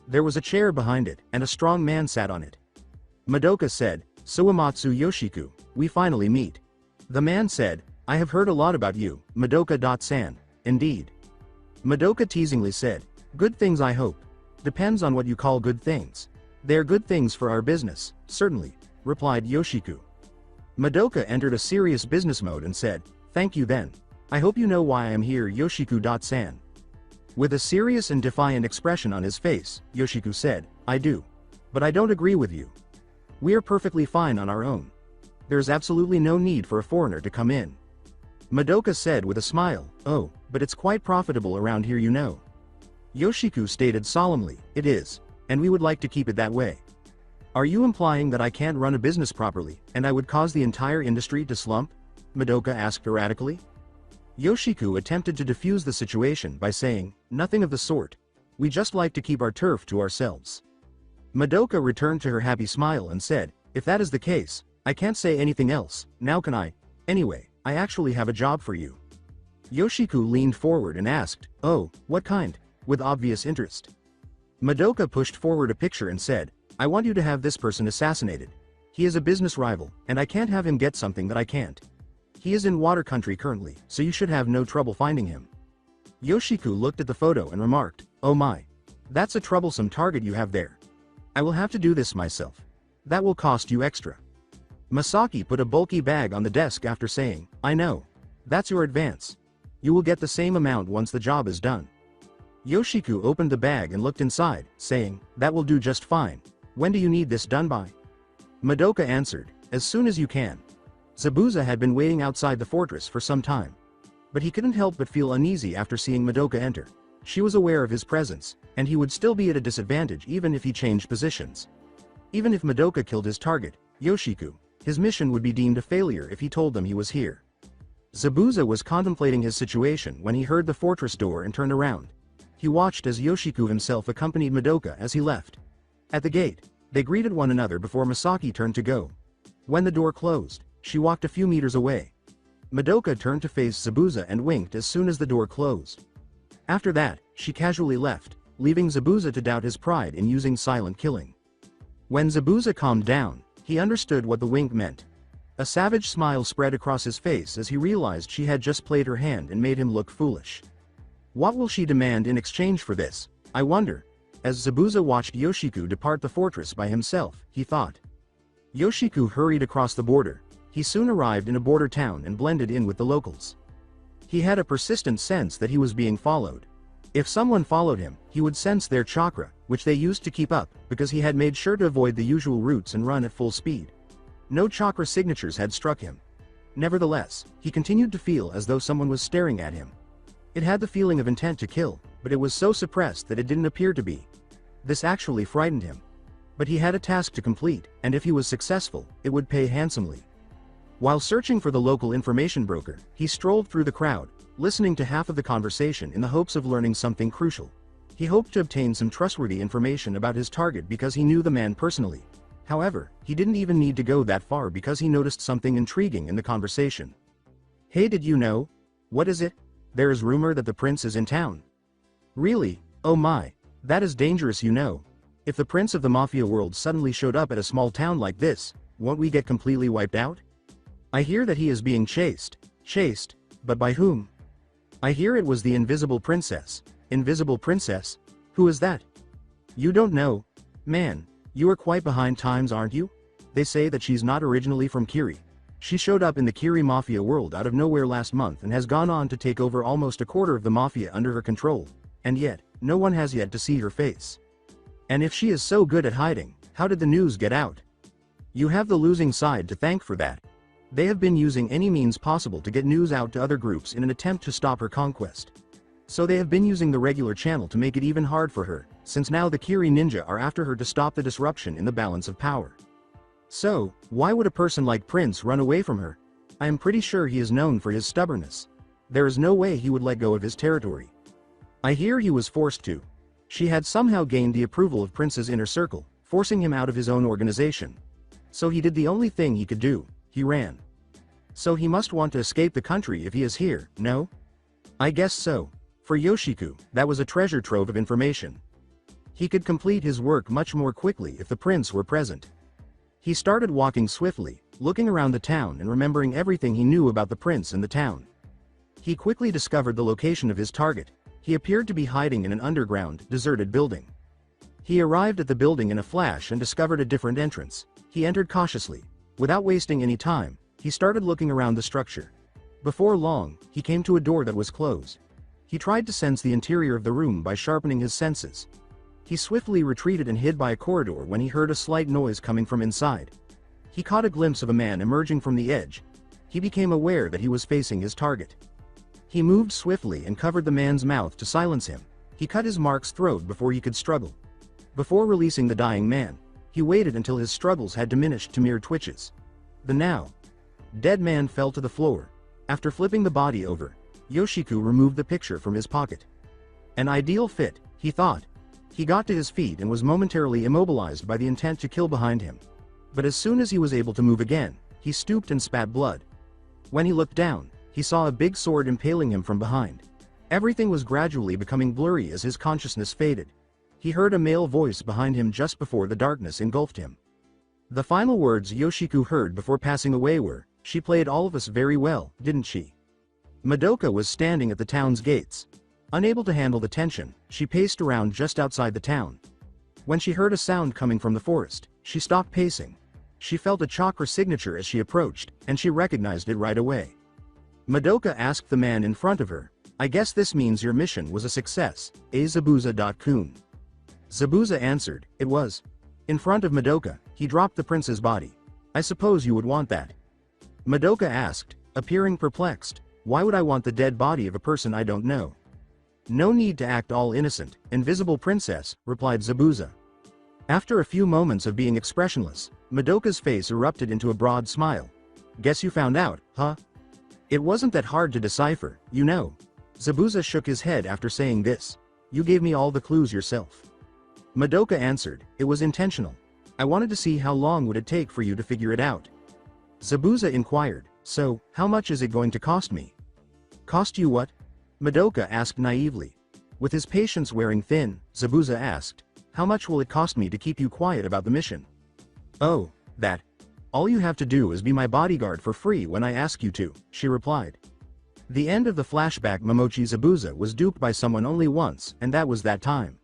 There was a chair behind it, and a strong man sat on it. Madoka said, Suwamatsu Yoshiku, we finally meet. The man said, I have heard a lot about you, Madoka-san. Indeed. Madoka teasingly said, Good things I hope. Depends on what you call good things. They are good things for our business, certainly, replied Yoshiku. Madoka entered a serious business mode and said, Thank you then. I hope you know why I am here, Yoshiku-san. With a serious and defiant expression on his face, Yoshiku said, I do. But I don't agree with you. We are perfectly fine on our own. There's absolutely no need for a foreigner to come in. Madoka said with a smile, Oh, but it's quite profitable around here, you know. Yoshiku stated solemnly, It is. And we would like to keep it that way. Are you implying that I can't run a business properly, and I would cause the entire industry to slump? Madoka asked erratically. Yoshiku attempted to defuse the situation by saying, Nothing of the sort. We just like to keep our turf to ourselves. Madoka returned to her happy smile and said, If that is the case, I can't say anything else, now can I? Anyway, I actually have a job for you. Yoshiku leaned forward and asked, Oh, what kind? With obvious interest. Madoka pushed forward a picture and said, I want you to have this person assassinated. He is a business rival, and I can't have him get something that I can't. He is in water country currently, so you should have no trouble finding him. Yoshiku looked at the photo and remarked, Oh my. That's a troublesome target you have there. I will have to do this myself. That will cost you extra. Masaki put a bulky bag on the desk after saying, I know. That's your advance. You will get the same amount once the job is done. Yoshiku opened the bag and looked inside, saying, That will do just fine. When do you need this done by? Madoka answered, As soon as you can. Zabuza had been waiting outside the fortress for some time. But he couldn't help but feel uneasy after seeing Madoka enter. She was aware of his presence, and he would still be at a disadvantage even if he changed positions. Even if Madoka killed his target, Yoshiku, his mission would be deemed a failure if he told them he was here. Zabuza was contemplating his situation when he heard the fortress door and turned around. He watched as Yoshiku himself accompanied Madoka as he left. At the gate, they greeted one another before Masaki turned to go. When the door closed, she walked a few meters away. Madoka turned to face Zabuza and winked as soon as the door closed. After that, she casually left, leaving Zabuza to doubt his pride in using silent killing. When Zabuza calmed down, he understood what the wink meant. A savage smile spread across his face as he realized she had just played her hand and made him look foolish. What will she demand in exchange for this, I wonder? As Zabuza watched Yoshiku depart the fortress by himself, he thought. Yoshiku hurried across the border. He soon arrived in a border town and blended in with the locals. He had a persistent sense that he was being followed. If someone followed him, he would sense their chakra, which they used to keep up, because he had made sure to avoid the usual routes and run at full speed. No chakra signatures had struck him. Nevertheless, he continued to feel as though someone was staring at him. It had the feeling of intent to kill, but it was so suppressed that it didn't appear to be. This actually frightened him. But he had a task to complete, and if he was successful, it would pay handsomely. While searching for the local information broker, he strolled through the crowd, listening to half of the conversation in the hopes of learning something crucial. He hoped to obtain some trustworthy information about his target because he knew the man personally. However, he didn't even need to go that far because he noticed something intriguing in the conversation. "Hey, did you know? What is it? There is rumor that the prince is in town." "Really? Oh my. That is dangerous, you know. If the prince of the mafia world suddenly showed up at a small town like this, won't we get completely wiped out? I hear that he is being chased." "Chased? But by whom?" "I hear it was the Invisible Princess." "Invisible Princess? Who is that?" "You don't know? Man, you are quite behind times, aren't you? They say that she's not originally from Kyuubi. She showed up in the Kyuubi mafia world out of nowhere last month and has gone on to take over almost a quarter of the mafia under her control, and yet, no one has yet to see her face. And if she is so good at hiding, how did the news get out? You have the losing side to thank for that. They have been using any means possible to get news out to other groups in an attempt to stop her conquest. So they have been using the regular channel to make it even hard for her, since now the Kyuubi ninja are after her to stop the disruption in the balance of power. So, why would a person like Prince run away from her? I am pretty sure he is known for his stubbornness. There is no way he would let go of his territory. I hear he was forced to. She had somehow gained the approval of Prince's inner circle, forcing him out of his own organization. So he did the only thing he could do, he ran. So he must want to escape the country if he is here, no? I guess so. For Yoshiku, that was a treasure trove of information. He could complete his work much more quickly if the prince were present. He started walking swiftly, looking around the town and remembering everything he knew about the prince and the town. He quickly discovered the location of his target. He appeared to be hiding in an underground, deserted building. He arrived at the building in a flash and discovered a different entrance. He entered cautiously. Without wasting any time, he started looking around the structure. Before long, he came to a door that was closed. He tried to sense the interior of the room by sharpening his senses. He swiftly retreated and hid by a corridor when he heard a slight noise coming from inside. He caught a glimpse of a man emerging from the edge. He became aware that he was facing his target. He moved swiftly and covered the man's mouth to silence him. He cut his mark's throat before he could struggle. Before releasing the dying man, he waited until his struggles had diminished to mere twitches. The now dead man fell to the floor. After flipping the body over, Yoshiku removed the picture from his pocket. An ideal fit, he thought. He got to his feet and was momentarily immobilized by the intent to kill behind him. But as soon as he was able to move again, he stooped and spat blood. When he looked down, he saw a big sword impaling him from behind. Everything was gradually becoming blurry as his consciousness faded. He heard a male voice behind him just before the darkness engulfed him. The final words Yoshiku heard before passing away were, "She played all of us very well, didn't she?" Madoka was standing at the town's gates. Unable to handle the tension, she paced around just outside the town. When she heard a sound coming from the forest, she stopped pacing. She felt a chakra signature as she approached, and she recognized it right away. Madoka asked the man in front of her, "I guess this means your mission was a success, eh, Zabuza-kun?" Zabuza answered, "It was." In front of Madoka, he dropped the prince's body. "I suppose you would want that." Madoka asked, appearing perplexed, "Why would I want the dead body of a person I don't know?" "No need to act all innocent, invisible princess," replied Zabuza. After a few moments of being expressionless, Madoka's face erupted into a broad smile. "Guess you found out, huh? It wasn't that hard to decipher, you know." Zabuza shook his head after saying this. "You gave me all the clues yourself." Madoka answered, "It was intentional. I wanted to see how long would it take for you to figure it out." Zabuza inquired, "So, how much is it going to cost me?" "Cost you what?" Madoka asked naively. With his patience wearing thin, Zabuza asked, "How much will it cost me to keep you quiet about the mission?" "Oh, that. All you have to do is be my bodyguard for free when I ask you to," she replied. The end of the flashback. Momochi Zabuza was duped by someone only once, and that was that time.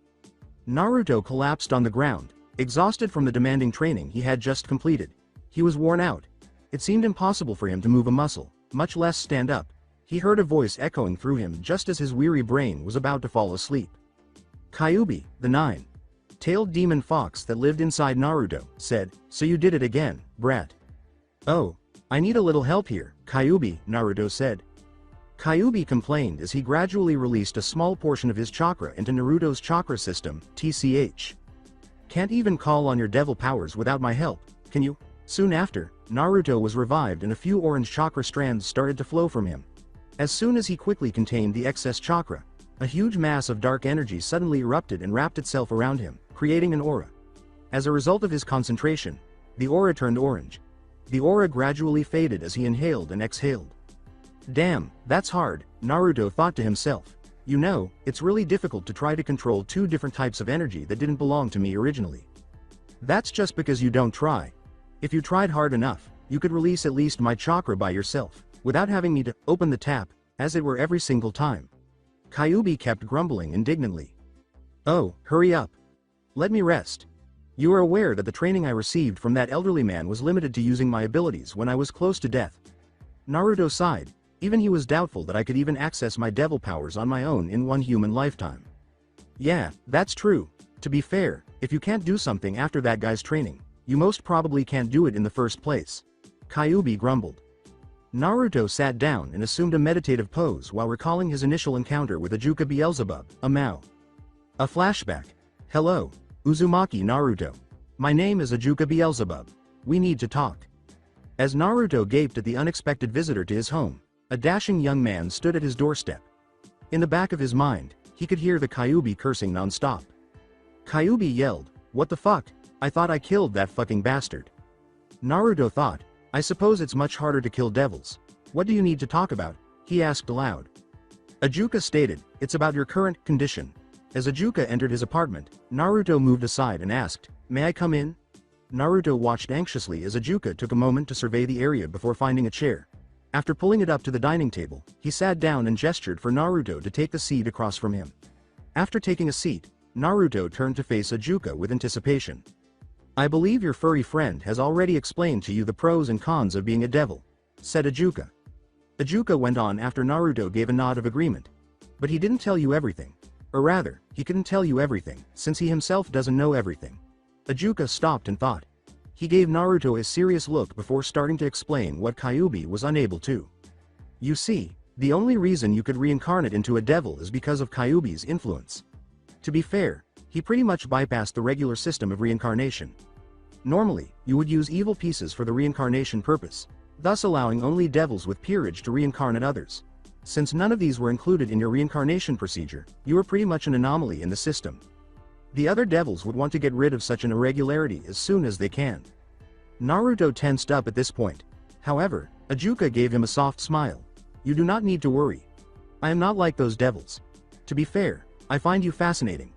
Naruto collapsed on the ground, exhausted from the demanding training he had just completed. He was worn out. It seemed impossible for him to move a muscle, much less stand up. He heard a voice echoing through him just as his weary brain was about to fall asleep. Kyuubi, the nine-tailed demon fox that lived inside Naruto, said, "So you did it again, brat." "Oh, I need a little help here, Kyuubi," Naruto said. Kyuubi complained as he gradually released a small portion of his chakra into Naruto's chakra system, TCH. "Can't even call on your devil powers without my help, can you?" Soon after, Naruto was revived and a few orange chakra strands started to flow from him. As soon as he quickly contained the excess chakra, a huge mass of dark energy suddenly erupted and wrapped itself around him, creating an aura. As a result of his concentration, the aura turned orange. The aura gradually faded as he inhaled and exhaled. "Damn, that's hard," Naruto thought to himself. "You know, it's really difficult to try to control two different types of energy that didn't belong to me originally. That's just because you don't try. If you tried hard enough, you could release at least my chakra by yourself, without having me to open the tap, as it were every single time." Kyuubi kept grumbling indignantly. "Oh, hurry up. Let me rest. You are aware that the training I received from that elderly man was limited to using my abilities when I was close to death." Naruto sighed. Even he was doubtful that I could even access my devil powers on my own in one human lifetime. "Yeah, that's true. To be fair, if you can't do something after that guy's training, you most probably can't do it in the first place," Kyuubi grumbled. Naruto sat down and assumed a meditative pose while recalling his initial encounter with Ajuka Beelzebub, a Mao. A flashback. "Hello, Uzumaki Naruto. My name is Ajuka Beelzebub. We need to talk." As Naruto gaped at the unexpected visitor to his home, a dashing young man stood at his doorstep. In the back of his mind, he could hear the Kyuubi cursing non-stop. Kyuubi yelled, "What the fuck? I thought I killed that fucking bastard." Naruto thought, "I suppose it's much harder to kill devils. What do you need to talk about?" he asked aloud. Ajuka stated, "It's about your current condition." As Ajuka entered his apartment, Naruto moved aside and asked, "May I come in?" Naruto watched anxiously as Ajuka took a moment to survey the area before finding a chair. After pulling it up to the dining table, he sat down and gestured for Naruto to take the seat across from him. After taking a seat, Naruto turned to face Ajuka with anticipation. "I believe your furry friend has already explained to you the pros and cons of being a devil," said Ajuka. Ajuka went on after Naruto gave a nod of agreement. "But he didn't tell you everything. Or rather, he couldn't tell you everything, since he himself doesn't know everything." Ajuka stopped and thought. He gave Naruto a serious look before starting to explain what Kyuubi was unable to. "You see, the only reason you could reincarnate into a devil is because of Kyuubi's influence. To be fair, he pretty much bypassed the regular system of reincarnation. Normally, you would use evil pieces for the reincarnation purpose, thus allowing only devils with peerage to reincarnate others. Since none of these were included in your reincarnation procedure, you were pretty much an anomaly in the system. The other devils would want to get rid of such an irregularity as soon as they can." Naruto tensed up at this point. However, Ajuka gave him a soft smile. "You do not need to worry. I am not like those devils. To be fair, I find you fascinating.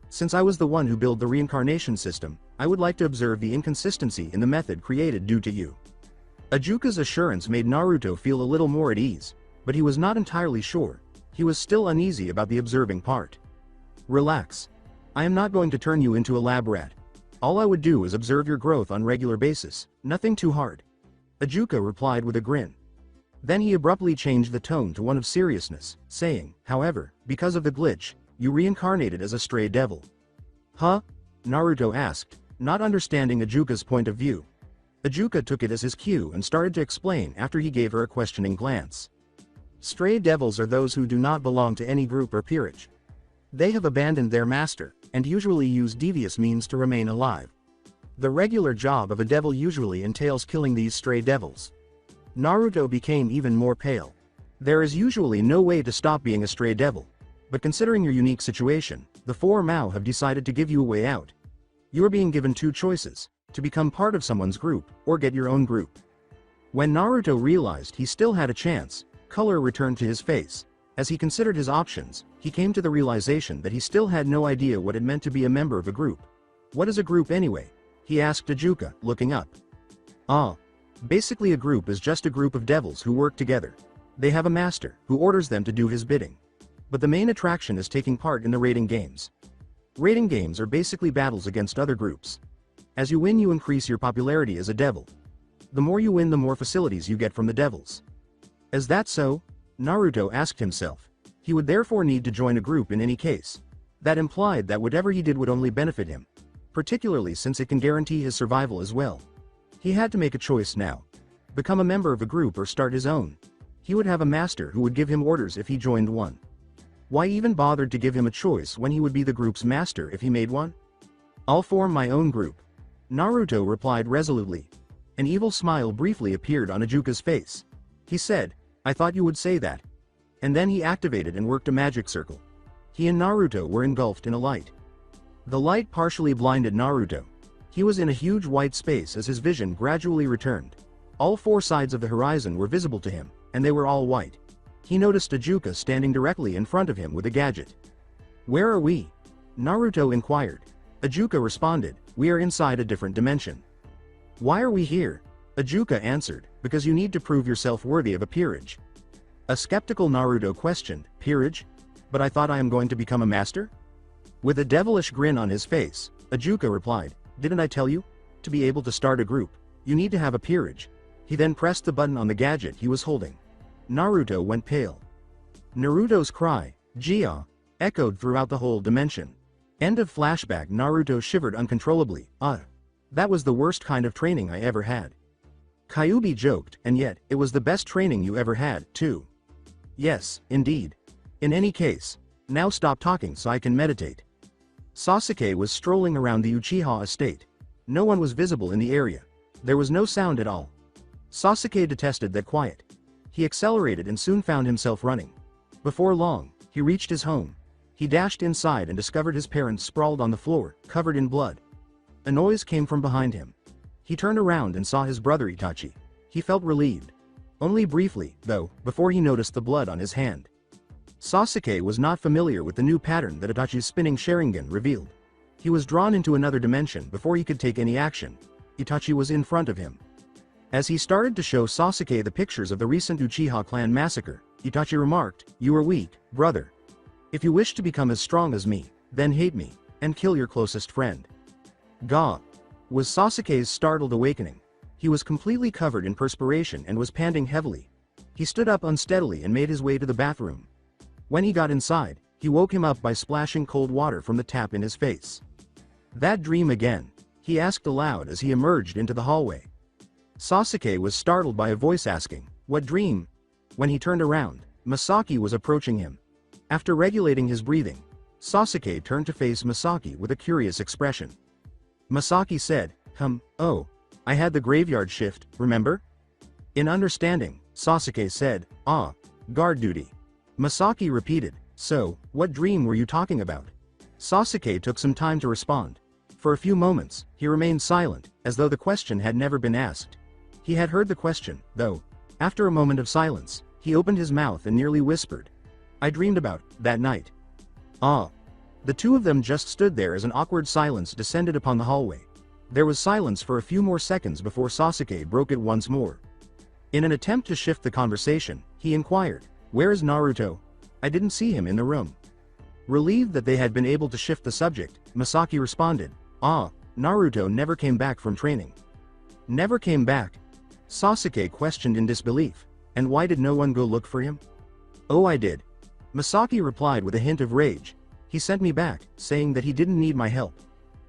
Since I was the one who built the reincarnation system, I would like to observe the inconsistency in the method created due to you." Ajuka's assurance made Naruto feel a little more at ease, but he was not entirely sure. He was still uneasy about the observing part. "Relax. I am not going to turn you into a lab rat. All I would do is observe your growth on regular basis, nothing too hard," Ajuka replied with a grin. Then he abruptly changed the tone to one of seriousness, saying, "However, because of the glitch, you reincarnated as a stray devil." "Huh?" Naruto asked, not understanding Ajuka's point of view. Ajuka took it as his cue and started to explain after he gave her a questioning glance. "Stray devils are those who do not belong to any group or peerage. They have abandoned their master, and usually use devious means to remain alive. The regular job of a devil usually entails killing these stray devils." Naruto became even more pale. There is usually no way to stop being a stray devil. But considering your unique situation, the four Mao have decided to give you a way out. You are being given two choices: to become part of someone's group, or get your own group. When Naruto realized he still had a chance, color returned to his face. As he considered his options, he came to the realization that he still had no idea what it meant to be a member of a group. "What is a group anyway?" he asked Ajuka, looking up. Basically a group is just a group of devils who work together. They have a master, who orders them to do his bidding. But the main attraction is taking part in the raiding games. Raiding games are basically battles against other groups. As you win, you increase your popularity as a devil. The more you win, the more facilities you get from the devils." "Is that so?" Naruto asked himself. He would therefore need to join a group in any case. That implied that whatever he did would only benefit him, particularly since it can guarantee his survival as well. He had to make a choice now. Become a member of a group or start his own. He would have a master who would give him orders if he joined one. Why even bother to give him a choice when he would be the group's master if he made one? I'll form my own group. Naruto replied resolutely. An evil smile briefly appeared on Ajuka's face. He said, I thought you would say that. And then he activated and worked a magic circle. He and Naruto were engulfed in a light. The light partially blinded Naruto. He was in a huge white space as his vision gradually returned. All four sides of the horizon were visible to him, and they were all white. He noticed Ajuka standing directly in front of him with a gadget. Where are we? Naruto inquired. Ajuka responded, we are inside a different dimension. Why are we here? Ajuka answered, because you need to prove yourself worthy of a peerage. A skeptical Naruto questioned, peerage? But I thought I am going to become a master? With a devilish grin on his face, Ajuka replied, didn't I tell you? To be able to start a group, you need to have a peerage. He then pressed the button on the gadget he was holding. Naruto went pale. Naruto's cry, Jia, echoed throughout the whole dimension. End of flashback. Naruto shivered uncontrollably. That was the worst kind of training I ever had. Kyuubi joked, and yet, it was the best training you ever had, too. Yes, indeed. In any case, now stop talking so I can meditate. Sasuke was strolling around the Uchiha estate. No one was visible in the area. There was no sound at all. Sasuke detested that quiet. He accelerated and soon found himself running. Before long, he reached his home. He dashed inside and discovered his parents sprawled on the floor, covered in blood. A noise came from behind him. He turned around and saw his brother Itachi. He felt relieved. Only briefly, though, before he noticed the blood on his hand. Sasuke was not familiar with the new pattern that Itachi's spinning Sharingan revealed. He was drawn into another dimension before he could take any action. Itachi was in front of him. As he started to show Sasuke the pictures of the recent Uchiha clan massacre, Itachi remarked, you are weak, brother. If you wish to become as strong as me, then hate me, and kill your closest friend. Ga! Was Sasuke's startled awakening. He was completely covered in perspiration and was panting heavily. He stood up unsteadily and made his way to the bathroom. When he got inside, he woke him up by splashing cold water from the tap in his face. That dream again? He asked aloud as he emerged into the hallway. Sasuke was startled by a voice asking, what dream? When he turned around, Masaki was approaching him. After regulating his breathing, Sasuke turned to face Masaki with a curious expression. Masaki said, oh, I had the graveyard shift, remember? In understanding, Sasuke said, guard duty. Masaki repeated, so, what dream were you talking about? Sasuke took some time to respond. For a few moments, he remained silent, as though the question had never been asked. He had heard the question, though. After a moment of silence, he opened his mouth and nearly whispered. I dreamed about, that night. The two of them just stood there as an awkward silence descended upon the hallway. There was silence for a few more seconds before Sasuke broke it once more. In an attempt to shift the conversation, he inquired, where is Naruto? I didn't see him in the room. Relieved that they had been able to shift the subject, Masaki responded, Naruto never came back from training. Never came back? Sasuke questioned in disbelief. And why did no one go look for him? Oh, I did. Masaki replied with a hint of rage. He sent me back, saying that he didn't need my help.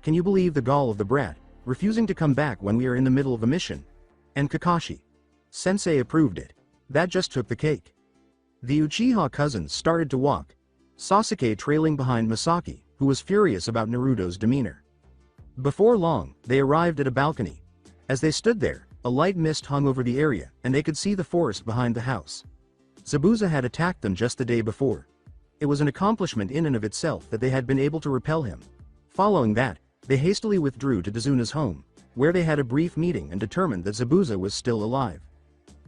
Can you believe the gall of the brat, refusing to come back when we are in the middle of a mission? And Kakashi Sensei approved it. That just took the cake. The Uchiha cousins started to walk, Sasuke trailing behind Masaki, who was furious about Naruto's demeanor. Before long, they arrived at a balcony. As they stood there, a light mist hung over the area, and they could see the forest behind the house. Zabuza had attacked them just the day before. It was an accomplishment in and of itself that they had been able to repel him. Following that, they hastily withdrew to Dazuna's home, where they had a brief meeting and determined that Zabuza was still alive.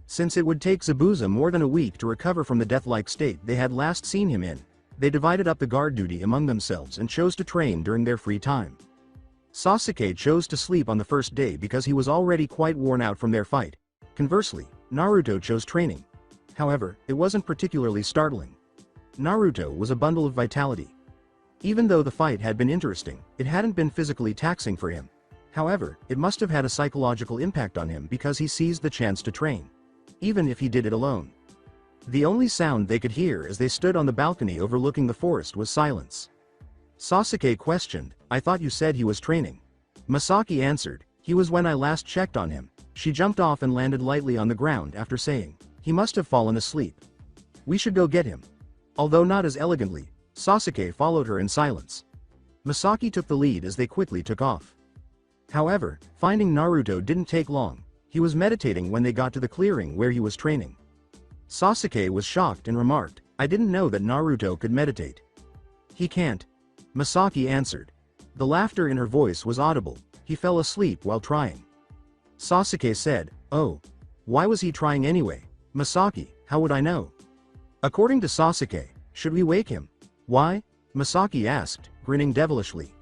Since it would take Zabuza more than a week to recover from the death-like state they had last seen him in, they divided up the guard duty among themselves and chose to train during their free time. Sasuke chose to sleep on the first day because he was already quite worn out from their fight. Conversely, Naruto chose training. However, it wasn't particularly startling. Naruto was a bundle of vitality. Even though the fight had been interesting, it hadn't been physically taxing for him. However, it must have had a psychological impact on him because he seized the chance to train. Even if he did it alone. The only sound they could hear as they stood on the balcony overlooking the forest was silence. Sasuke questioned, "I thought you said he was training." Masaki answered, "He was when I last checked on him." She jumped off and landed lightly on the ground after saying, "He must have fallen asleep. We should go get him." Although not as elegantly, Sasuke followed her in silence. Masaki took the lead as they quickly took off. However, finding Naruto didn't take long. He was meditating when they got to the clearing where he was training. Sasuke was shocked and remarked, "I didn't know that Naruto could meditate." "He can't," Masaki answered. The laughter in her voice was audible. "He fell asleep while trying." Sasuke said, "Oh. Why was he trying anyway?" "Masaki, how would I know?" According to Sasuke, "Should we wake him?" "Why?" Masaki asked, grinning devilishly.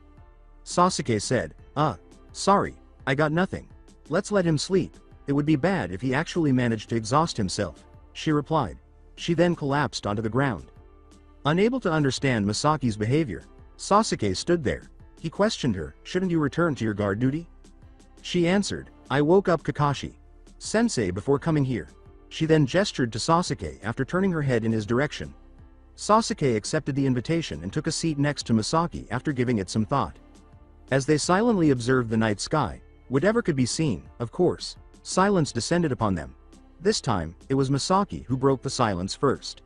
Sasuke said, Sorry, I got nothing. Let's let him sleep. It would be bad if he actually managed to exhaust himself," she replied. She then collapsed onto the ground. Unable to understand Masaki's behavior, Sasuke stood there. He questioned her, "Shouldn't you return to your guard duty?" She answered, "I woke up Kakashi Sensei before coming here." She then gestured to Sasuke after turning her head in his direction. Sasuke accepted the invitation and took a seat next to Masaki after giving it some thought. As they silently observed the night sky, whatever could be seen, of course, silence descended upon them. This time, it was Masaki who broke the silence first.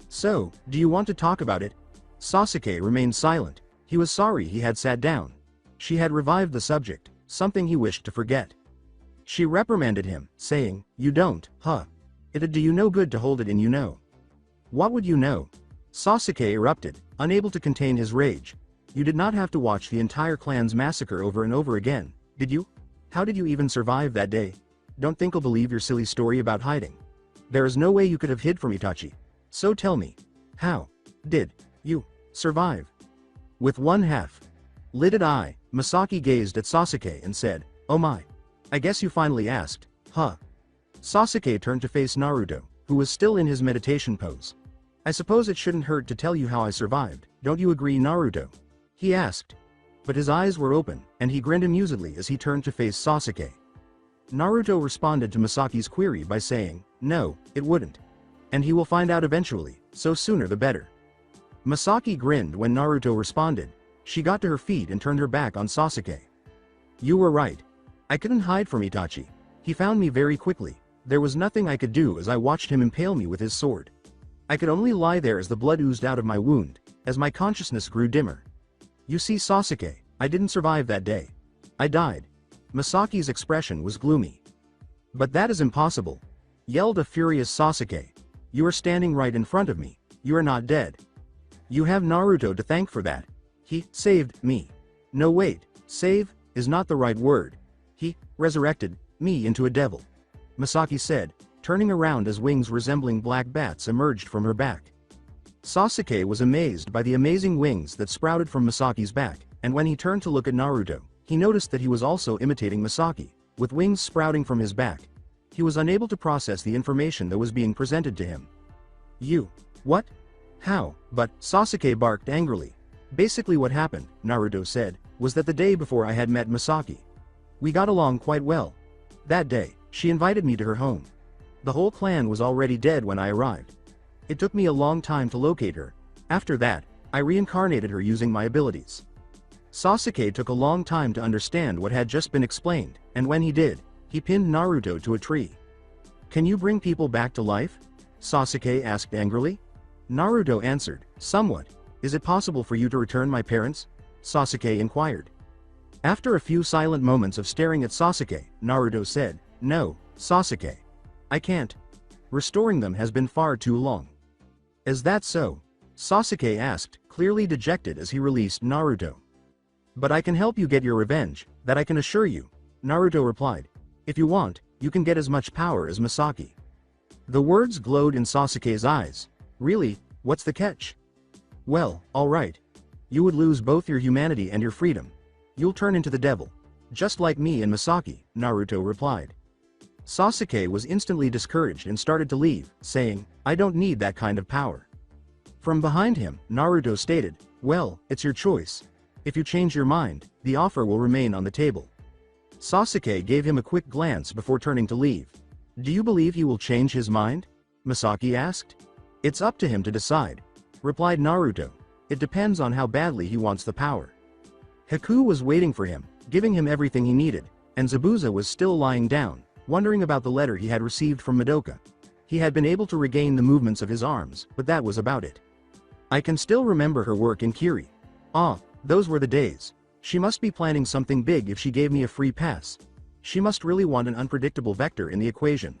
"So, do you want to talk about it?" Sasuke remained silent. He was sorry he had sat down. She had revived the subject, something he wished to forget. She reprimanded him, saying, "You don't, huh? It'd do you no good to hold it in, you know." "What would you know?" Sasuke erupted, unable to contain his rage. "You did not have to watch the entire clan's massacre over and over again, did you? How did you even survive that day? Don't think I'll believe your silly story about hiding. There is no way you could have hid from Itachi. So tell me, how did you survive?" With one half-lidded eye, Masaki gazed at Sasuke and said, "Oh my. I guess you finally asked, huh?" Sasuke turned to face Naruto, who was still in his meditation pose. "I suppose it shouldn't hurt to tell you how I survived, don't you agree, Naruto?" he asked. But his eyes were open, and he grinned amusedly as he turned to face Sasuke. Naruto responded to Masaki's query by saying, "No, it wouldn't. And he will find out eventually, so sooner the better." Masaki grinned when Naruto responded. She got to her feet and turned her back on Sasuke. "You were right. I couldn't hide from Itachi. He found me very quickly. There was nothing I could do as I watched him impale me with his sword. I could only lie there as the blood oozed out of my wound, as my consciousness grew dimmer. You see, Sasuke, I didn't survive that day. I died." Masaki's expression was gloomy. "But that is impossible," yelled a furious Sasuke. "You are standing right in front of me. You are not dead. You have Naruto to thank for that. He saved me. No wait, save is not the right word. He resurrected me into a devil," Masaki said, turning around as wings resembling black bats emerged from her back. Sasuke was amazed by the amazing wings that sprouted from Masaki's back, and when he turned to look at Naruto, he noticed that he was also imitating Masaki, with wings sprouting from his back. He was unable to process the information that was being presented to him. "You? What? How?" But Sasuke barked angrily. "Basically what happened," Naruto said, "was that the day before I had met Masaki. We got along quite well. That day, she invited me to her home. The whole clan was already dead when I arrived. It took me a long time to locate her. After that, I reincarnated her using my abilities." Sasuke took a long time to understand what had just been explained, and when he did, he pinned Naruto to a tree. "Can you bring people back to life?" Sasuke asked angrily. Naruto answered, "Somewhat. Is it possible for you to return my parents?" Sasuke inquired. After a few silent moments of staring at Sasuke, Naruto said, "No, Sasuke. I can't. Restoring them has been far too long." "Is that so?" Sasuke asked, clearly dejected as he released Naruto. "But I can help you get your revenge, that I can assure you," Naruto replied. "If you want, you can get as much power as Masaki." The words glowed in Sasuke's eyes. "Really, what's the catch?" "Well, alright. You would lose both your humanity and your freedom. You'll turn into the devil. Just like me and Masaki," Naruto replied. Sasuke was instantly discouraged and started to leave, saying, "I don't need that kind of power." From behind him, Naruto stated, "Well, it's your choice. If you change your mind, the offer will remain on the table." Sasuke gave him a quick glance before turning to leave. "Do you believe he will change his mind?" Masaki asked. It's up to him to decide, replied Naruto. It depends on how badly he wants the power. Haku was waiting for him, giving him everything he needed, and Zabuza was still lying down, wondering about the letter he had received from Madoka. He had been able to regain the movements of his arms, but that was about it. I can still remember her work in Kiri. Ah, those were the days. She must be planning something big if she gave me a free pass. She must really want an unpredictable vector in the equation.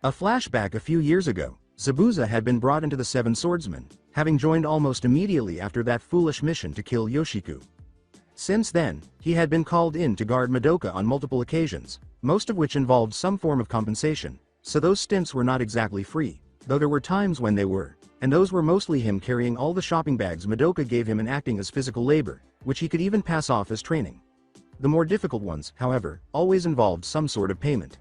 A flashback a few years ago, Zabuza had been brought into the Seven Swordsmen, having joined almost immediately after that foolish mission to kill Yoshiku. Since then, he had been called in to guard Madoka on multiple occasions, most of which involved some form of compensation, so those stints were not exactly free, though there were times when they were, and those were mostly him carrying all the shopping bags Madoka gave him and acting as physical labor, which he could even pass off as training. The more difficult ones, however, always involved some sort of payment.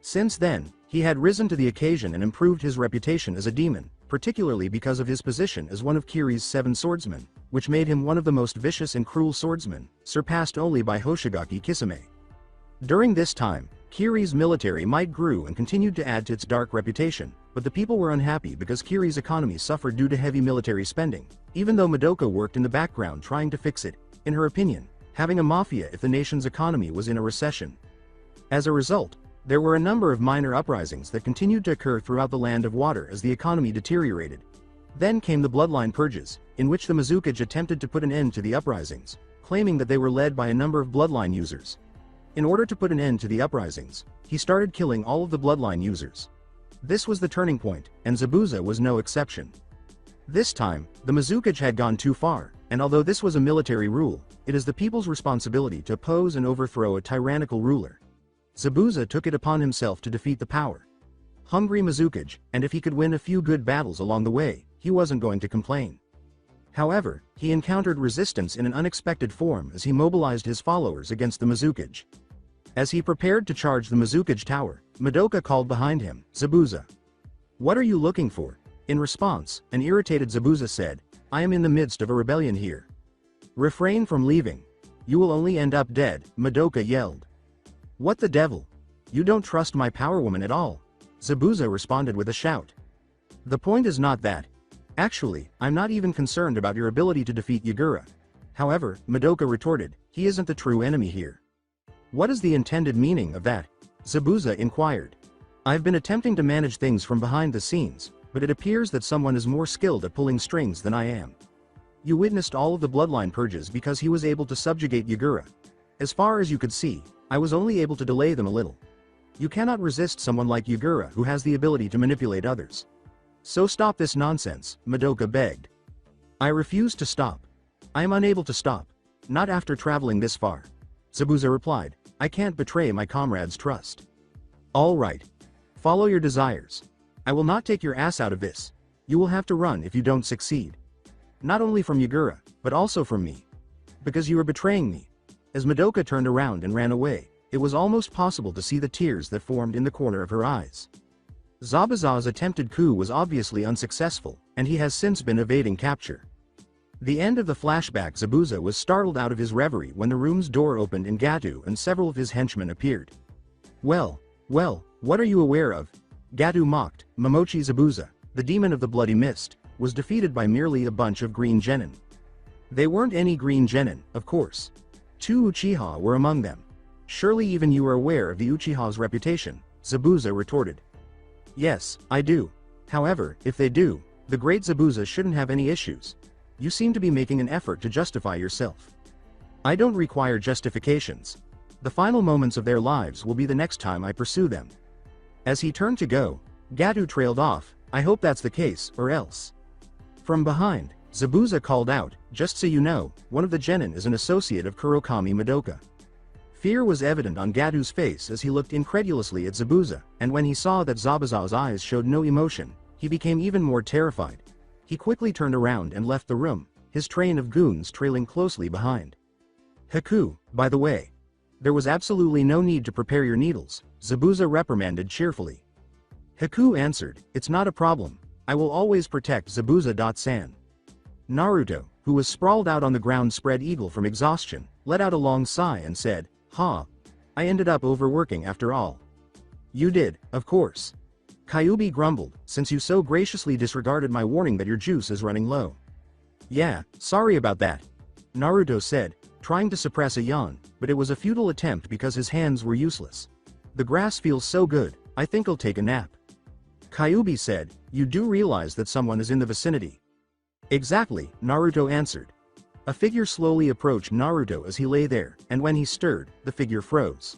Since then, he had risen to the occasion and improved his reputation as a demon, particularly because of his position as one of Kiri's 7 swordsmen, which made him one of the most vicious and cruel swordsmen, surpassed only by Hoshigaki Kisame. During this time, Kiri's military might grew and continued to add to its dark reputation, but the people were unhappy because Kiri's economy suffered due to heavy military spending, even though Madoka worked in the background trying to fix it, in her opinion, having a mafia if the nation's economy was in a recession. As a result, there were a number of minor uprisings that continued to occur throughout the Land of Water as the economy deteriorated. Then came the bloodline purges, in which the Mizukage attempted to put an end to the uprisings, claiming that they were led by a number of bloodline users. In order to put an end to the uprisings, he started killing all of the bloodline users. This was the turning point, and Zabuza was no exception. This time, the Mizukage had gone too far, and although this was a military rule, it is the people's responsibility to oppose and overthrow a tyrannical ruler. Zabuza took it upon himself to defeat the power hungry Mizukage, and if he could win a few good battles along the way, he wasn't going to complain. However, he encountered resistance in an unexpected form as he mobilized his followers against the Mizukage. As he prepared to charge the Mizukage tower, Madoka called behind him, "Zabuza. What are you looking for?" In response, an irritated Zabuza said, "I am in the midst of a rebellion here. Refrain from leaving. You will only end up dead," Madoka yelled. "What the devil? You don't trust my power woman at all," Zabuza responded with a shout. "The point is not that. Actually, I'm not even concerned about your ability to defeat Yagura." However, Madoka retorted, "He isn't the true enemy here." "What is the intended meaning of that?" Zabuza inquired. "I've been attempting to manage things from behind the scenes, but it appears that someone is more skilled at pulling strings than I am. You witnessed all of the bloodline purges because he was able to subjugate Yagura. As far as you could see, I was only able to delay them a little. You cannot resist someone like Yagura who has the ability to manipulate others. So stop this nonsense," Madoka begged. "I refuse to stop. I am unable to stop. Not after traveling this far," Zabuza replied. "I can't betray my comrades' trust." "All right. Follow your desires. I will not take your ass out of this. You will have to run if you don't succeed. Not only from Yagura, but also from me. Because you are betraying me." As Madoka turned around and ran away, it was almost possible to see the tears that formed in the corner of her eyes. Zabuza's attempted coup was obviously unsuccessful, and he has since been evading capture. The end of the flashback. Zabuza was startled out of his reverie when the room's door opened and Gato and several of his henchmen appeared. Well, what are you aware of?" Gato mocked. Momochi Zabuza, the demon of the bloody mist, was defeated by merely a bunch of green genin. They weren't any green genin, of course. 2 Uchiha were among them. "Surely even you are aware of the Uchiha's reputation," Zabuza retorted. "Yes, I do. However, if they do, the great Zabuza shouldn't have any issues. You seem to be making an effort to justify yourself." "I don't require justifications. The final moments of their lives will be the next time I pursue them." As he turned to go, Gato trailed off. "I hope that's the case, or else." From behind, Zabuza called out, "Just so you know, one of the genin is an associate of Kurokami Madoka." Fear was evident on Gato's face as he looked incredulously at Zabuza, and when he saw that Zabuza's eyes showed no emotion, he became even more terrified. He quickly turned around and left the room, his train of goons trailing closely behind. "Haku, by the way. There was absolutely no need to prepare your needles," Zabuza reprimanded cheerfully. Haku answered, "It's not a problem. I will always protect Zabuza-san." Naruto, who was sprawled out on the ground spread eagle from exhaustion, let out a long sigh and said, "Ha! I ended up overworking after all." "You did, of course. Kyuubi grumbled, since you so graciously disregarded my warning that your juice is running low. Yeah, sorry about that. Naruto said, trying to suppress a yawn, but it was a futile attempt because his hands were useless. The grass feels so good, I think I'll take a nap. Kyuubi said, you do realize that someone is in the vicinity. Exactly, Naruto answered. A figure slowly approached Naruto as he lay there, and when he stirred, the figure froze.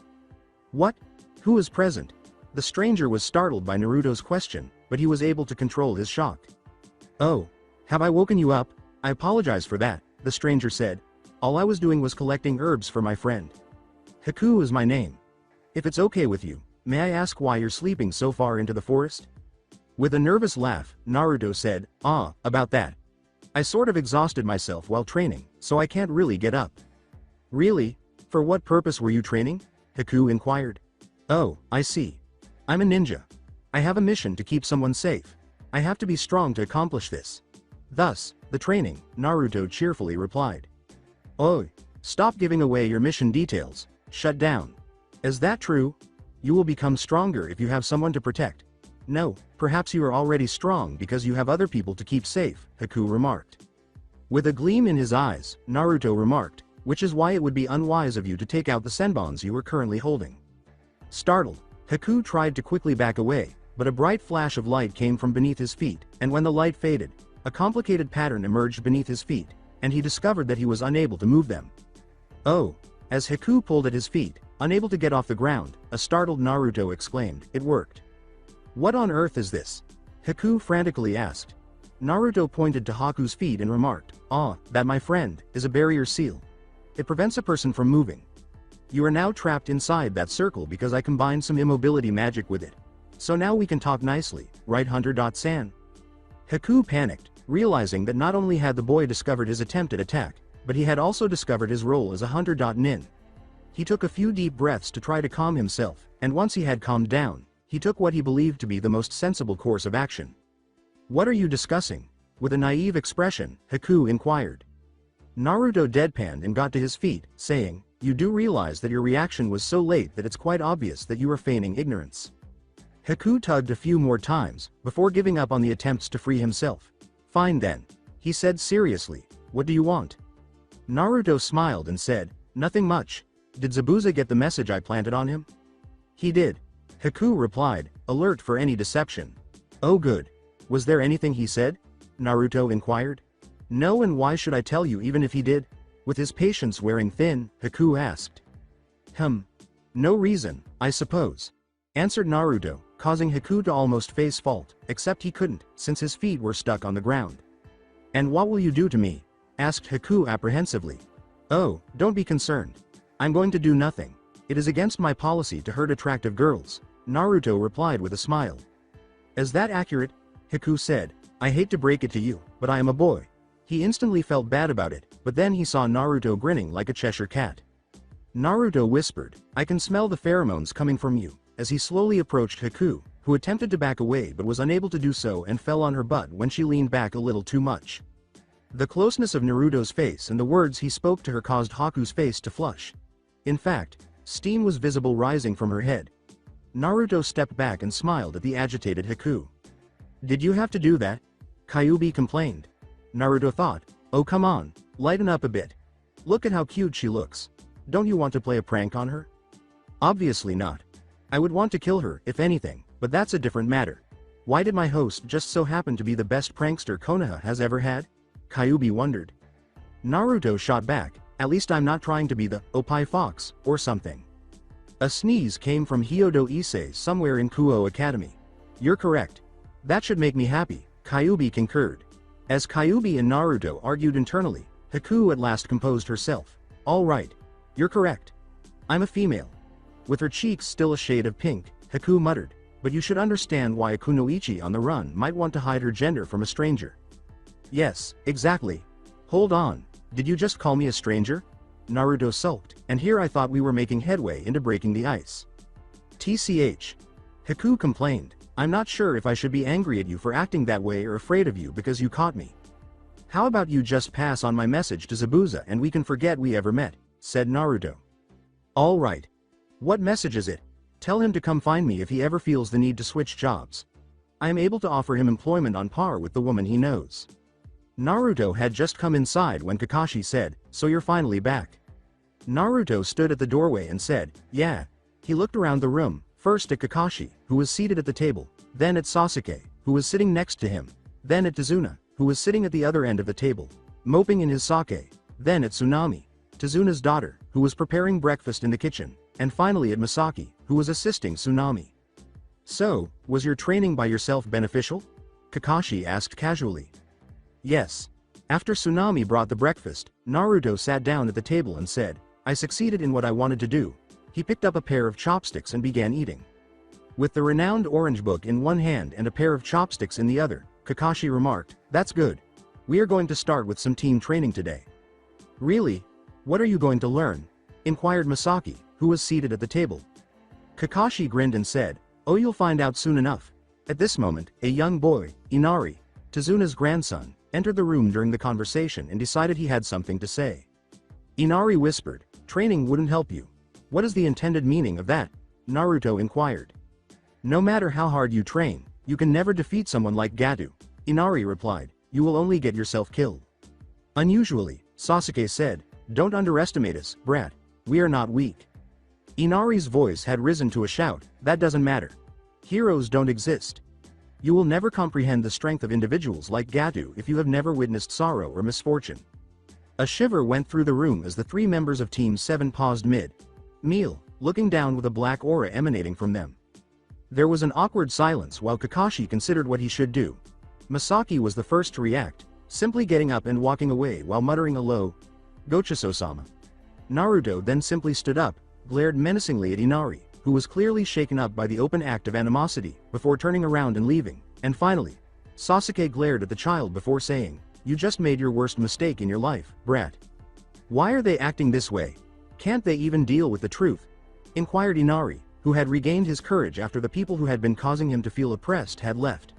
What? Who is present? The stranger was startled by Naruto's question, but he was able to control his shock. Oh, have I woken you up? I apologize for that, the stranger said. All I was doing was collecting herbs for my friend. Haku is my name. If it's okay with you, may I ask why you're sleeping so far into the forest? With a nervous laugh, Naruto said, about that. I sort of exhausted myself while training, so I can't really get up. Really? For what purpose were you training? Haku inquired. Oh, I see. I'm a ninja. I have a mission to keep someone safe. I have to be strong to accomplish this. Thus, the training, Naruto cheerfully replied. Oh, stop giving away your mission details. Shut down. Is that true? You will become stronger if you have someone to protect. No, perhaps you are already strong because you have other people to keep safe, Haku remarked. With a gleam in his eyes, Naruto remarked, which is why it would be unwise of you to take out the senbons you are currently holding. Startled, Haku tried to quickly back away, but a bright flash of light came from beneath his feet, and when the light faded, a complicated pattern emerged beneath his feet, and he discovered that he was unable to move them. Oh! As Haku pulled at his feet, unable to get off the ground, a startled Naruto exclaimed, it worked. What on earth is this? Haku frantically asked. Naruto pointed to Haku's feet and remarked, that my friend, is a barrier seal. It prevents a person from moving. You are now trapped inside that circle because I combined some immobility magic with it. So now we can talk nicely, right Hunter.san? Haku panicked, realizing that not only had the boy discovered his attempted attack, but he had also discovered his role as a Hunter.nin. He took a few deep breaths to try to calm himself, and once he had calmed down, he took what he believed to be the most sensible course of action. What are you discussing? With a naive expression, Haku inquired. Naruto deadpanned and got to his feet, saying, you do realize that your reaction was so late that it's quite obvious that you are feigning ignorance. Haku tugged a few more times, before giving up on the attempts to free himself. Fine then. He said seriously, what do you want? Naruto smiled and said, nothing much. Did Zabuza get the message I planted on him? He did. Haku replied, alert for any deception. Oh good. Was there anything he said? Naruto inquired. No, and why should I tell you even if he did? With his patience wearing thin, Haku asked. No reason, I suppose. Answered Naruto, causing Haku to almost face fault, except he couldn't, since his feet were stuck on the ground. And what will you do to me? Asked Haku apprehensively. Oh, don't be concerned. I'm going to do nothing. It is against my policy to hurt attractive girls, Naruto replied with a smile. Is that accurate? Haku said, I hate to break it to you, but I am a boy. He instantly felt bad about it, but then he saw Naruto grinning like a Cheshire cat. Naruto whispered, I can smell the pheromones coming from you, as he slowly approached Haku, who attempted to back away but was unable to do so and fell on her butt when she leaned back a little too much. The closeness of Naruto's face and the words he spoke to her caused Haku's face to flush. In fact, steam was visible rising from her head. Naruto stepped back and smiled at the agitated Haku. Did you have to do that? Kyuubi complained. Naruto thought, oh come on, lighten up a bit. Look at how cute she looks. Don't you want to play a prank on her? Obviously not. I would want to kill her, if anything, but that's a different matter. Why did my host just so happen to be the best prankster Konoha has ever had? Kyuubi wondered. Naruto shot back, at least I'm not trying to be the Oppai Fox, or something. A sneeze came from Hyodo Issei somewhere in Kuo Academy. You're correct. That should make me happy, Kyuubi concurred. As Kyuubi and Naruto argued internally, Haku at last composed herself. All right. You're correct. I'm a female. With her cheeks still a shade of pink, Haku muttered, but you should understand why a kunoichi on the run might want to hide her gender from a stranger. Yes, exactly. Hold on, did you just call me a stranger? Naruto sulked, and here I thought we were making headway into breaking the ice. TCH. Haku complained, I'm not sure if I should be angry at you for acting that way or afraid of you because you caught me. How about you just pass on my message to Zabuza and we can forget we ever met, said Naruto. All right. What message is it? Tell him to come find me if he ever feels the need to switch jobs. I am able to offer him employment on par with the woman he knows. Naruto had just come inside when Kakashi said, "So you're finally back." Naruto stood at the doorway and said, "Yeah." He looked around the room, first at Kakashi, who was seated at the table, then at Sasuke, who was sitting next to him, then at Tazuna, who was sitting at the other end of the table, moping in his sake, then at Tsunami, Tazuna's daughter, who was preparing breakfast in the kitchen, and finally at Misaki, who was assisting Tsunami. "So, was your training by yourself beneficial?" Kakashi asked casually. "Yes." After Tsunami brought the breakfast, Naruto sat down at the table and said, "I succeeded in what I wanted to do." He picked up a pair of chopsticks and began eating. With the renowned orange book in one hand and a pair of chopsticks in the other, Kakashi remarked, "That's good. We are going to start with some team training today." "Really? What are you going to learn?" inquired Misaki, who was seated at the table. Kakashi grinned and said, "Oh, you'll find out soon enough." At this moment, a young boy, Inari, Tazuna's grandson, entered the room during the conversation and decided he had something to say. Inari whispered, "Training wouldn't help you." "What is the intended meaning of that?" Naruto inquired. "No matter how hard you train, you can never defeat someone like Gato," Inari replied. "You will only get yourself killed." Unusually, Sasuke said, "Don't underestimate us, brat. We are not weak." Inari's voice had risen to a shout, "That doesn't matter. Heroes don't exist. You will never comprehend the strength of individuals like Gato if you have never witnessed sorrow or misfortune." A shiver went through the room as the three members of Team 7 paused mid-meal, looking down with a black aura emanating from them. There was an awkward silence while Kakashi considered what he should do. Misaki was the first to react, simply getting up and walking away while muttering a low, "Gochiso-sama." Naruto then simply stood up, glared menacingly at Inari, who was clearly shaken up by the open act of animosity, before turning around and leaving, and finally, Sasuke glared at the child before saying, "You just made your worst mistake in your life, brat." "Why are they acting this way? Can't they even deal with the truth?" inquired Inari, who had regained his courage after the people who had been causing him to feel oppressed had left.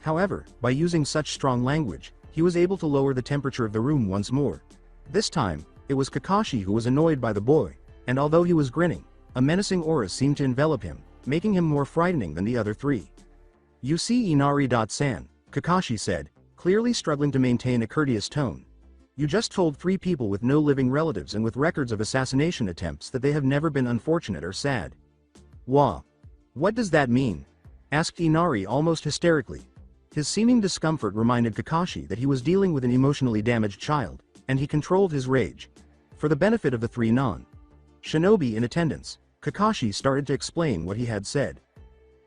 However, by using such strong language, he was able to lower the temperature of the room once more. This time, it was Kakashi who was annoyed by the boy, and although he was grinning, a menacing aura seemed to envelop him, making him more frightening than the other three. "You see, Inari-san," Kakashi said, clearly struggling to maintain a courteous tone. "You just told 3 people with no living relatives and with records of assassination attempts that they have never been unfortunate or sad." "Wah. What does that mean?" asked Inari almost hysterically. His seeming discomfort reminded Kakashi that he was dealing with an emotionally damaged child, and he controlled his rage. For the benefit of the 3 non-shinobi in attendance, Kakashi started to explain what he had said.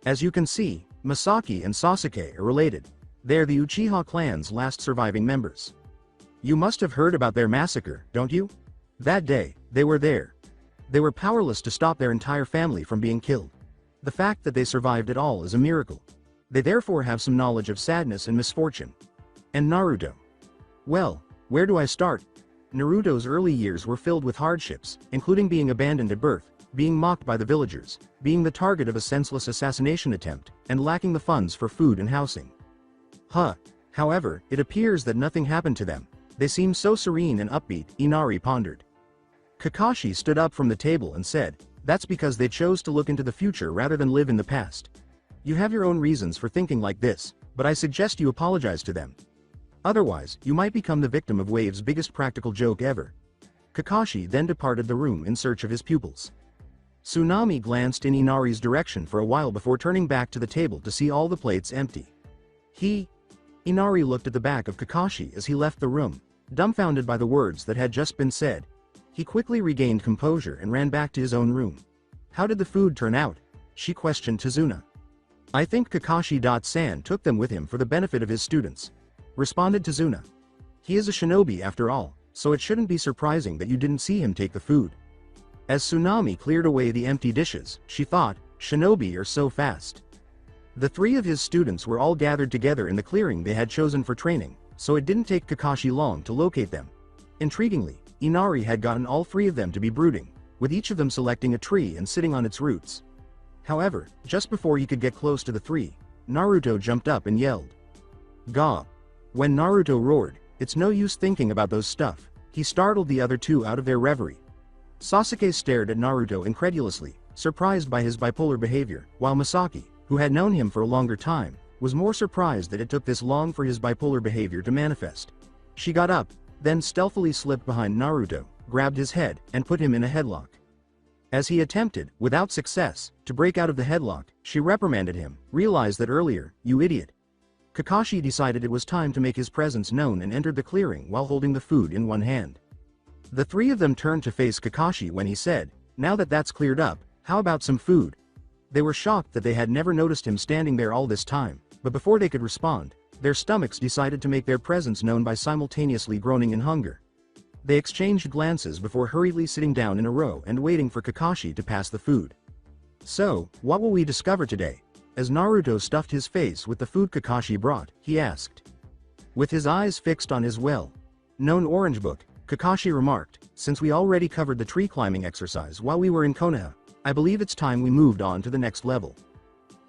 "As you can see, Misaki and Sasuke are related. They are the Uchiha clan's last surviving members. You must have heard about their massacre, don't you? That day, they were there. They were powerless to stop their entire family from being killed. The fact that they survived at all is a miracle. They therefore have some knowledge of sadness and misfortune." "And Naruto? Well, where do I start?" Naruto's early years were filled with hardships, including being abandoned at birth, being mocked by the villagers, being the target of a senseless assassination attempt, and lacking the funds for food and housing. However, it appears that nothing happened to them. They seem so serene and upbeat, Inari pondered. Kakashi stood up from the table and said, "That's because they chose to look into the future rather than live in the past. You have your own reasons for thinking like this, but I suggest you apologize to them. Otherwise, you might become the victim of Wave's biggest practical joke ever." Kakashi then departed the room in search of his pupils. Tsunami glanced in Inari's direction for a while before turning back to the table to see all the plates empty. Inari looked at the back of Kakashi as he left the room, dumbfounded by the words that had just been said. He quickly regained composure and ran back to his own room. "How did the food turn out?" she questioned Tazuna. "I think Kakashi-san took them with him for the benefit of his students," responded Tazuna. "He is a shinobi after all, so it shouldn't be surprising that you didn't see him take the food." As Tsunami cleared away the empty dishes, she thought, "Shinobi are so fast." The 3 of his students were all gathered together in the clearing they had chosen for training, so it didn't take Kakashi long to locate them. Intriguingly, Inari had gotten all 3 of them to be brooding, with each of them selecting a tree and sitting on its roots. However, just before he could get close to the 3, Naruto jumped up and yelled, "Ga!" When Naruto roared, "It's no use thinking about those stuff," he startled the other 2 out of their reverie. Sasuke stared at Naruto incredulously, surprised by his bipolar behavior, while Misaki, who had known him for a longer time, was more surprised that it took this long for his bipolar behavior to manifest. She got up, then stealthily slipped behind Naruto, grabbed his head, and put him in a headlock. As he attempted, without success, to break out of the headlock, she reprimanded him, realized that earlier, "You idiot." Kakashi decided it was time to make his presence known and entered the clearing while holding the food in one hand. The three of them turned to face Kakashi when he said, "Now that that's cleared up, how about some food?" They were shocked that they had never noticed him standing there all this time, but before they could respond, their stomachs decided to make their presence known by simultaneously groaning in hunger. They exchanged glances before hurriedly sitting down in a row and waiting for Kakashi to pass the food. "So, what will we discover today?" As Naruto stuffed his face with the food Kakashi brought, he asked. With his eyes fixed on his well-known orange book, Kakashi remarked, "Since we already covered the tree climbing exercise while we were in Konoha, I believe it's time we moved on to the next level."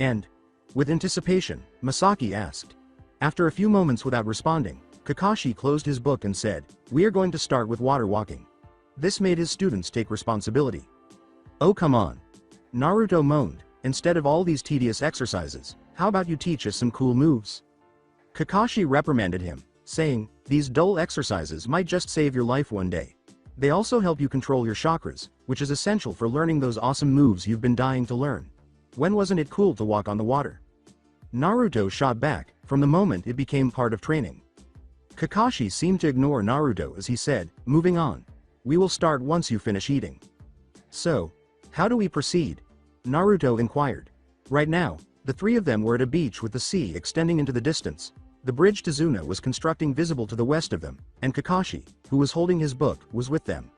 And, with anticipation, Masaki asked. After a few moments without responding, Kakashi closed his book and said, "We are going to start with water walking." This made his students take responsibility. "Oh come on," Naruto moaned, "instead of all these tedious exercises, how about you teach us some cool moves?" Kakashi reprimanded him, saying, "These dull exercises might just save your life one day. They also help you control your chakras, which is essential for learning those awesome moves you've been dying to learn. When wasn't it cool to walk on the water?" Naruto shot back, from the moment it became part of training. Kakashi seemed to ignore Naruto as he said, "Moving on. We will start once you finish eating." "So, how do we proceed?" Naruto inquired. Right now, the three of them were at a beach with the sea extending into the distance. The bridge to Zuna was constructing visible to the west of them, and Kakashi, who was holding his book, was with them.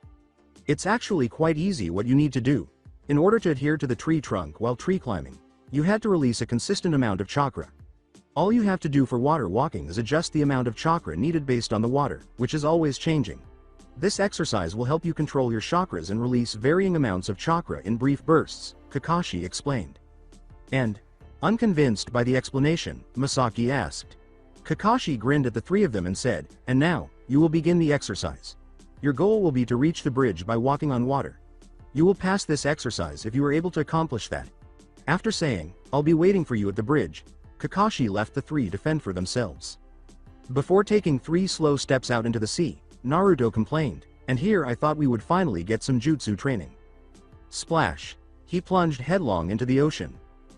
"It's actually quite easy what you need to do. In order to adhere to the tree trunk while tree climbing, you had to release a consistent amount of chakra. All you have to do for water walking is adjust the amount of chakra needed based on the water, which is always changing. This exercise will help you control your chakras and release varying amounts of chakra in brief bursts," Kakashi explained. And, unconvinced by the explanation, Masaki asked. Kakashi grinned at the three of them and said, "And now, you will begin the exercise. Your goal will be to reach the bridge by walking on water. You will pass this exercise if you are able to accomplish that." After saying, "I'll be waiting for you at the bridge," Kakashi left the three to fend for themselves. Before taking 3 slow steps out into the sea, Naruto complained, "And here I thought we would finally get some jutsu training." Splash! He plunged headlong into the ocean.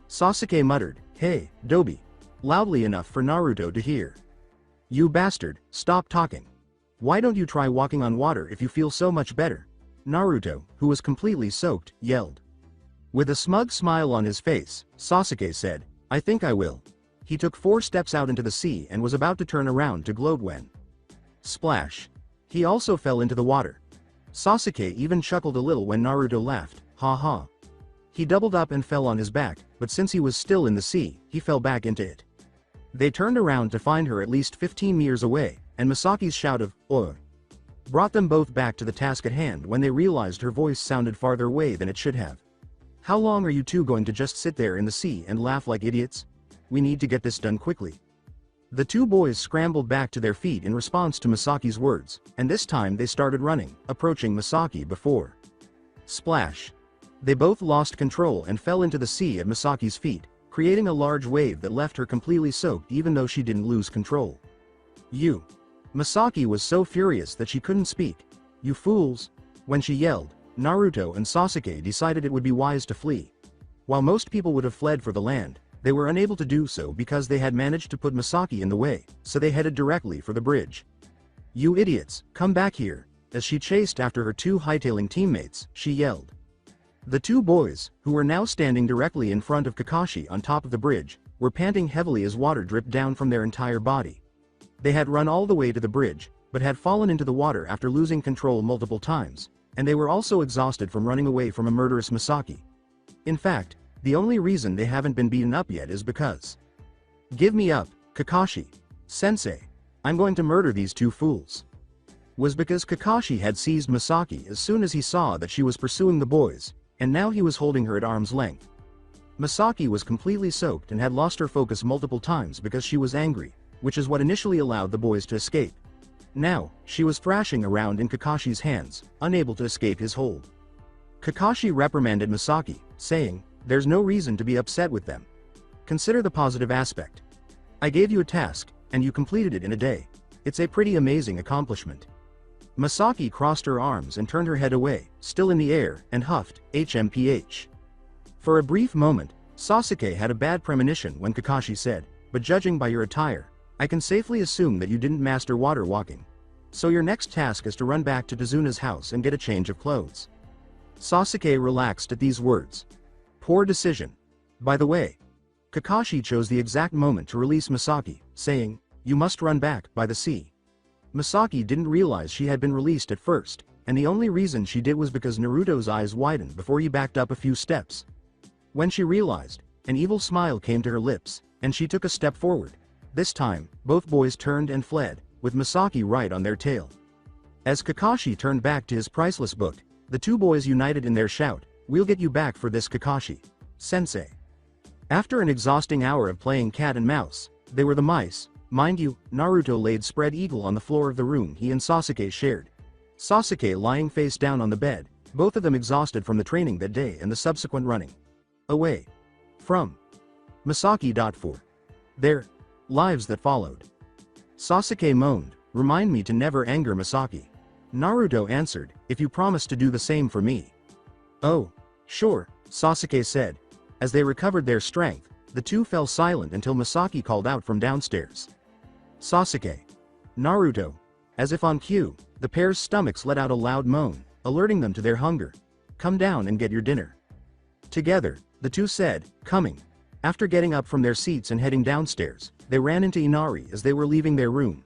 Sasuke muttered, "Hey, Dobi," loudly enough for Naruto to hear. "You bastard, stop talking. Why don't you try walking on water if you feel so much better?" Naruto, who was completely soaked, yelled. With a smug smile on his face, Sasuke said, "I think I will." He took 4 steps out into the sea and was about to turn around to gloat when. Splash! He also fell into the water. Sasuke even chuckled a little when Naruto laughed, "Ha ha." He doubled up and fell on his back, but since he was still in the sea, he fell back into it. They turned around to find her at least 15 meters away, and Masaki's shout of, "Oi!" brought them both back to the task at hand when they realized her voice sounded farther away than it should have. "How long are you two going to just sit there in the sea and laugh like idiots? We need to get this done quickly." The 2 boys scrambled back to their feet in response to Masaki's words, and this time they started running, approaching Masaki before. Splash! They both lost control and fell into the sea at Masaki's feet, creating a large wave that left her completely soaked even though she didn't lose control. "You!" Masaki was so furious that she couldn't speak. "You fools!" When she yelled, Naruto and Sasuke decided it would be wise to flee. While most people would have fled for the land, they were unable to do so because they had managed to put Masaki in the way, so they headed directly for the bridge. "You idiots, come back here!" As she chased after her 2 hightailing teammates, she yelled. The 2 boys, who were now standing directly in front of Kakashi on top of the bridge, were panting heavily as water dripped down from their entire body. They had run all the way to the bridge, but had fallen into the water after losing control multiple times, and they were also exhausted from running away from a murderous Masaki. In fact, the only reason they haven't been beaten up yet is because. "Give me up, Kakashi. Sensei. I'm going to murder these 2 fools." Was because Kakashi had seized Masaki as soon as he saw that she was pursuing the boys, and now he was holding her at arm's length. Masaki was completely soaked and had lost her focus multiple times because she was angry, which is what initially allowed the boys to escape. Now, she was thrashing around in Kakashi's hands, unable to escape his hold. Kakashi reprimanded Masaki, saying, "There's no reason to be upset with them. Consider the positive aspect. I gave you a task, and you completed it in a day. It's a pretty amazing accomplishment. Misaki crossed her arms and turned her head away, still in the air, and huffed, HMPH. For a brief moment, Sasuke had a bad premonition when Kakashi said, but judging by your attire, I can safely assume that you didn't master water walking. So your next task is to run back to Tazuna's house and get a change of clothes. Sasuke relaxed at these words. Poor decision. By the way, Kakashi chose the exact moment to release Misaki, saying, you must run back by the sea. Misaki didn't realize she had been released at first, and the only reason she did was because Naruto's eyes widened before he backed up a few steps. When she realized, an evil smile came to her lips, and she took a step forward. This time, both boys turned and fled, with Misaki right on their tail. As Kakashi turned back to his priceless book, the two boys united in their shout, we'll get you back for this, Kakashi Sensei. After an exhausting hour of playing cat and mouse, they were the mice. Mind you, Naruto laid spread eagle on the floor of the room he and Sasuke shared. Sasuke lying face down on the bed, both of them exhausted from the training that day and the subsequent running away from Misaki. For their lives that followed. Sasuke moaned, remind me to never anger Misaki. Naruto answered, if you promise to do the same for me. Oh, sure, Sasuke said. As they recovered their strength, the two fell silent until Misaki called out from downstairs. Sasuke. Naruto. As if on cue, the pair's stomachs let out a loud moan, alerting them to their hunger. Come down and get your dinner. Together, the two said, coming. After getting up from their seats and heading downstairs, they ran into Inari as they were leaving their room.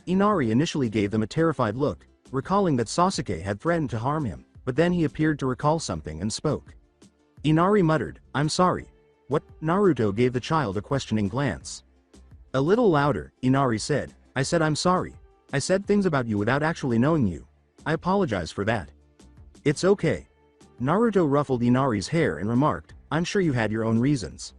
Inari initially gave them a terrified look, recalling that Sasuke had threatened to harm him, but then he appeared to recall something and spoke. Inari muttered, I'm sorry. What? Naruto gave the child a questioning glance. A little louder, Inari said, I said I'm sorry. I said things about you without actually knowing you. I apologize for that. It's okay. Naruto ruffled Inari's hair and remarked, I'm sure you had your own reasons.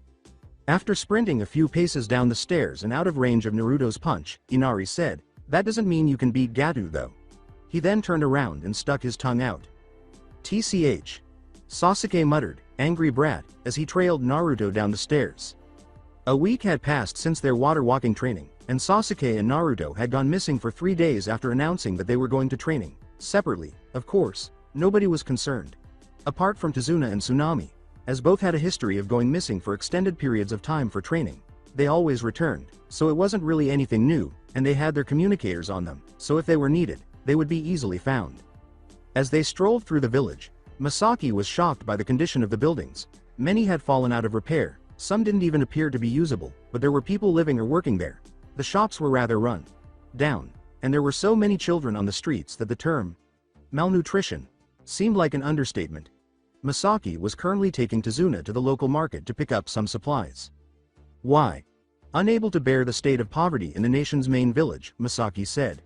After sprinting a few paces down the stairs and out of range of Naruto's punch, Inari said, that doesn't mean you can beat Gato though. He then turned around and stuck his tongue out. TCH. Sasuke muttered, angry brat, as he trailed Naruto down the stairs. A week had passed since their water walking training, and Sasuke and Naruto had gone missing for 3 days after announcing that they were going to training. Separately, of course, nobody was concerned. Apart from Tazuna and Tsunami, as both had a history of going missing for extended periods of time for training, they always returned, so it wasn't really anything new, and they had their communicators on them, so if they were needed, they would be easily found. As they strolled through the village, Misaki was shocked by the condition of the buildings. Many had fallen out of repair, some didn't even appear to be usable, but there were people living or working there. The shops were rather run down, and there were so many children on the streets that the term malnutrition seemed like an understatement. Misaki was currently taking Tazuna to the local market to pick up some supplies. Why? Unable to bear the state of poverty in the nation's main village, Misaki said.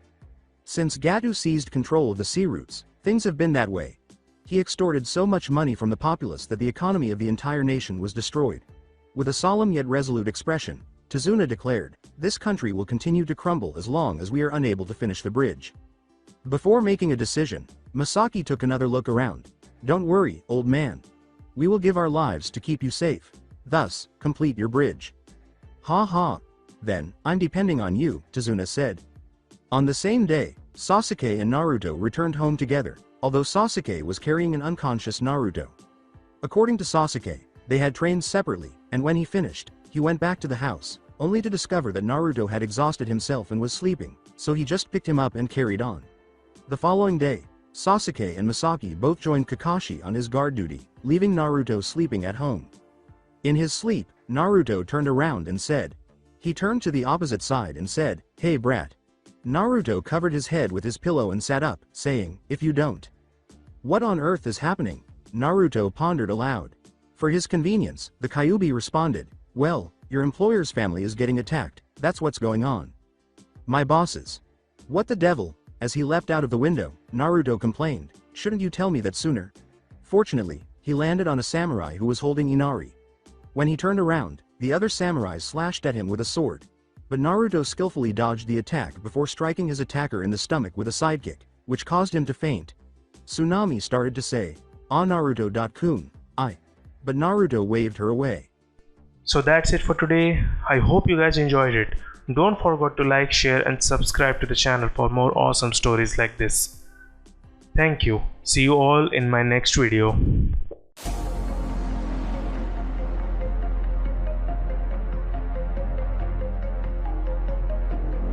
Since Gato seized control of the sea routes, things have been that way. He extorted so much money from the populace that the economy of the entire nation was destroyed. With a solemn yet resolute expression, Tazuna declared, this country will continue to crumble as long as we are unable to finish the bridge. Before making a decision, Misaki took another look around. Don't worry, old man. We will give our lives to keep you safe. Thus, complete your bridge. Ha ha. Then, I'm depending on you, Tazuna said. On the same day, Sasuke and Naruto returned home together, although Sasuke was carrying an unconscious Naruto. According to Sasuke, they had trained separately, and when he finished, he went back to the house, only to discover that Naruto had exhausted himself and was sleeping, so he just picked him up and carried on. The following day, Sasuke and Misaki both joined Kakashi on his guard duty, leaving Naruto sleeping at home. In his sleep, Naruto turned around and said. He turned to the opposite side and said, hey brat. Naruto covered his head with his pillow and sat up, saying, if you don't. What on earth is happening? Naruto pondered aloud. For his convenience, the Kyuubi responded, well, your employer's family is getting attacked, that's what's going on. My bosses. What the devil? As he leapt out of the window, Naruto complained, shouldn't you tell me that sooner? Fortunately, he landed on a samurai who was holding Inari. When he turned around, the other samurai slashed at him with a sword. But Naruto skillfully dodged the attack before striking his attacker in the stomach with a sidekick, which caused him to faint. Tsunami started to say, ah Naruto-kun, I. But Naruto waved her away. So that's it for today. I hope you guys enjoyed it. Don't forget to like, share, and subscribe to the channel for more awesome stories like this. Thank you. See you all in my next video.